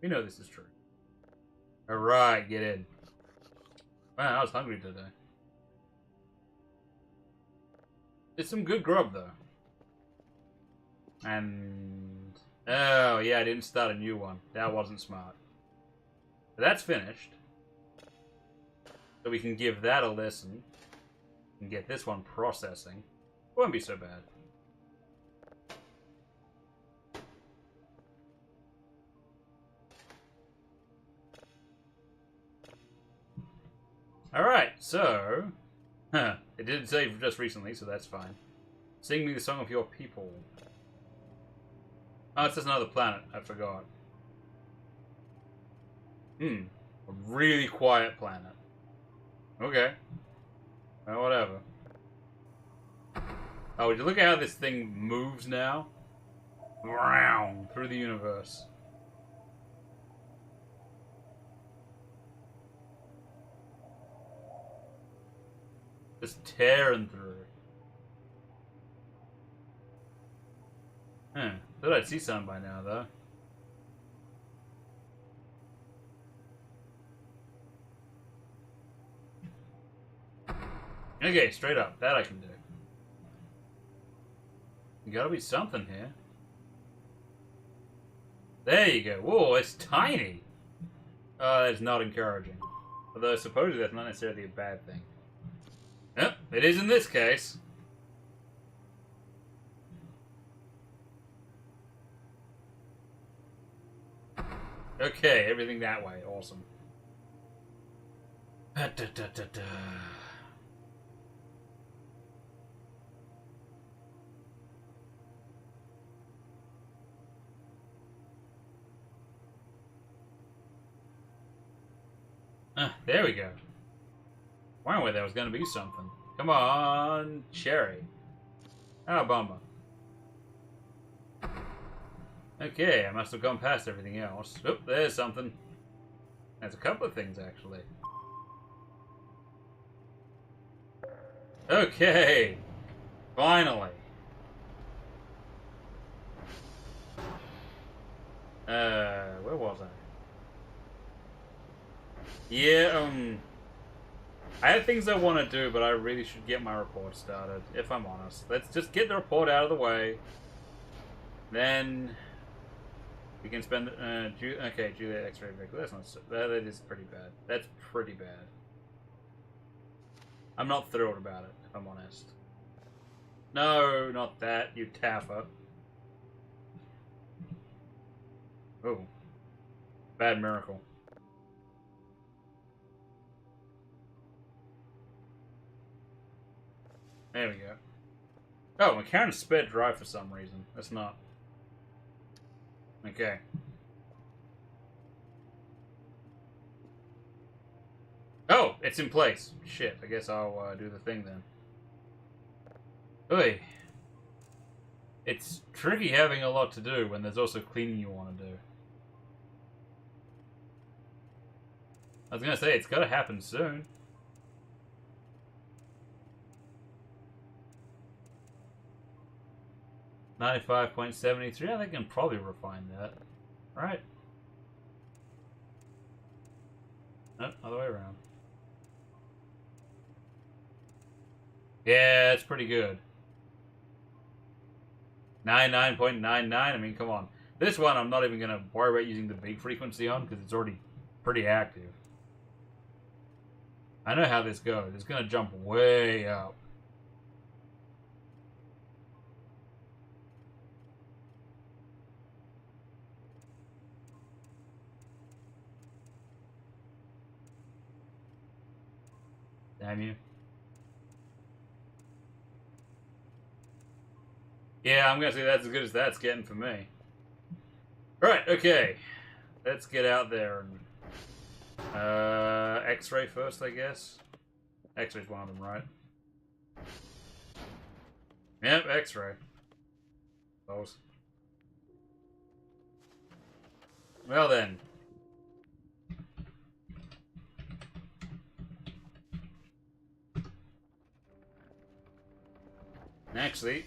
We know this is true. Alright, get in. Man, I was hungry today. It's some good grub, though. And... oh, yeah, I didn't start a new one. That wasn't smart. But that's finished. So we can give that a listen. And get this one processing. Won't be so bad. Alright, so... Huh. It did save just recently, so that's fine. Sing me the song of your people. Oh, it's just another planet. I forgot. A really quiet planet. Okay. Well, whatever. Oh, would you look at how this thing moves now? Round through the universe. Just tearing through. Thought I'd see something by now, though. Okay, straight up. That I can do. You gotta be something here. There you go. Whoa, it's tiny. That's not encouraging. Although supposedly that's not necessarily a bad thing. Yep, it is in this case. Okay, everything that way. Awesome. There we go. Wow, there was gonna be something. Come on, Cherry. Oh, bummer. Okay, I must have gone past everything else. Oop, there's something. There's a couple of things, actually. Okay. Finally. Where was I? Yeah, I have things I want to do, but I really should get my report started, if I'm honest. Let's just get the report out of the way. Then we can spend, okay, Juliet X-ray vehicle. That's not so, that is pretty bad. That's pretty bad. I'm not thrilled about it, if I'm honest. No, not that, you taffer. Oh. Bad miracle. There we go. Oh, McCarran's sped dry for some reason. That's not. Okay. Oh, it's in place. Shit, I guess I'll do the thing then. Oy. It's tricky having a lot to do when there's also cleaning you want to do. I was gonna say, it's gotta happen soon. $95.73, I think I can probably refine that. Right? No, other way around. Yeah, it's pretty good. 99.99, I mean, come on. This one I'm not even gonna worry about using the big frequency on, because it's already pretty active. I know how this goes. It's gonna jump way up. Damn you. Yeah, I'm gonna say that's as good as that's getting for me. Right, okay. Let's get out there and X-ray first, I guess. X-ray's one of them, right? Yep, X-ray. Those. Well then. Actually,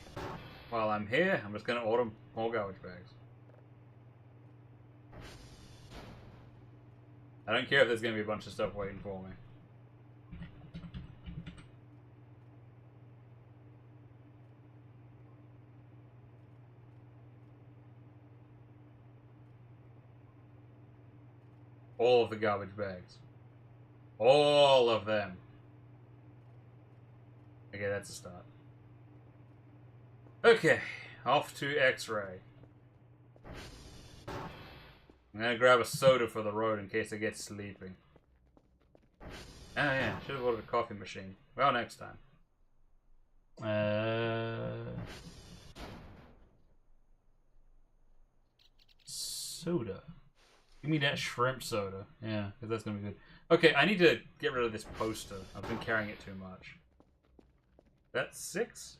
while I'm here, I'm just gonna order more garbage bags. I don't care if there's gonna be a bunch of stuff waiting for me. All of the garbage bags. All of them. Okay, that's a start. Okay, off to X-ray. I'm gonna grab a soda for the road in case I get sleepy. Oh yeah, should have ordered a coffee machine. Well, next time. Soda. Give me that shrimp soda. Yeah, because that's gonna be good. Okay, I need to get rid of this poster. I've been carrying it too much. That's 6?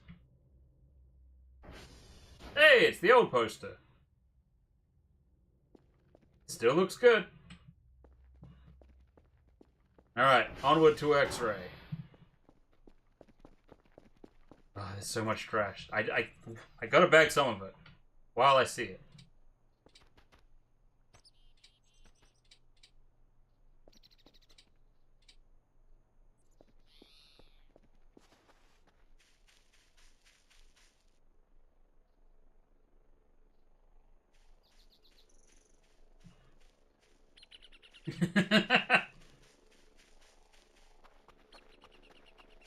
Hey, it's the old poster. Still looks good. Alright, onward to X-ray. Oh, there's so much trash. I gotta bag some of it while I see it.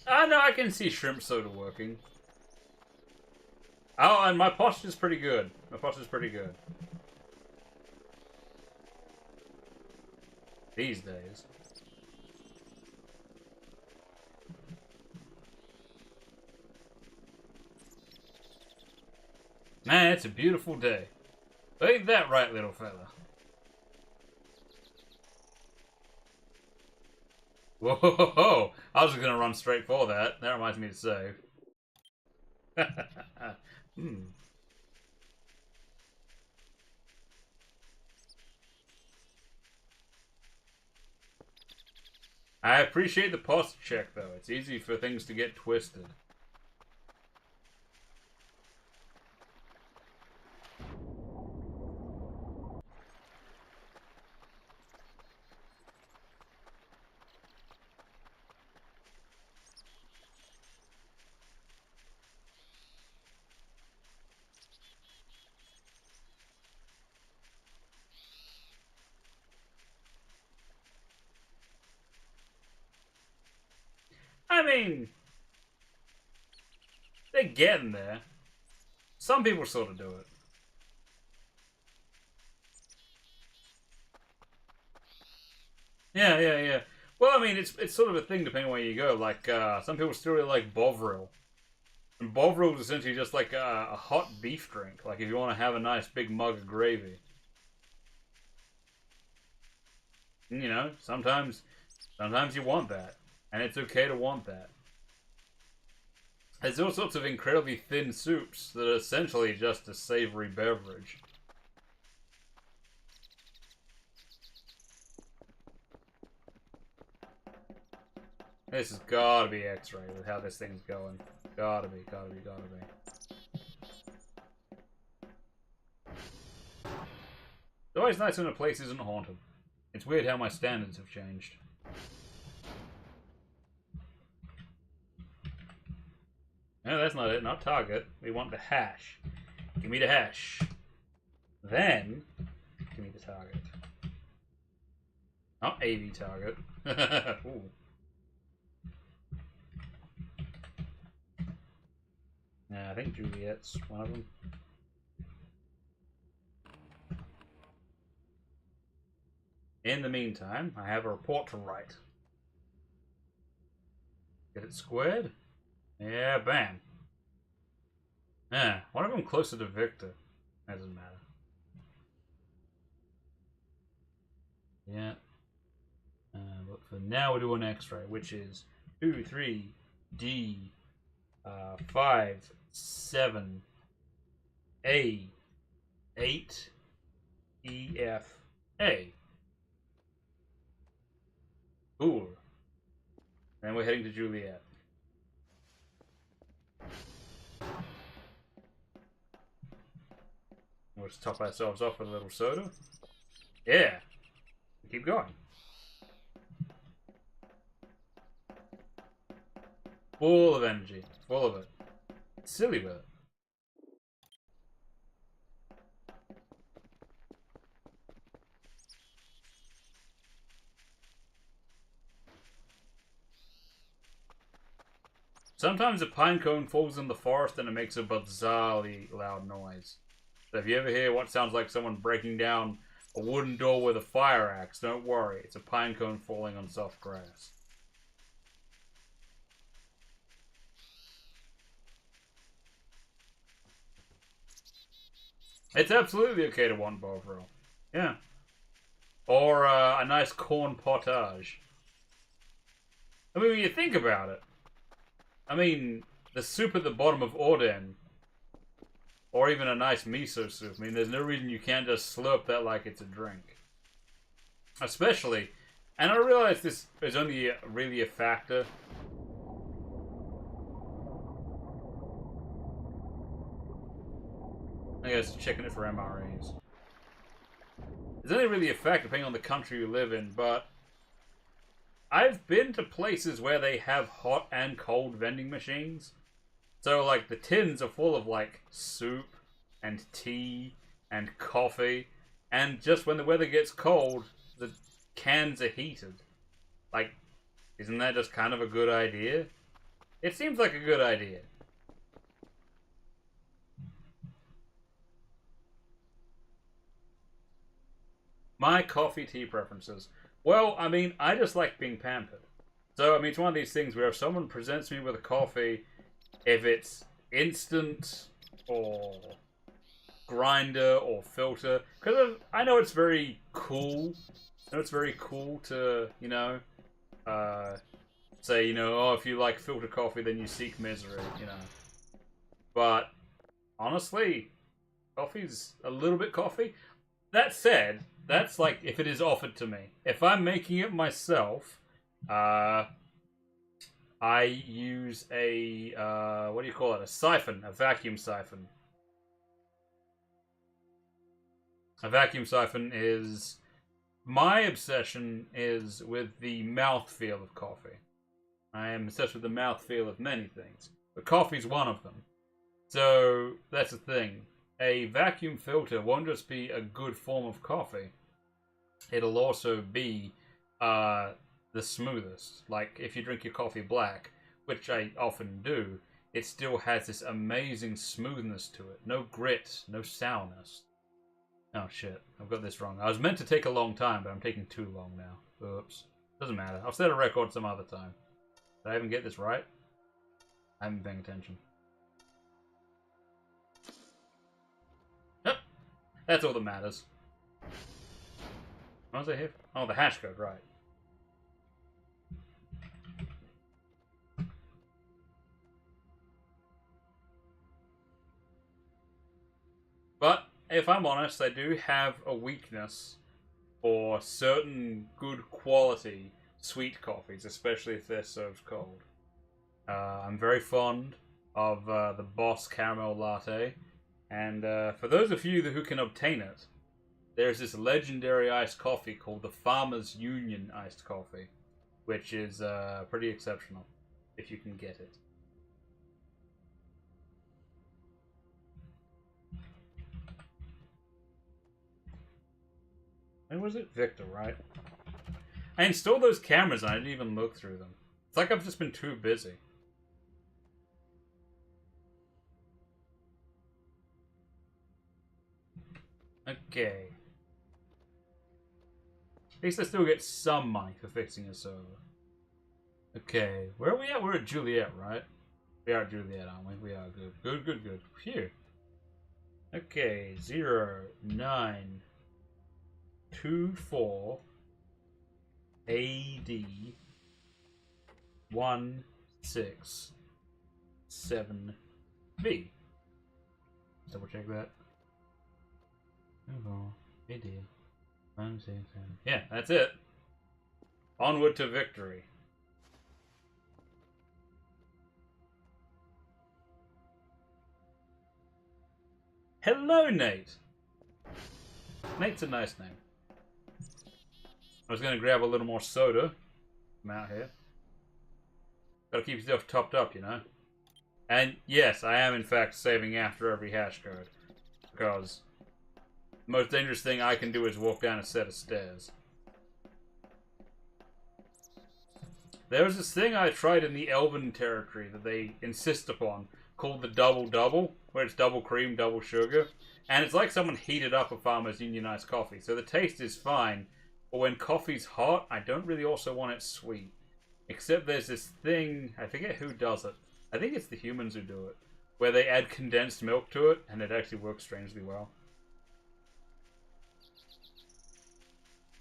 Ah, no, I can see shrimp soda working. Oh, and my posture's pretty good. My posture's pretty good. These days. Man, it's a beautiful day. Ain't that right, little fella? Whoa, ho, ho, ho. I was just gonna run straight for that. That reminds me to save. Hmm. I appreciate the posture check, though. It's easy for things to get twisted. I mean, they're getting there. Some people sort of do it. Yeah, yeah, yeah. Well, I mean, it's sort of a thing depending on where you go. Like, some people still really like Bovril. And Bovril is essentially just like a hot beef drink. Like, if you want to have a nice big mug of gravy. And, you know, sometimes you want that. And it's okay to want that. There's all sorts of incredibly thin soups that are essentially just a savory beverage. This has gotta be X-ray with how this thing's going. Gotta be, gotta be, gotta be. It's always nice when a place isn't haunted. It's weird how my standards have changed. No, that's not it. Not target. We want the hash. Give me the hash. Then, give me the target. Not AV target. Ooh. Yeah, I think Juliet's one of them. In the meantime, I have a report to write. Get it squared? Yeah, bam. Yeah, one of them closer to Victor. That doesn't matter. Yeah. But for now, we'll do an X-ray, which is 2, 3, D, 5, 7, A, 8, E, F, A. Cool. Then we're heading to Juliet. We'll just top ourselves off with a little soda. Yeah. Keep going. Full of energy. Full of it. Silly with it. Sometimes a pine cone falls in the forest and it makes a bizarrely loud noise. So if you ever hear what sounds like someone breaking down a wooden door with a fire axe, don't worry. It's a pine cone falling on soft grass. It's absolutely okay to want Bovril. Yeah. Or a nice corn potage. I mean, when you think about it, I mean, the soup at the bottom of Orden, or even a nice miso soup, I mean, there's no reason you can't just slurp that like it's a drink. Especially, and I realize this is only really a factor. I guess checking it for MRAs. It's only really a factor depending on the country you live in, but I've been to places where they have hot and cold vending machines. So, like, the tins are full of, like, soup and tea and coffee. And just when the weather gets cold, the cans are heated. Like, isn't that just kind of a good idea? It seems like a good idea. My coffee tea preferences. Well, I mean, I just like being pampered. So, I mean, it's one of these things where if someone presents me with a coffee, if it's instant or grinder or filter, because I know it's very cool. I know it's very cool to, you know, say, you know, oh, if you like filter coffee, then you seek misery, you know. But honestly, coffee's a little bit coffee. That said, that's like if it is offered to me. If I'm making it myself, I use a what do you call it? A siphon, a vacuum siphon. A vacuum siphon is my obsession is with the mouthfeel of coffee. I am obsessed with the mouthfeel of many things, but coffee's one of them. So that's the thing. A vacuum filter won't just be a good form of coffee. It'll also be the smoothest. Like if you drink your coffee black, which I often do, it still has this amazing smoothness to it. No grit, no sourness. Oh shit, I've got this wrong. I was meant to take a long time, but I'm taking too long now. Oops. Doesn't matter. I'll set a record some other time. Did I even get this right? I haven't been paying attention. Yep. That's all that matters. What was I here? Oh, the hash code, right. But, if I'm honest, I do have a weakness for certain good quality sweet coffees, especially if they're served cold. I'm very fond of the Boss Caramel Latte, and for those of you who can obtain it, there's this legendary iced coffee called the Farmers Union iced coffee, which is pretty exceptional, if you can get it. When was it? Victor, right? I installed those cameras and I didn't even look through them. It's like I've just been too busy. Okay. At least I still get some money for fixing a server. Okay, where are we at? We're at Juliet, right? We are at Juliet, aren't we? We are good. Good, good, good. Phew. Okay, 0, 9, 2, 4, AD, 1, 6, 7, B. Double check that. Oh, AD, 1, 6, 7. Yeah, that's it. Onward to victory. Hello, Nate. Nate's a nice name. I was going to grab a little more soda from out here. Gotta keep yourself topped up, you know. And yes, I am in fact saving after every hash code. Because the most dangerous thing I can do is walk down a set of stairs. There was this thing I tried in the Elven territory that they insist upon, called the double-double, where it's double cream, double sugar. And it's like someone heated up a Farmer's Union iced coffee. So the taste is fine, but when coffee's hot, I don't really also want it sweet. Except there's this thing, I forget who does it. I think it's the humans who do it. Where they add condensed milk to it, and it actually works strangely well.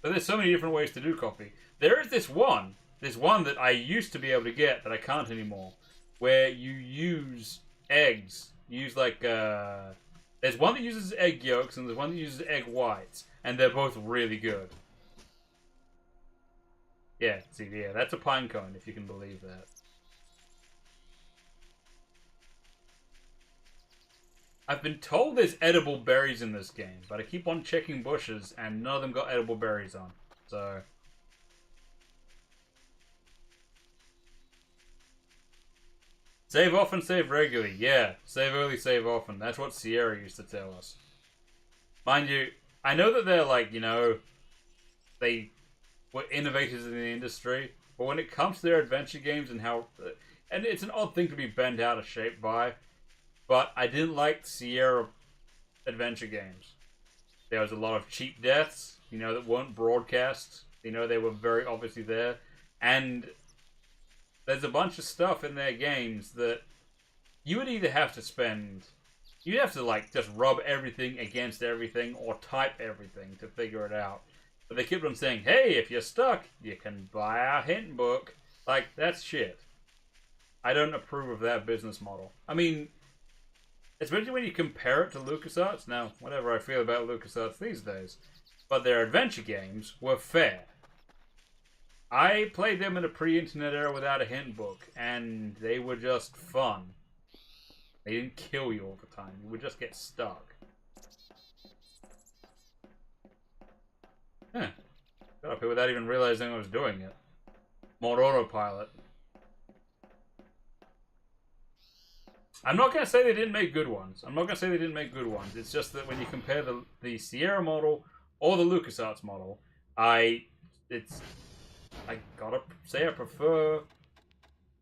But there's so many different ways to do coffee. There is this one that I used to be able to get, that I can't anymore, where you use eggs. You use like, there's one that uses egg yolks, and there's one that uses egg whites, and they're both really good. Yeah, see, yeah, that's a pine cone, if you can believe that. I've been told there's edible berries in this game, but I keep on checking bushes, and none of them got edible berries on. So save often, save regularly. Yeah, save early, save often. That's what Sierra used to tell us. Mind you, I know that they're like, you know, they were innovators in the industry, but when it comes to their adventure games and how... And it's an odd thing to be bent out of shape by, but I didn't like Sierra adventure games. There was a lot of cheap deaths, you know, that weren't broadcast. You know, they were very obviously there. And there's a bunch of stuff in their games that you would either have to spend... You'd have to, like, just rub everything against everything or type everything to figure it out. But they kept on saying, hey, if you're stuck, you can buy our hint book. Like, that's shit. I don't approve of that business model. I mean, especially when you compare it to LucasArts. Now, whatever I feel about LucasArts these days, but their adventure games were fair. I played them in a pre-internet era without a hint book, and they were just fun. They didn't kill you all the time. You would just get stuck. Huh. Got up here without even realizing I was doing it. More autopilot. I'm not going to say they didn't make good ones. It's just that when you compare the Sierra model or the LucasArts model, I gotta say I prefer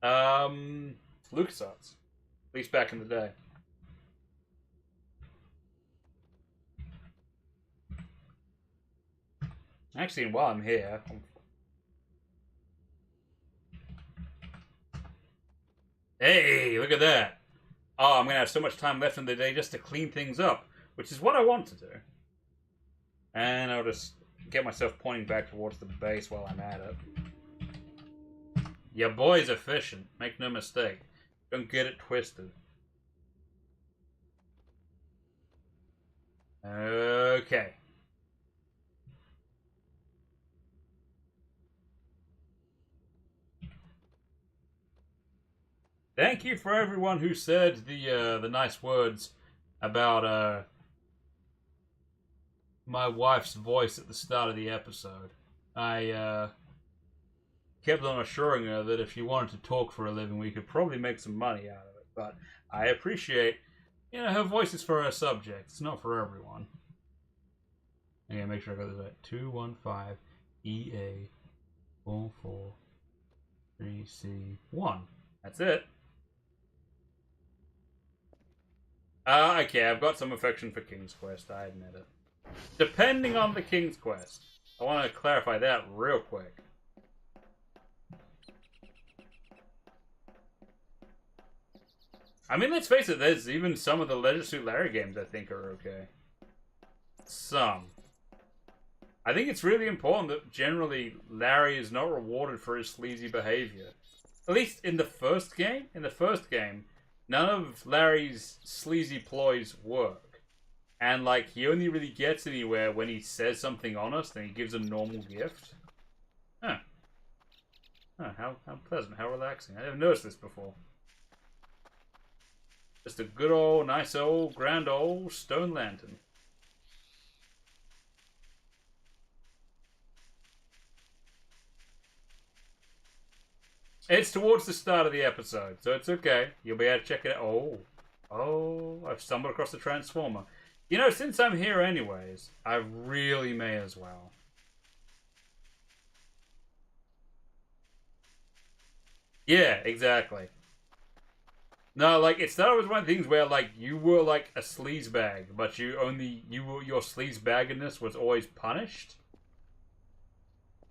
LucasArts. At least back in the day. Actually, while I'm here... Hey, look at that! Oh, I'm going to have so much time left in the day just to clean things up, which is what I want to do. And I'll just get myself pointing back towards the base while I'm at it. Your boy's efficient, make no mistake. Don't get it twisted. Okay. Thank you for everyone who said the nice words about my wife's voice at the start of the episode. I kept on assuring her that if she wanted to talk for a living, we could probably make some money out of it. But I appreciate, her voice is for her subject. It's not for everyone. I gotta make sure I got this right. 215 EA 443C1. That's it. Okay, I've got some affection for King's Quest, I admit it. Depending on the King's Quest. I want to clarify that real quick. I mean, let's face it, there's even some of the Leisure Suit Larry games I think are okay. Some. I think it's really important that generally Larry is not rewarded for his sleazy behavior. At least in the first game. In the first game, none of Larry's sleazy ploys work. And, he only really gets anywhere when he says something honest and he gives a normal gift. Huh. How pleasant, how relaxing. I never noticed this before. Just a good old, nice old, grand old stone lantern. It's towards the start of the episode, so it's okay. You'll be able to check it out. Oh, I've stumbled across the Transformer. Since I'm here anyways, I really may as well. Yeah, exactly. No, it started with one of the things where, you were, a sleaze bag, but your sleaze baggedness was always punished.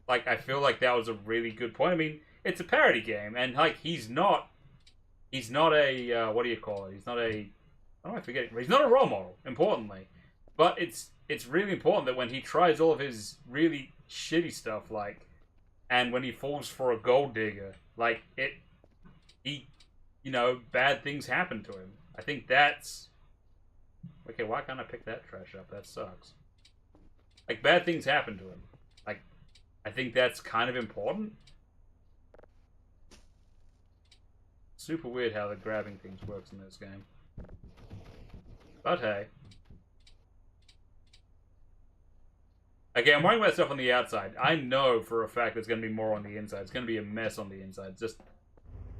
I feel like that was a really good point. I mean, it's a parody game, and, he's not a, what do you call it? He's not a, I forget, he's not a role model, importantly. But it's really important that when he tries all of his really shitty stuff, and when he falls for a gold digger, bad things happen to him. I think that's... Okay, why can't I pick that trash up? That sucks. Bad things happen to him. I think that's kind of important. Super weird how the grabbing things works in this game. But hey. Okay, I'm worrying about stuff on the outside. I know for a fact there's going to be more on the inside. It's going to be a mess on the inside. Just...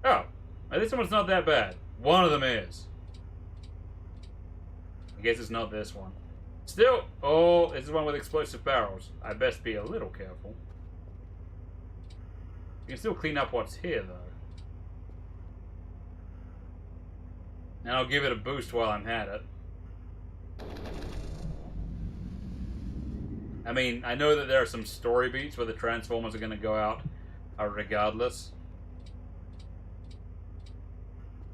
Oh. This one's not that bad. One of them is. I guess it's not this one. Still... Oh, this is one with explosive barrels. I best be a little careful. You can still clean up what's here, though. And I'll give it a boost while I'm at it. I mean, I know that there are some story beats where the Transformers are going to go out regardless.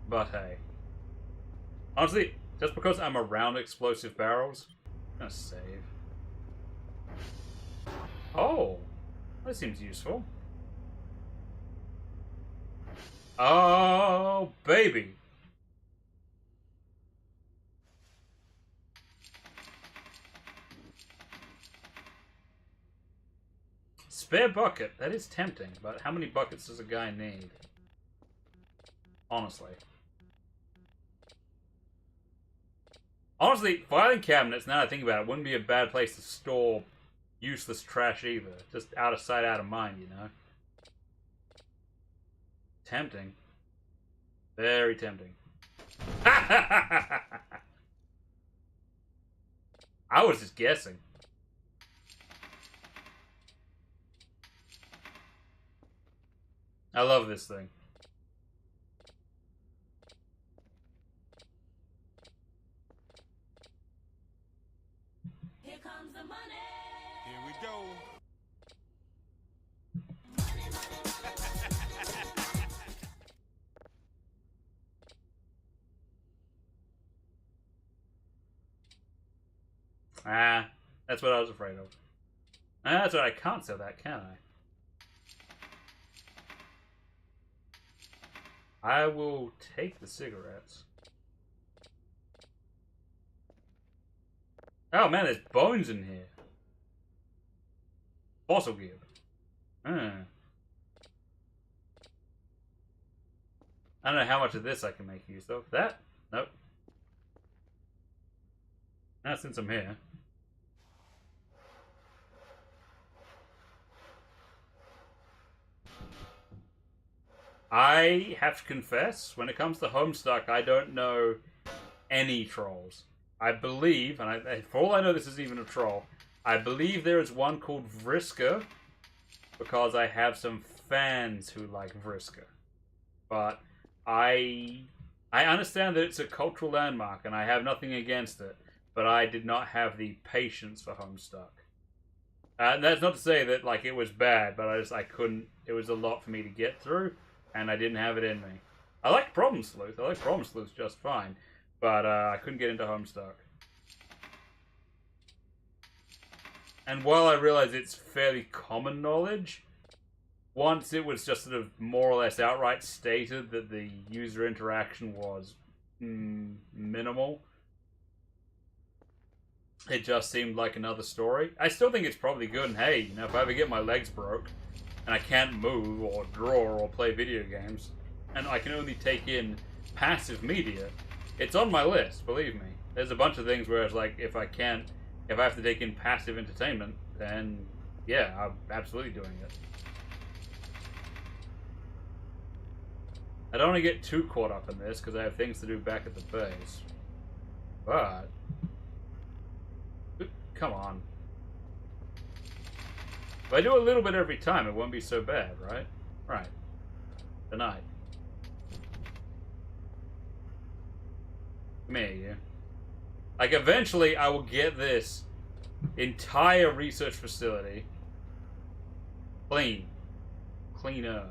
But hey. Honestly, just because I'm around explosive barrels, I'm going to save. Oh, that seems useful. Oh, baby. Spare bucket. That is tempting, but how many buckets does a guy need? Honestly. Honestly, filing cabinets, now that I think about it, wouldn't be a bad place to store useless trash either. Just out of sight, out of mind, you know? Tempting. Very tempting. I was just guessing. I love this thing. Here comes the money. Here we go. Ah, that's what I was afraid of. Ah, that's what I can't sell that, can I? I will take the cigarettes. Oh man, there's bones in here. Fossil gear. I don't know how much of this I can make use of. That? Nope. Now since I'm here. I have to confess, when it comes to Homestuck, I don't know any trolls. I believe, and for all I know this isn't even a troll, I believe there is one called Vriska, because I have some fans who like Vriska. But I understand that it's a cultural landmark, and I have nothing against it, but I did not have the patience for Homestuck. And that's not to say that like it was bad, but I couldn't. It was a lot for me to get through, and I didn't have it in me. I like Problem Sleuth. I like Problem Sleuth just fine, but I couldn't get into Homestuck. And while I realize it's fairly common knowledge, once it was just sort of more or less outright stated that the user interaction was minimal, it just seemed like another story. I still think it's probably good, and hey, you know, if I ever get my legs broke, and I can't move, or draw, or play video games, and I can only take in passive media, it's on my list, believe me. There's a bunch of things where it's like, if I have to take in passive entertainment, then yeah, I'm absolutely doing it. I don't want to get too caught up in this, because I have things to do back at the base. But come on. If I do a little bit every time, it won't be so bad, right? Right. Denied. Come here, you. Like, eventually, I will get this entire research facility clean. Cleaner.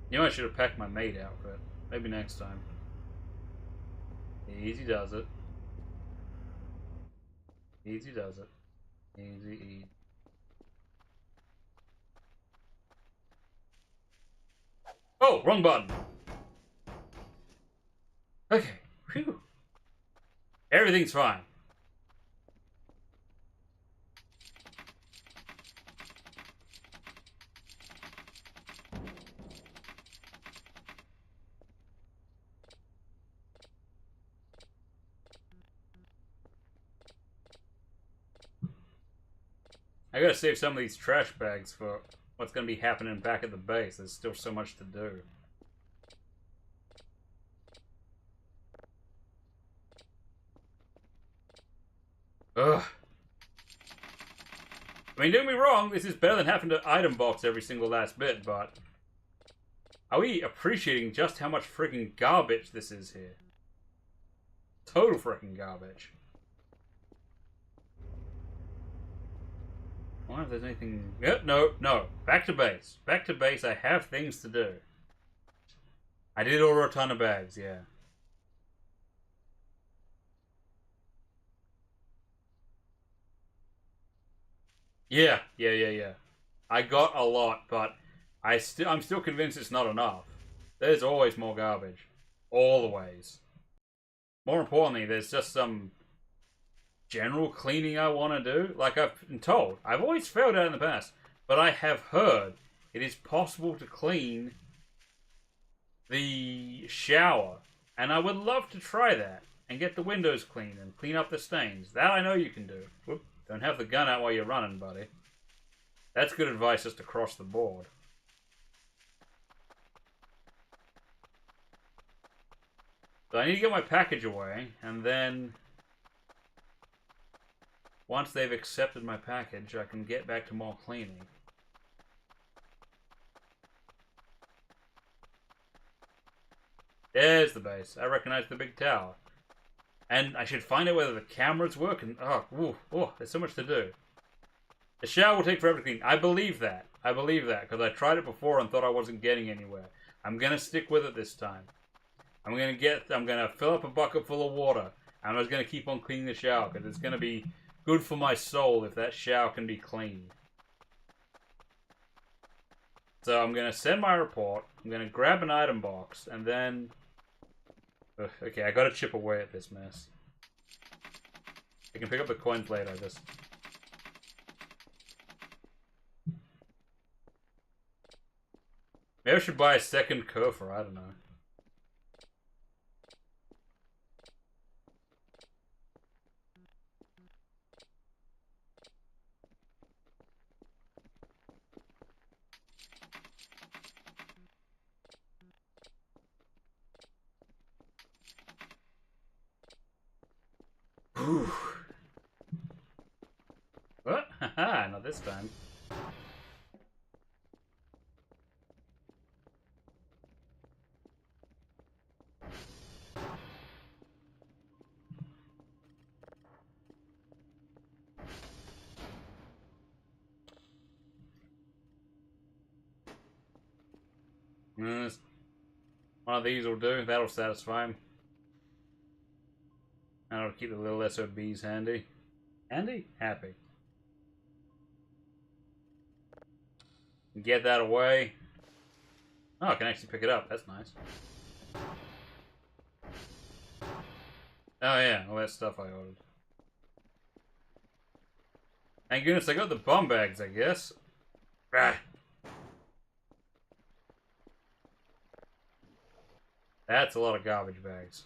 You know, I should have packed my maid outfit. Maybe next time. Easy does it. Easy does it. Easy, easy. Oh, wrong button. Okay. Phew. Everything's fine. I gotta save some of these trash bags for what's gonna be happening back at the base. There's still so much to do. Ugh. I mean, don't get me wrong, this is better than having to item box every single last bit, but are we appreciating just how much freaking garbage this is here? Total freaking garbage. I wonder if there's anything... Yep, no, no. Back to base. Back to base. I have things to do. I did order a ton of bags, yeah. Yeah. I got a lot, but I'm still convinced it's not enough. There's always more garbage. Always. More importantly, there's just some general cleaning I want to do. Like I've been told, I've always failed out in the past, but I have heard it is possible to clean the shower, and I would love to try that and get the windows clean and clean up the stains. That I know you can do. Whoop, don't have the gun out while you're running, buddy. That's good advice just across the board. So I need to get my package away, and then once they've accepted my package, I can get back to more cleaning. There's the base. I recognize the big tower. And I should find out whether the cameras work. And there's so much to do. The shower will take forever to clean. I believe that. Because I tried it before and thought I wasn't getting anywhere. I'm gonna stick with it this time. I'm gonna fill up a bucket full of water. And I'm just gonna keep on cleaning the shower because it's gonna be good for my soul if that shower can be cleaned. So I'm gonna send my report. I'm gonna grab an item box and then. Okay, I gotta chip away at this mess. I can pick up the coins later. Maybe I should buy a second Kerfer. I don't know. What? Haha, not this time. One of these will do. That'll satisfy him. That'll keep the little SOBs handy. Handy? Happy. Get that away. Oh, I can actually pick it up. That's nice. Oh yeah, all that stuff I ordered. Thank goodness I got the bum bags, I guess. Ah. That's a lot of garbage bags.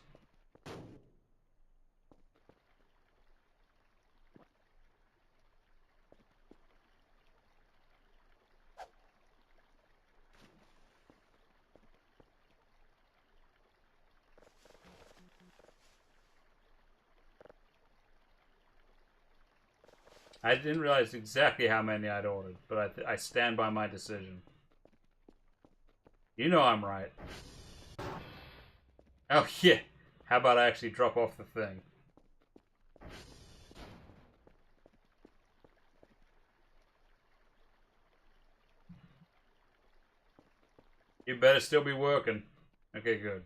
I didn't realize exactly how many I'd ordered, but I stand by my decision. You know I'm right. Oh yeah, how about I actually drop off the thing? You better still be working. Okay, good.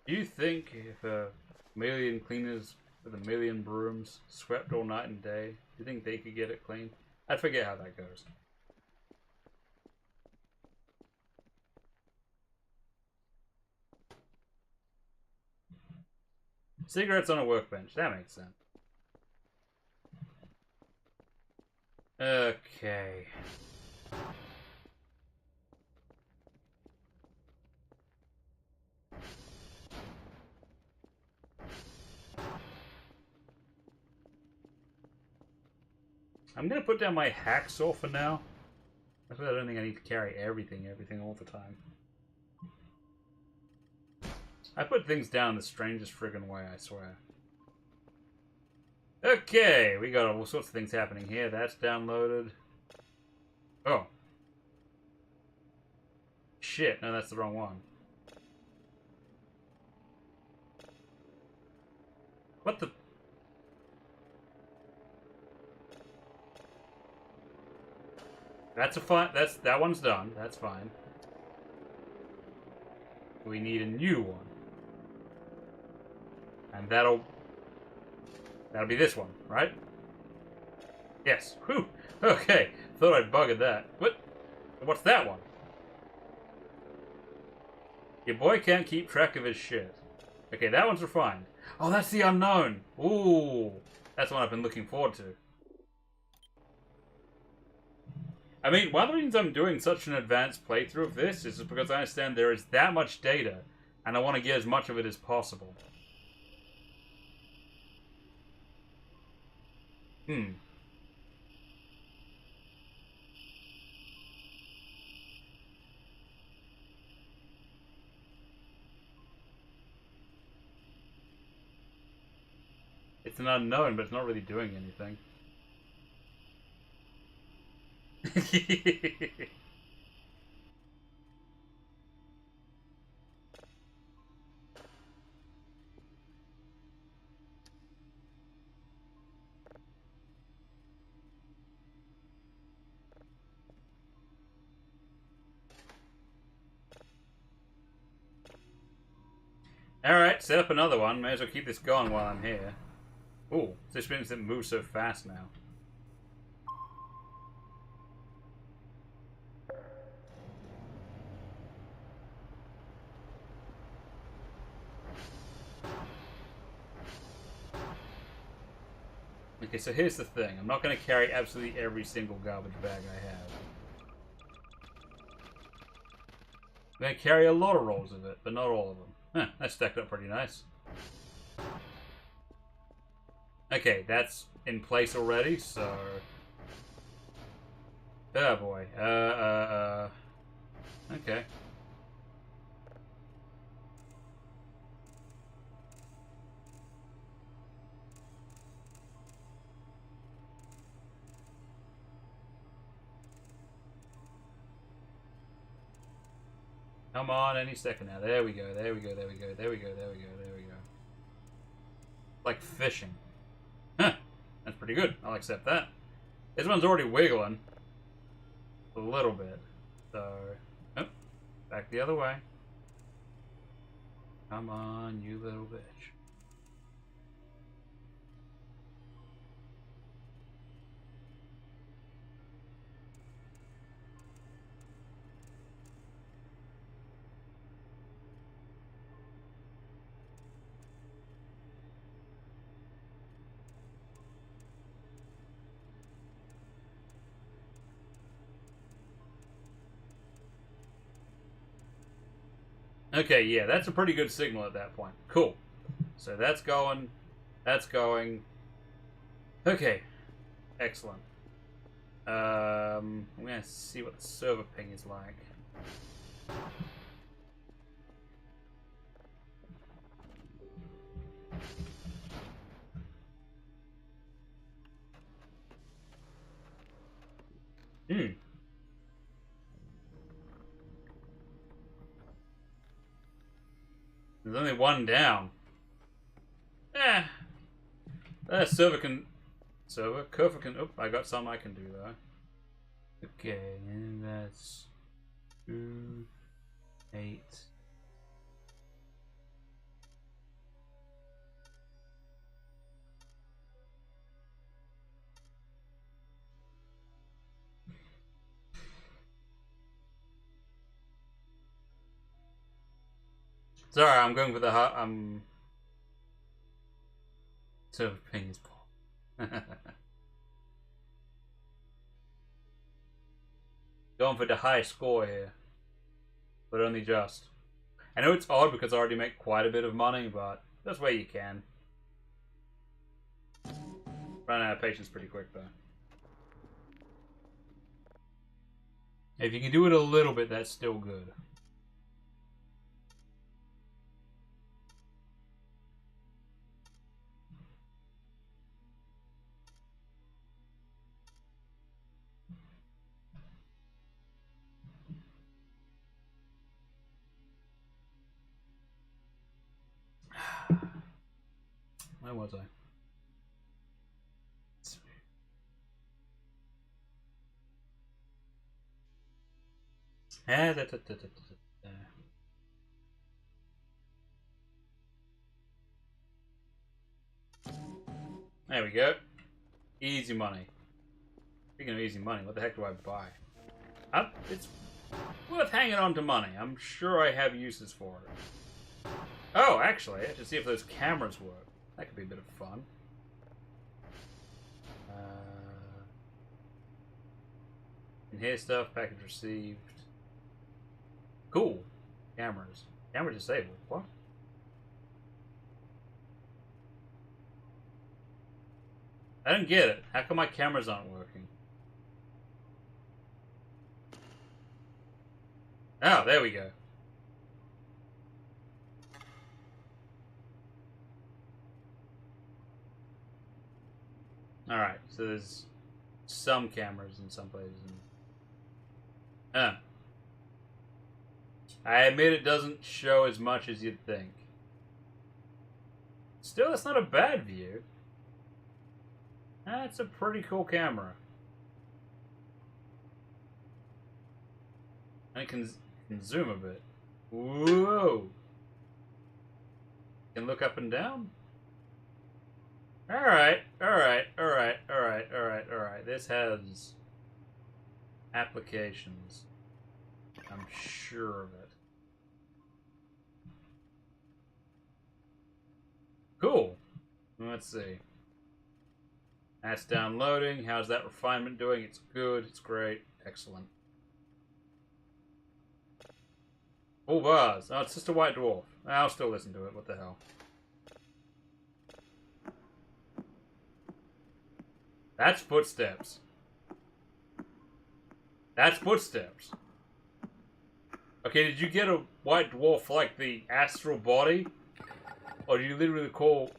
Do you think if a million cleaners with a million brooms swept all night and day, do you think they could get it clean? I forget how that goes. Cigarettes on a workbench. That makes sense. Okay. I'm gonna put down my hacksaw for now. I don't think I need to carry everything all the time. I put things down the strangest friggin' way, I swear. Okay, we got all sorts of things happening here. That's downloaded. Oh. Shit, no, that's the wrong one. What the... That's a fine... That one's done. That's fine. We need a new one. And that'll be this one, right? Yes. Whew. Okay. Thought I'd buggered that. What's that one? Your boy can't keep track of his shit. Okay, that one's refined. Oh, that's the unknown. Ooh. That's one I've been looking forward to. I mean, one of the reasons I'm doing such an advanced playthrough of this is just because I understand there is that much data, and I want to get as much of it as possible. It's an unknown, but it's not really doing anything. Alright, set up another one. May as well keep this going while I'm here. Ooh, this means it moves so fast now. Okay, so here's the thing. I'm not going to carry absolutely every single garbage bag I have. I'm going to carry a lot of rolls of it, but not all of them. Huh, that stacked up pretty nice. Okay, that's in place already, so... Oh boy. Okay. Come on, any second now. There we go, there we go, there we go, there we go, there we go, there we go. Like fishing. Huh, that's pretty good. I'll accept that. This one's already wiggling. A little bit. So, oh, back the other way. Come on, you little bitch. Okay, yeah, that's a pretty good signal at that point. Cool. So that's going. That's going. Okay. Excellent. I'm gonna see what the server ping is like. Hmm. There's only one down. Eh. Server can... Curve can... Oop, I got some I can do though. Okay, and that's... 2, 8... Sorry, I'm going for the high... Server ping is poor. Going for the high score here. But only just. I know it's odd because I already make quite a bit of money, but that's where you can. Run out of patience pretty quick though. If you can do it a little bit, that's still good. Where was I? There we go. Easy money. Speaking of easy money, what the heck do I buy? It's worth hanging on to money. I'm sure I have uses for it. Oh, actually, I should see if those cameras work. That could be a bit of fun. And here's stuff, package received. Cool. Cameras. Camera disabled. What? I don't get it. How come my cameras aren't working? Oh, there we go. Alright, so there's some cameras in some places. I admit it doesn't show as much as you'd think. Still, it's not a bad view. That's a pretty cool camera. And it can zoom a bit. Whoa! Can look up and down? Alright, alright, alright, alright, alright, alright. This has applications. I'm sure of it. Cool. Let's see. That's downloading. How's that refinement doing? It's good. It's great. Excellent. Full bars. Oh, it's just a white dwarf. I'll still listen to it. What the hell? That's footsteps. That's footsteps. Okay, did you get a white dwarf like the astral body? Or do you literally call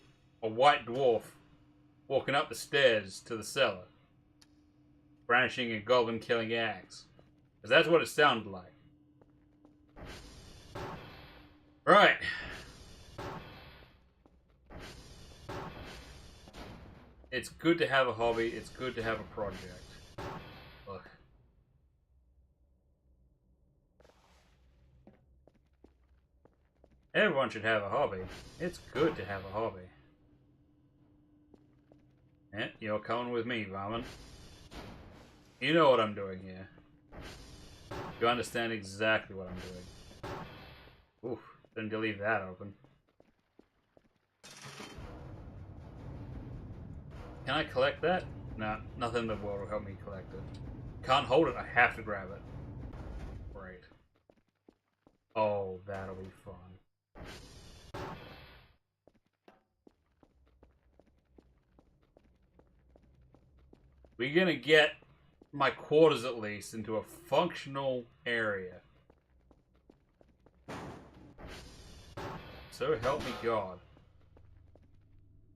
a white dwarf walking up the stairs to the cellar, brandishing a goblin-killing axe? Because that's what it sounded like. Right. It's good to have a hobby. It's good to have a project. Look. Everyone should have a hobby. It's good to have a hobby. Yeah, you're coming with me, Varmin. You know what I'm doing here. You understand exactly what I'm doing. Oof, didn't leave that open. Can I collect that? No, nothing in the world will help me collect it. Can't hold it, I have to grab it. Great. Oh, that'll be fun. We're gonna get my quarters at least into a functional area. So help me God.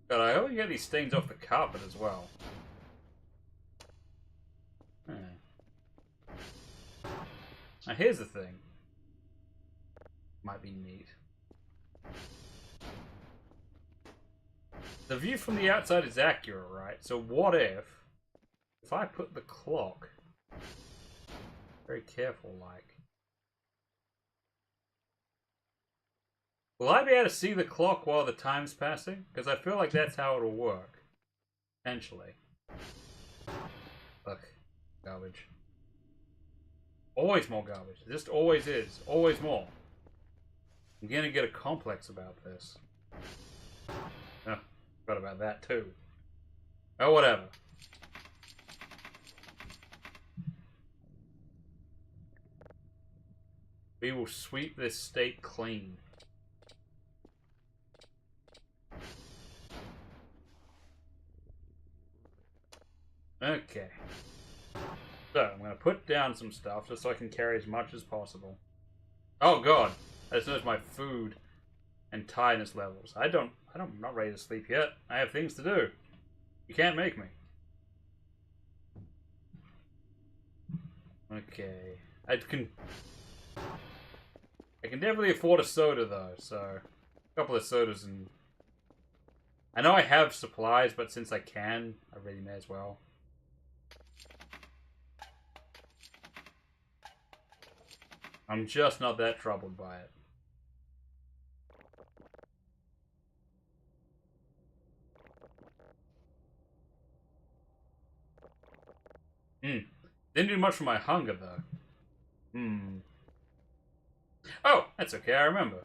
But I hope we get these stains off the carpet as well. Now here's the thing. Might be neat. The view from the outside is accurate, right? So what if I put the clock very careful like? Will I be able to see the clock while the time's passing? Because I feel like that's how it'll work. Potentially. Look. Garbage. Always more garbage. It just always is. Always more. I'm gonna get a complex about this. Oh, forgot about that too. Oh, whatever. We will sweep this state clean. Okay. So, I'm going to put down some stuff just so I can carry as much as possible. Oh god! I just noticed my food and tiredness levels. I'm not ready to sleep yet. I have things to do. You can't make me. Okay. I can definitely afford a soda though, so a couple of sodas and I know I have supplies, but since I can, I really may as well. I'm just not that troubled by it. Didn't do much for my hunger, though. Oh, that's okay, I remember.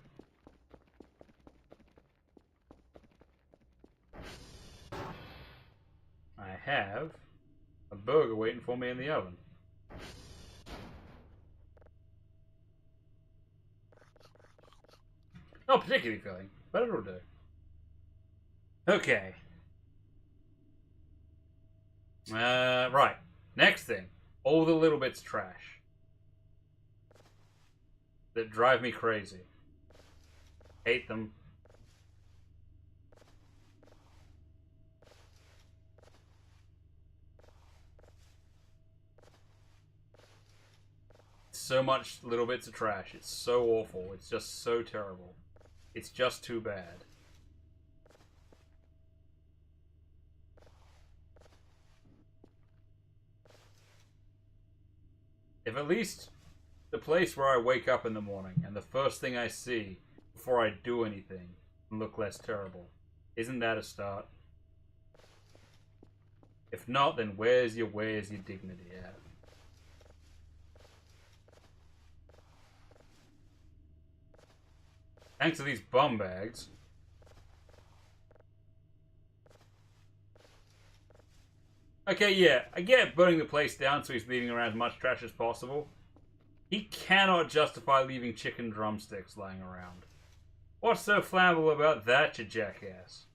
I have a burger waiting for me in the oven. Not particularly filling, but it'll do. Okay. Right. Next thing. All the little bits of trash. That drive me crazy. Hate them. So much little bits of trash. It's so awful. It's just so terrible. It's just too bad. If at least the place where I wake up in the morning and the first thing I see before I do anything can look less terrible, isn't that a start? If not, then where's your dignity at? Thanks to these bum bags. Okay, yeah, I get burning the place down so he's leaving around as much trash as possible. He cannot justify leaving chicken drumsticks lying around. What's so flammable about that, you jackass?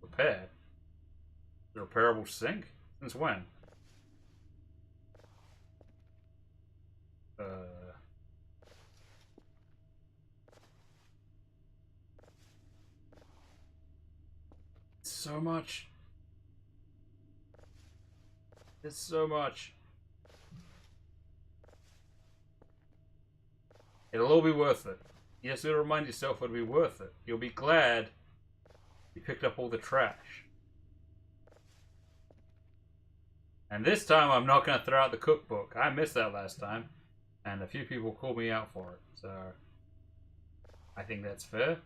Repaired? The repairable sink? Since when? So much. It's so much. It'll all be worth it. Yes, you'll remind yourself it'll be worth it. You'll be glad you picked up all the trash. And this time I'm not going to throw out the cookbook. I missed that last time. And a few people called me out for it. So I think that's fair.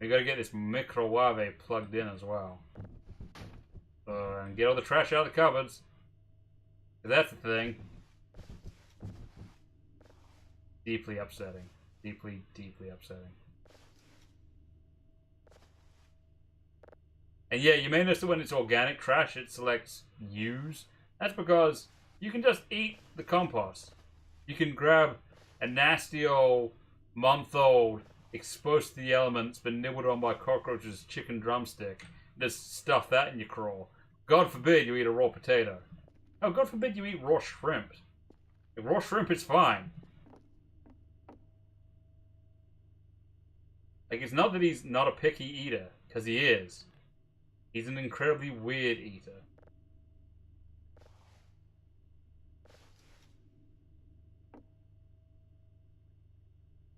We got to get this microwave plugged in as well. And get all the trash out of the cupboards. That's the thing. Deeply upsetting. Deeply, deeply upsetting. And yeah, you may notice that when it's organic trash, it selects use. That's because you can just eat the compost. You can grab a nasty old, month-old, exposed to the elements, been nibbled on by cockroaches chicken drumstick. Just stuff that in your craw. God forbid you eat a raw potato. Oh, God forbid you eat raw shrimp. If raw shrimp is fine. Like, it's not that he's not a picky eater, because he is. He's an incredibly weird eater.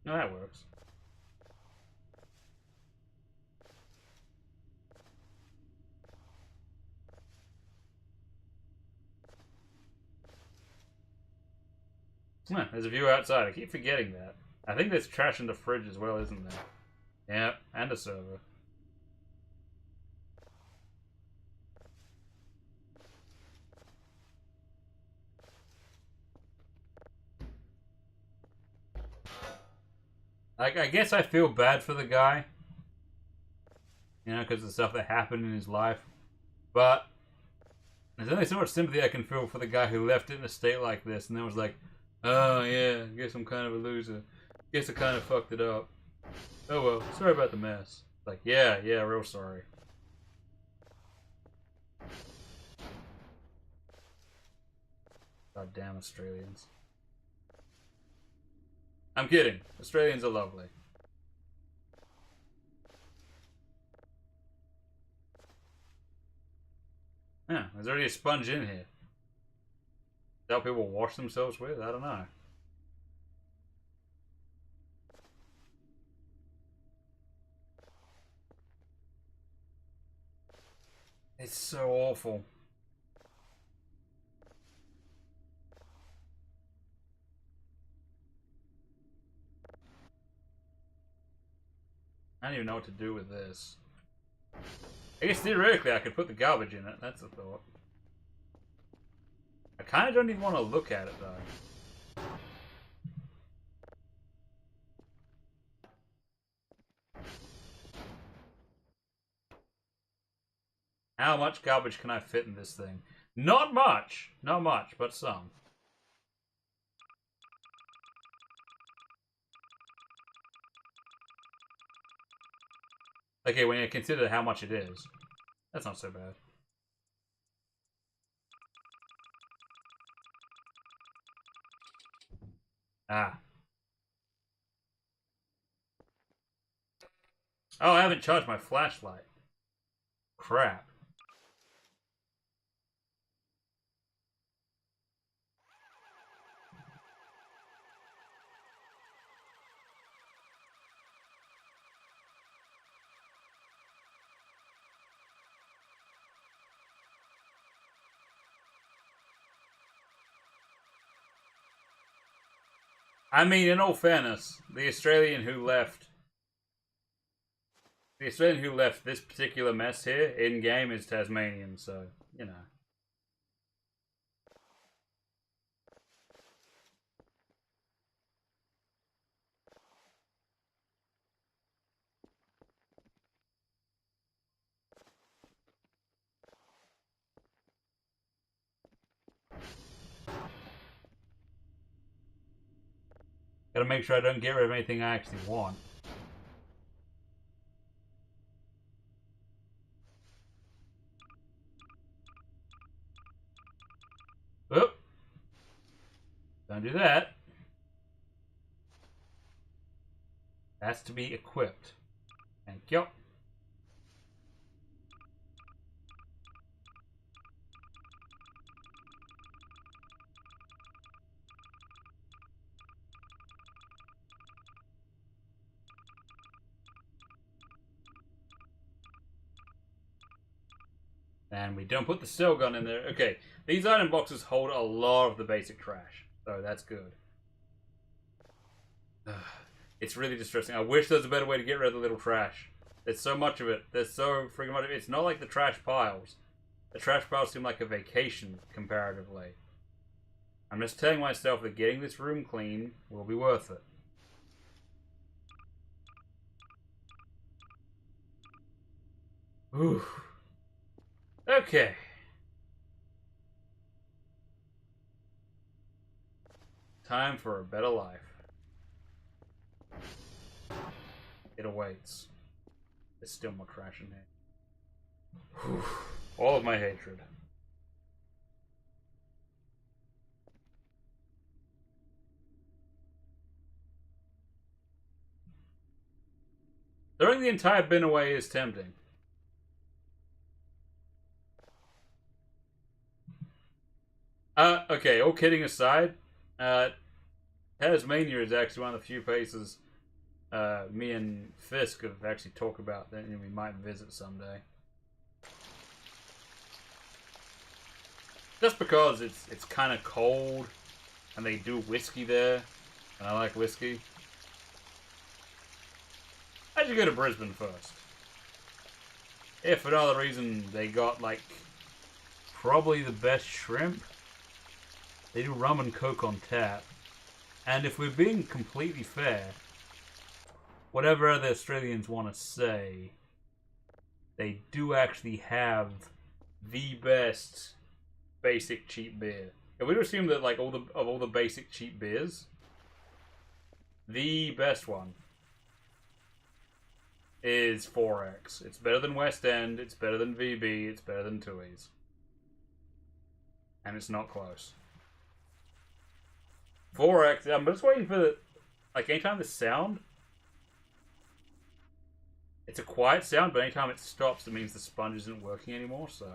No, that works. There's a view outside. I keep forgetting that. I think there's trash in the fridge as well, isn't there? Yep, and a server. Like, I guess I feel bad for the guy. You know, because of the stuff that happened in his life. But there's only so much sympathy I can feel for the guy who left it in a state like this and then was like, oh yeah, I guess I'm kind of a loser. Guess I kind of fucked it up. Oh well, sorry about the mess. Like, yeah, real sorry. Goddamn Australians. I'm kidding. Australians are lovely. Yeah, there's already a sponge in here. Is that what people wash themselves with? I don't know. It's so awful. I don't even know what to do with this. I guess theoretically I could put the garbage in it. That's a thought. I kind of don't even want to look at it, though. How much garbage can I fit in this thing? Not much! Not much, but some. Okay, when you consider how much it is, that's not so bad. Ah. Oh, I haven't charged my flashlight. Crap. I mean, in all fairness, the Australian who left this particular mess here in game is Tasmanian, so you know. Gotta make sure I don't get rid of anything I actually want. Oop! Don't do that. That's to be equipped. Thank you. And we don't put the cell gun in there. Okay, these item boxes hold a lot of the basic trash, so that's good. It's really distressing. I wish there was a better way to get rid of the little trash. There's so much of it. There's so freaking much of it. It's not like the trash piles. The trash piles seem like a vacation, comparatively. I'm just telling myself that getting this room clean will be worth it. Ooh. Okay. Time for a better life. It awaits. There's still more trash in here. Whew. All of my hatred. Throwing the entire bin away is tempting. Okay, all kidding aside, Tasmania is actually one of the few places me and Fisk have actually talked about that we might visit someday. Just because it's kind of cold, and they do whiskey there, and I like whiskey. I should go to Brisbane first. If for another reason, they got like probably the best shrimp. They do rum and coke on tap. And if we're being completely fair, whatever other Australians want to say, they do actually have the best basic cheap beer. If we assume that like all the basic cheap beers, the best one is 4X. It's better than West End, it's better than VB, it's better than Tui's. And it's not close. 4X, I'm just waiting for the, like, anytime the sound, it's a quiet sound, but anytime it stops, it means the sponge isn't working anymore, so.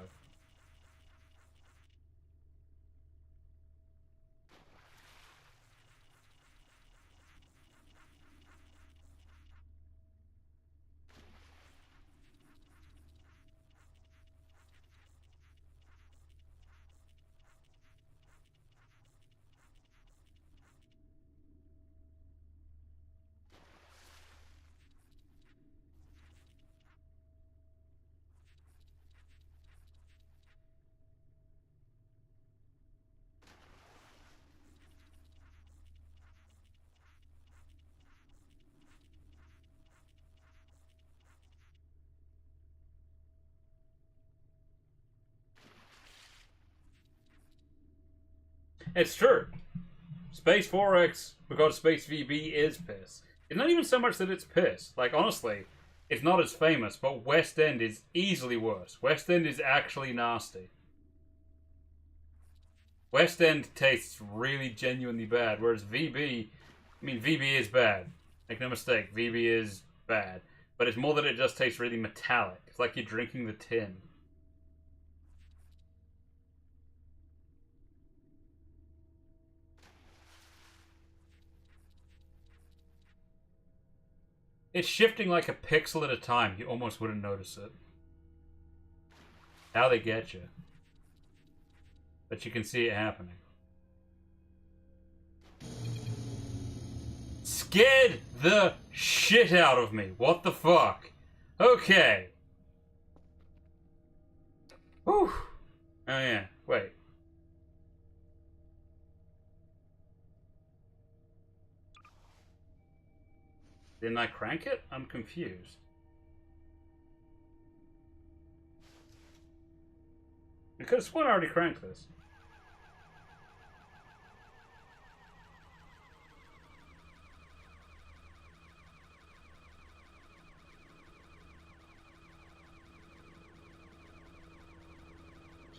It's true. Space 4X, because Space VB is piss. It's not even so much that it's piss. Like, honestly, it's not as famous, but West End is easily worse. West End is actually nasty. West End tastes really genuinely bad, whereas VB, I mean, VB is bad. Make no mistake, VB is bad. But it's more that it just tastes really metallic. It's like you're drinking the tin. It's shifting like a pixel at a time. You almost wouldn't notice it. How they get you. But you can see it happening. Scared the shit out of me. What the fuck? Okay. Whew. Oh yeah, wait. Didn't I crank it? I'm confused. I could have sworn I already cranked this.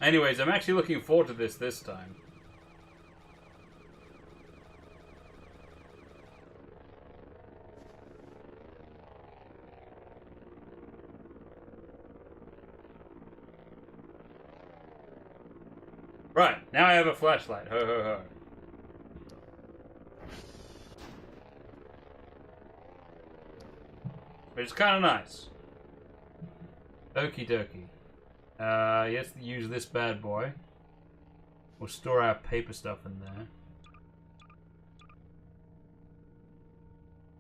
Anyways, I'm actually looking forward to this time. Right, now I have a flashlight. Ho ho ho. Which is kind of nice. Okie dokie. Let's use this bad boy. We'll store our paper stuff in there.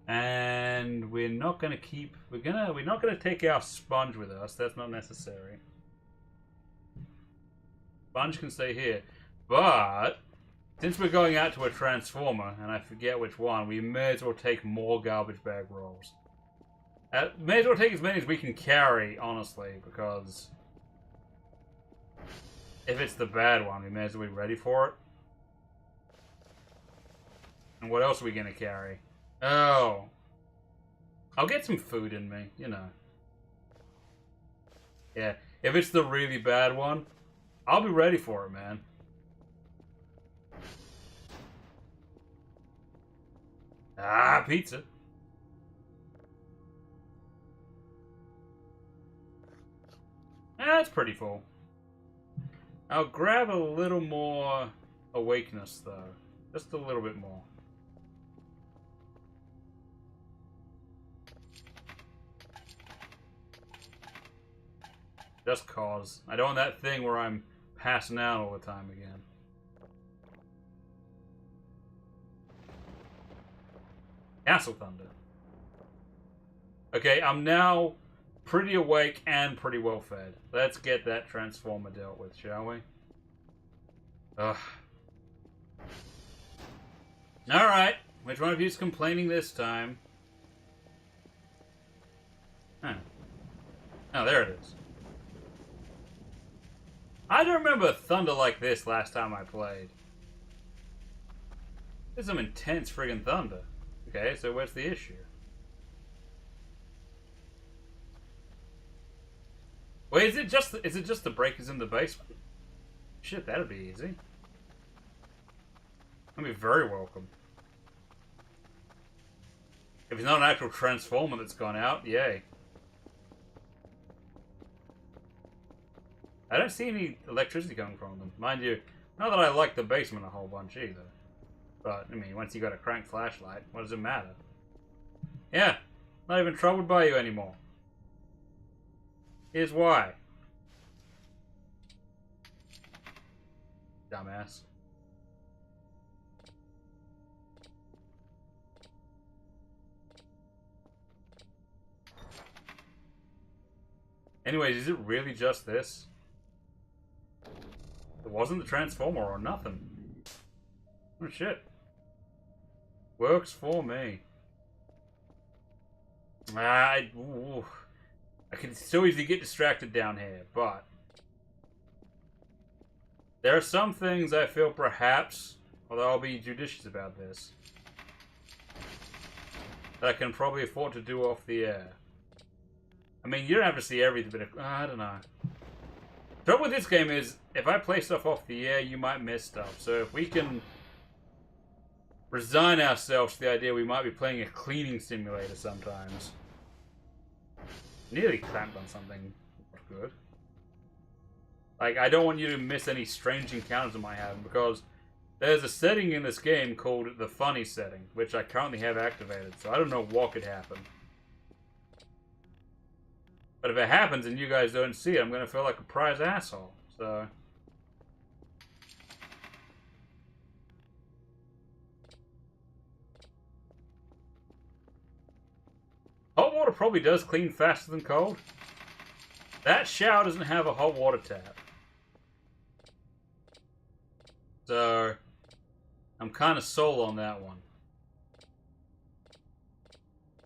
And we're not gonna keep we're not gonna take our sponge with us, that's not necessary. Sponge can stay here. But since we're going out to a transformer, and I forget which one, we may as well take more garbage bag rolls. May as well take as many as we can carry, honestly, because if it's the bad one, we may as well be ready for it. And what else are we gonna carry? Oh. I'll get some food in me, you know. Yeah, if it's the really bad one, I'll be ready for it, man. Ah, pizza. That's pretty full. I'll grab a little more awakeness, though. Just a little bit more. Just cause. I don't want that thing where I'm passing out all the time again. Castle Thunder. Okay, I'm now pretty awake and pretty well fed. Let's get that transformer dealt with, shall we? Ugh. Alright, which one of you is complaining this time? Huh. Oh, there it is. I don't remember thunder like this last time I played. There's some intense friggin' thunder. Okay, so where's the issue? Wait, is it just the breakers in the basement? Shit, that'd be easy. I'd be very welcome. If it's not an actual transformer that's gone out, yay. I don't see any electricity coming from them. Mind you, not that I like the basement a whole bunch either. But, I mean, once you got a crank flashlight, what does it matter? Yeah, not even troubled by you anymore. Here's why. Dumbass. Anyways, is it really just this? It wasn't the transformer or nothing. Oh shit. Works for me. I can so easily get distracted down here, but There are some things I feel perhaps, although I'll be judicious about this, that I can probably afford to do off the air. I mean, you don't have to see everything, but I don't know. The trouble with this game is, if I play stuff off the air, you might miss stuff. So if we can resign ourselves to the idea we might be playing a cleaning simulator sometimes. Nearly clamped on something. Good. Like, I don't want you to miss any strange encounters I might have, because there's a setting in this game called the funny setting, which I currently have activated, so I don't know what could happen. But if it happens and you guys don't see it, I'm gonna feel like a prize asshole, so... Hot water probably does clean faster than cold. That shower doesn't have a hot water tap. So, I'm kind of sold on that one.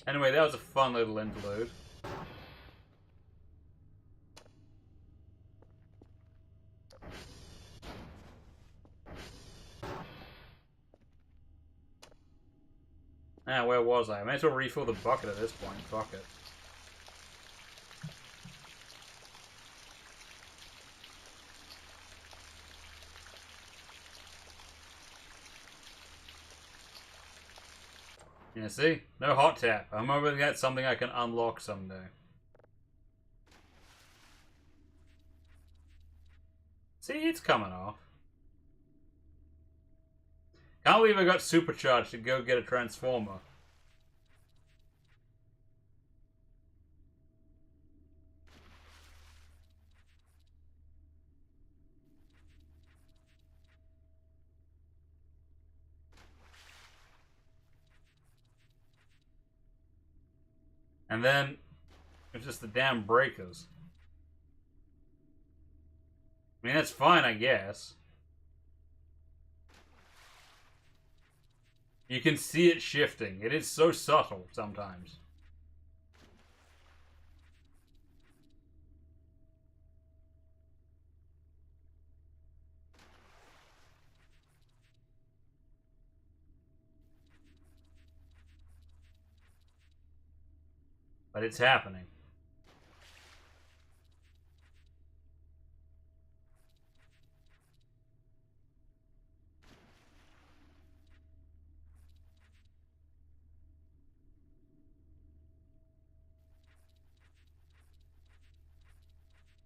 Anyway, that was a fun little interlude. Ah, where was I? I may as well refill the bucket at this point. Fuck it. Yeah, see? No hot tap. I'm hoping that's something I can unlock someday. See, it's coming off. Can't believe I got supercharged to go get a transformer. And then, it's just the damn breakers. I mean, that's fine, I guess. You can see it shifting. It is so subtle sometimes. But it's happening.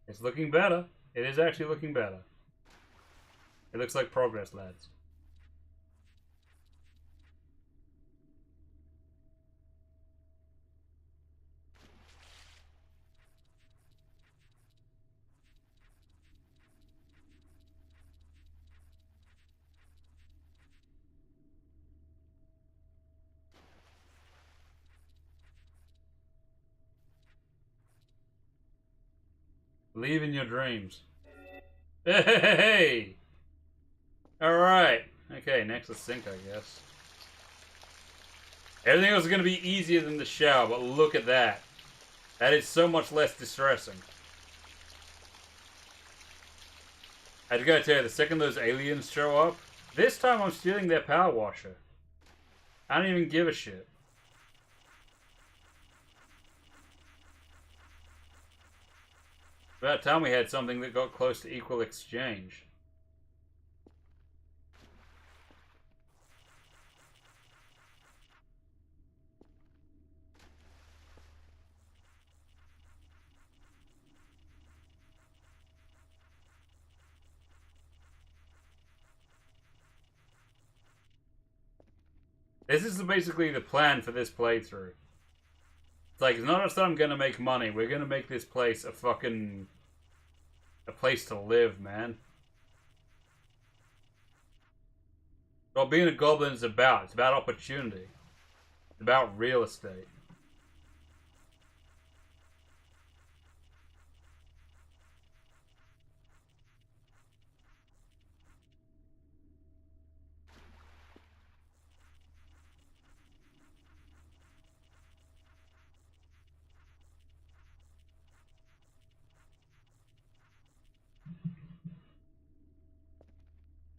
It's looking better. It is actually looking better. It looks like progress, lads. Believe in your dreams. Hey! Alright. Okay, next is sink, I guess. Everything else is going to be easier than the shower, but look at that. That is so much less distressing. I just gotta tell you, the second those aliens show up, this time I'm stealing their power washer. I don't even give a shit. About time we had something that got close to equal exchange. This is basically the plan for this playthrough. It's like, it's not just that I'm gonna make money, we're gonna make this place a fucking... a place to live, man. What being a goblin is about. It's about opportunity. It's about real estate.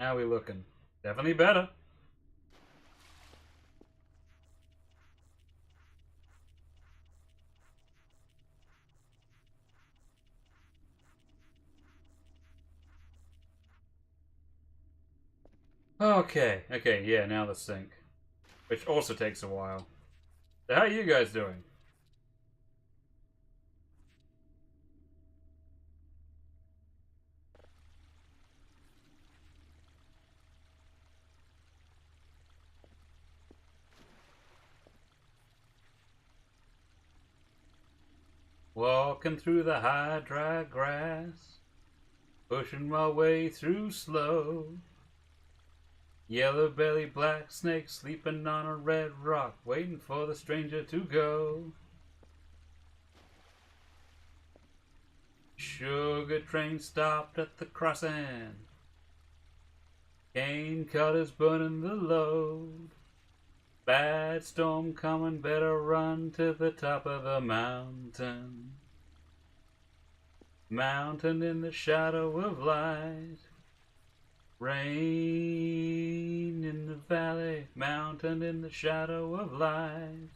How we looking? Definitely better. Okay, yeah, now the sync. Which also takes a while. So how are you guys doing? Walking through the high, dry grass, pushing my way through slow. Yellow belly, black snake sleeping on a red rock, waiting for the stranger to go. Sugar train stopped at the crossing. Cane cutters burning the load. Bad storm coming, better run to the top of the mountain. Mountain in the shadow of light. Rain in the valley, mountain in the shadow of light.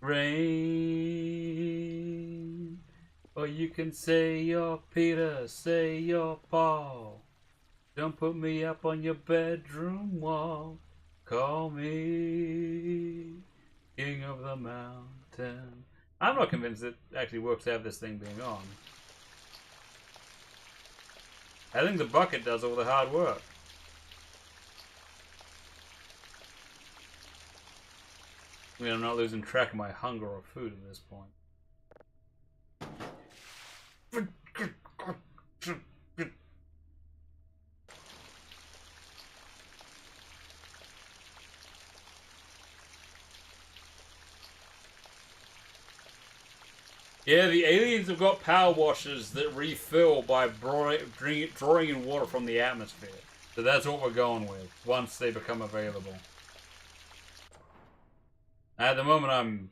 Rain, or you can say you're Peter, say you're Paul. Don't put me up on your bedroom wall. Call me King of the Mountain. I'm not convinced it actually works to have this thing being on. I think the bucket does all the hard work. I mean, I'm not losing track of my hunger or food at this point. Yeah, the aliens have got power washers that refill by drawing in water from the atmosphere. So that's what we're going with, once they become available. At the moment, I'm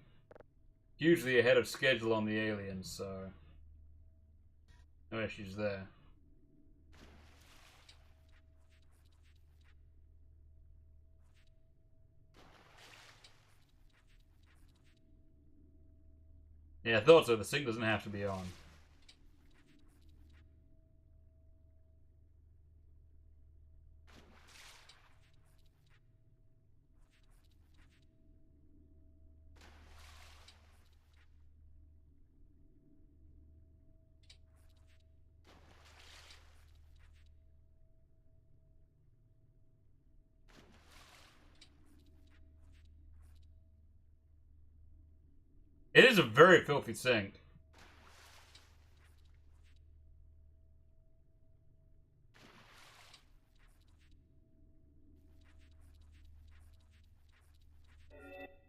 hugely ahead of schedule on the aliens, so no issues there. Yeah, I thought so. The sync doesn't have to be on. It is a very filthy sink.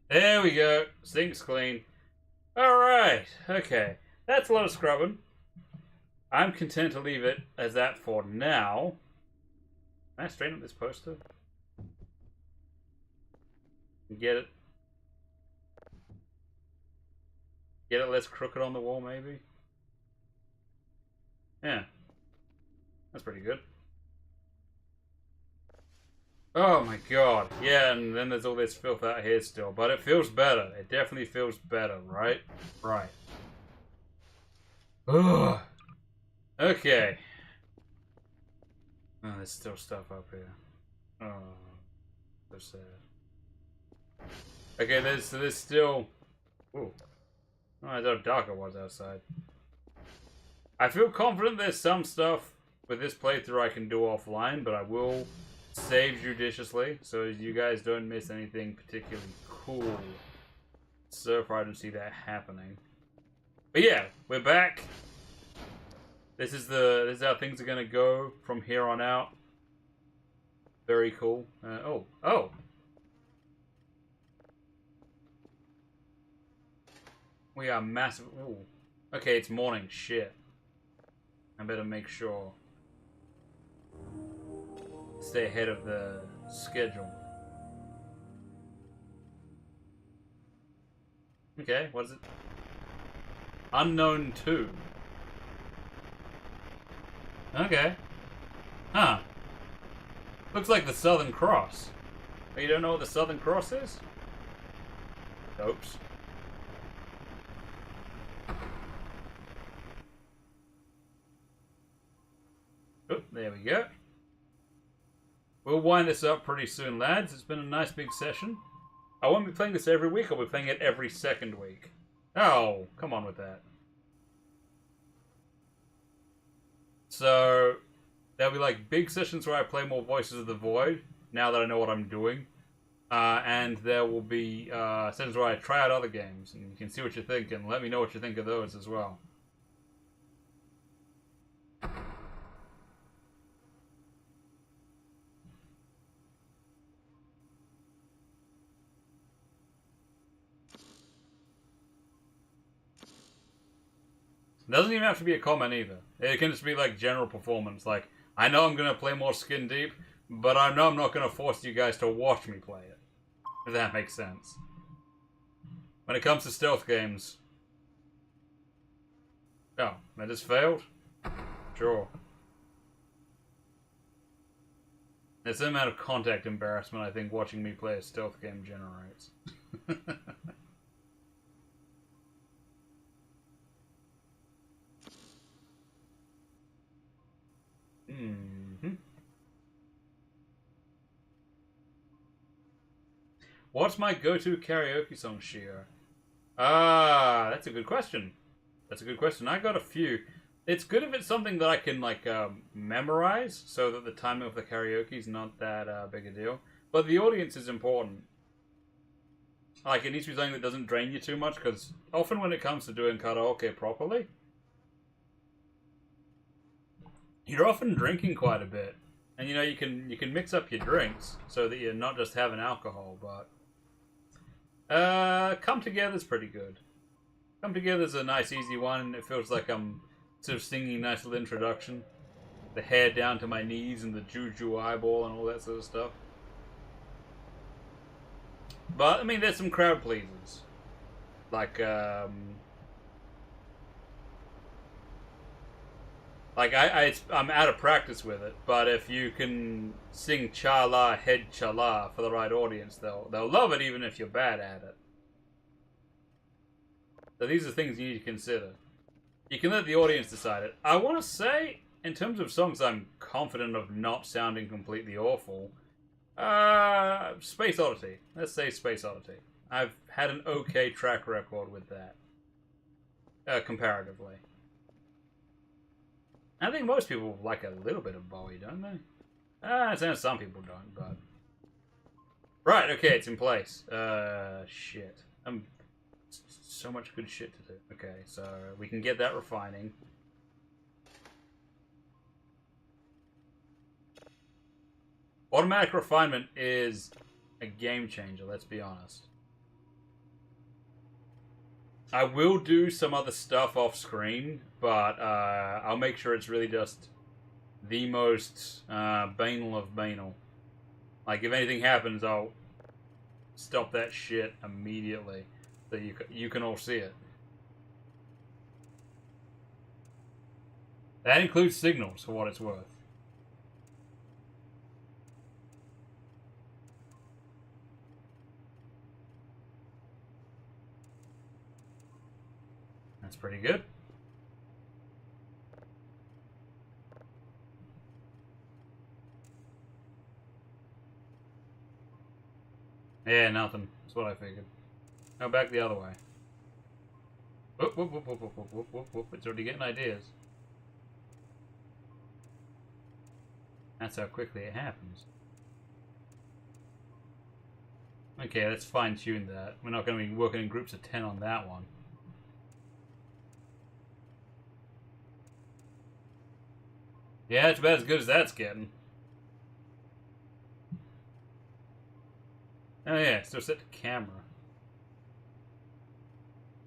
There we go. Sink's clean. Alright, okay. That's a lot of scrubbing. I'm content to leave it as that for now. Can I straighten up this poster? Get it? Get it less crooked on the wall, maybe? Yeah. That's pretty good. Oh my god. Yeah, and then there's all this filth out here still. But it feels better. It definitely feels better, right? Right. Ugh. Okay. Oh, there's still stuff up here. Oh. So sad. Okay, there's still... Ooh. Oh, I how dark it was outside. I feel confident there's some stuff with this playthrough I can do offline, but I will save judiciously so you guys don't miss anything particularly cool. So far I don't see that happening. But yeah, we're back. This is how things are gonna go from here on out. Very cool. Oh. We are massive. Ooh. Okay, it's morning. Shit. I better make sure. Stay ahead of the schedule. Okay, what is it? Unknown 2. Okay. Huh. Looks like the Southern Cross. Oh, you don't know what the Southern Cross is? Oops. Oh, there we go. We'll wind this up pretty soon, lads. It's been a nice big session. I won't be playing this every week. I'll be playing it every second week. Oh, come on with that. So, there'll be like big sessions where I play more Voices of the Void, now that I know what I'm doing. And there will be sessions where I try out other games, and you can see what you think, and let me know what you think of those as well. Doesn't even have to be a comment either. It can just be like general performance. Like, I know I'm gonna play more Skin Deep, but I know I'm not gonna force you guys to watch me play it. If that makes sense. When it comes to stealth games. Oh, that just failed? Sure. There's the amount of contact embarrassment I think watching me play a stealth game generates. What's my go-to karaoke song, Shia? That's a good question. That's a good question. I got a few. It's good if it's something that I can, like, memorize, so that the timing of the karaoke is not that big a deal. But the audience is important. Like, it needs to be something that doesn't drain you too much, because often when it comes to doing karaoke properly, you're often drinking quite a bit. And, you know, you can mix up your drinks, so that you're not just having alcohol, but... Come Together's pretty good. Come Together's a nice, easy one. It feels like I'm sort of singing a nice little introduction. The hair down to my knees and the juju eyeball and all that sort of stuff. But, I mean, there's some crowd pleasers. Like, I'm out of practice with it, but if you can sing cha-la, head cha-la for the right audience, they'll love it even if you're bad at it. So these are things you need to consider. You can let the audience decide it. I want to say, in terms of songs I'm confident of not sounding completely awful, Space Oddity. Let's say Space Oddity. I've had an okay track record with that, comparatively. I think most people like a little bit of Bowie, don't they? Some people don't, but... Right, okay, it's in place. Shit. So much good shit to do. Okay, so we can get that refining. Automatic refinement is a game changer, let's be honest. I will do some other stuff off screen, but I'll make sure it's really just the most banal of banal. Like, if anything happens, I'll stop that shit immediately so you can all see it. That includes signals, for what it's worth. That's pretty good. Yeah, nothing. That's what I figured. Now back the other way. Whoop, whoop, whoop, whoop, whoop, whoop, whoop, whoop, whoop. It's already getting ideas. That's how quickly it happens. Okay, let's fine-tune that. We're not going to be working in groups of 10 on that one. Yeah, it's about as good as that's getting. Oh yeah, still set to camera.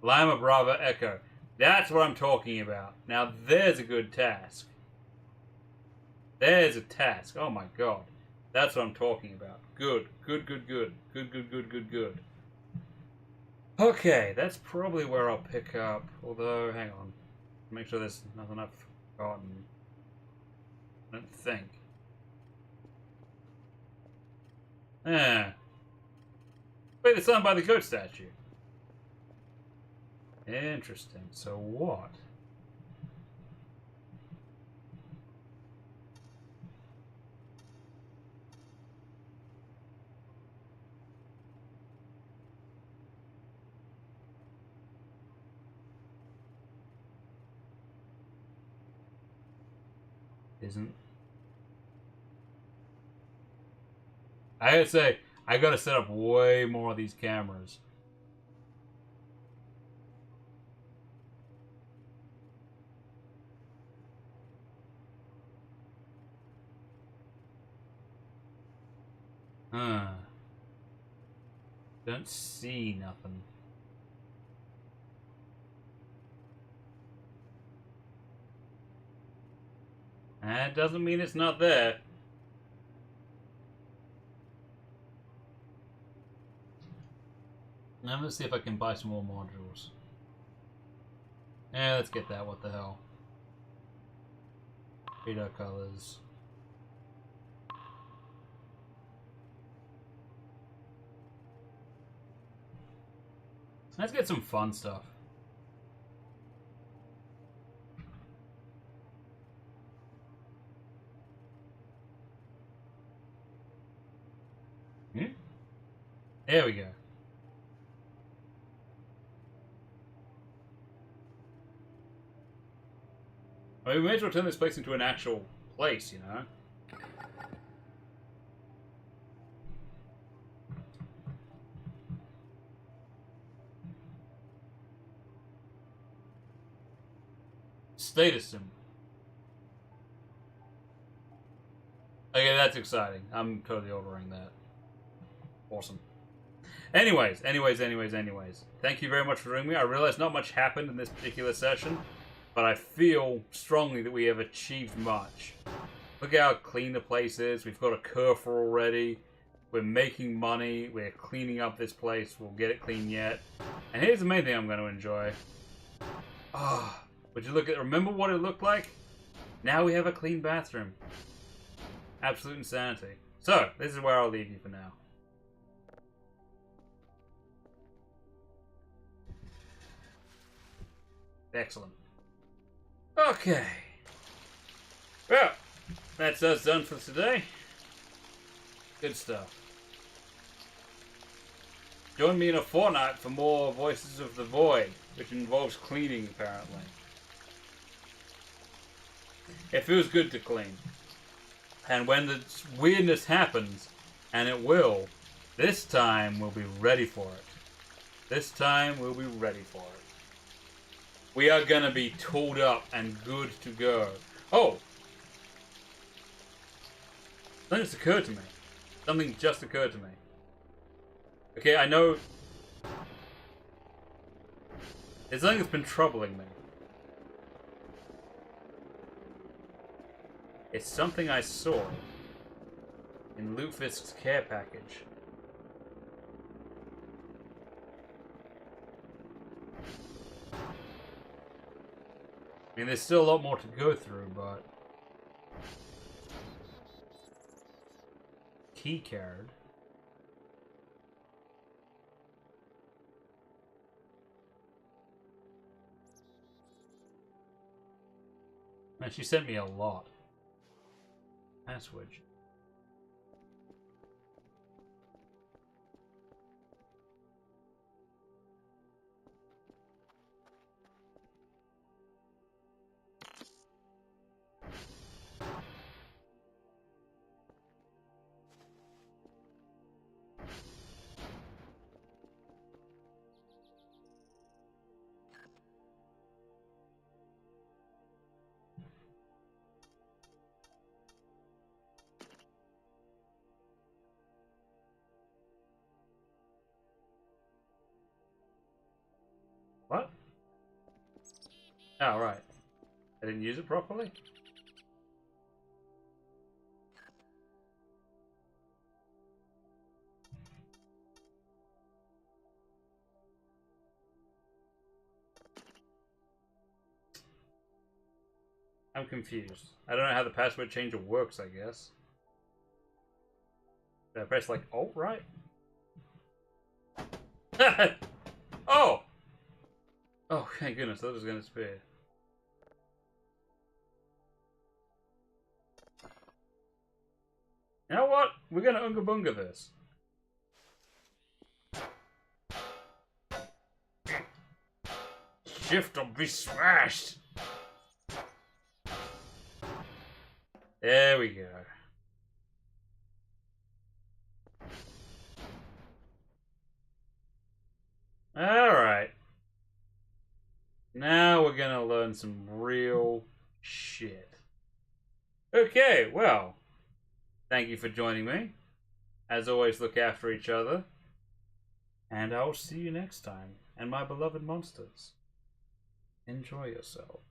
Lima Brava Echo. That's what I'm talking about. Now there's a good task. There's a task. Oh my god. That's what I'm talking about. Good. Good, good, good. Good, good, good, good, good. Okay, that's probably where I'll pick up. Although, hang on. Make sure there's nothing I've forgotten. I don't think. Eh. Wait, it's signed by the goat statue. Interesting. So what? Isn't. I gotta say, I gotta set up way more of these cameras. Huh. Don't see nothing. That doesn't mean it's not there. Now let's see if I can buy some more modules. Yeah, let's get that. What the hell? Radar colors. Let's get some fun stuff. There we go. I mean, we may as well turn this place into an actual place, you know? Status symbol. Okay, that's exciting. I'm totally ordering that. Awesome. Anyways. Thank you very much for joining me. I realize not much happened in this particular session, but I feel strongly that we have achieved much. Look at how clean the place is. We've got a curfer already. We're making money. We're cleaning up this place. We'll get it clean yet. And here's the main thing I'm going to enjoy. Ah, would you look at? Remember what it looked like? Now we have a clean bathroom. Absolute insanity. So, this is where I'll leave you for now. Excellent. Okay. Well, that's us done for today. Good stuff. Join me in a fortnight for more Voices of the Void, which involves cleaning, apparently. It feels good to clean. And when the weirdness happens, and it will, this time we'll be ready for it. This time we'll be ready for it. We are gonna be tooled up and good to go. Oh! Something just occurred to me. Something just occurred to me. Okay, I know... There's something that's been troubling me. It's something I saw in Lutefisk's care package. I mean, there's still a lot more to go through, but... Key card. Man, she sent me a lot. Password. What? Oh, right. I didn't use it properly? I'm confused. I don't know how the password changer works, I guess. Did I press like Alt right? Oh! Oh, thank goodness, that was gonna disappear. You know what? We're gonna Unga Bunga this. Shift or be smashed! There we go. Alright. Now we're gonna learn some real shit. Okay, well. Thank you for joining me. As always, look after each other. And I'll see you next time. And my beloved monsters, enjoy yourselves.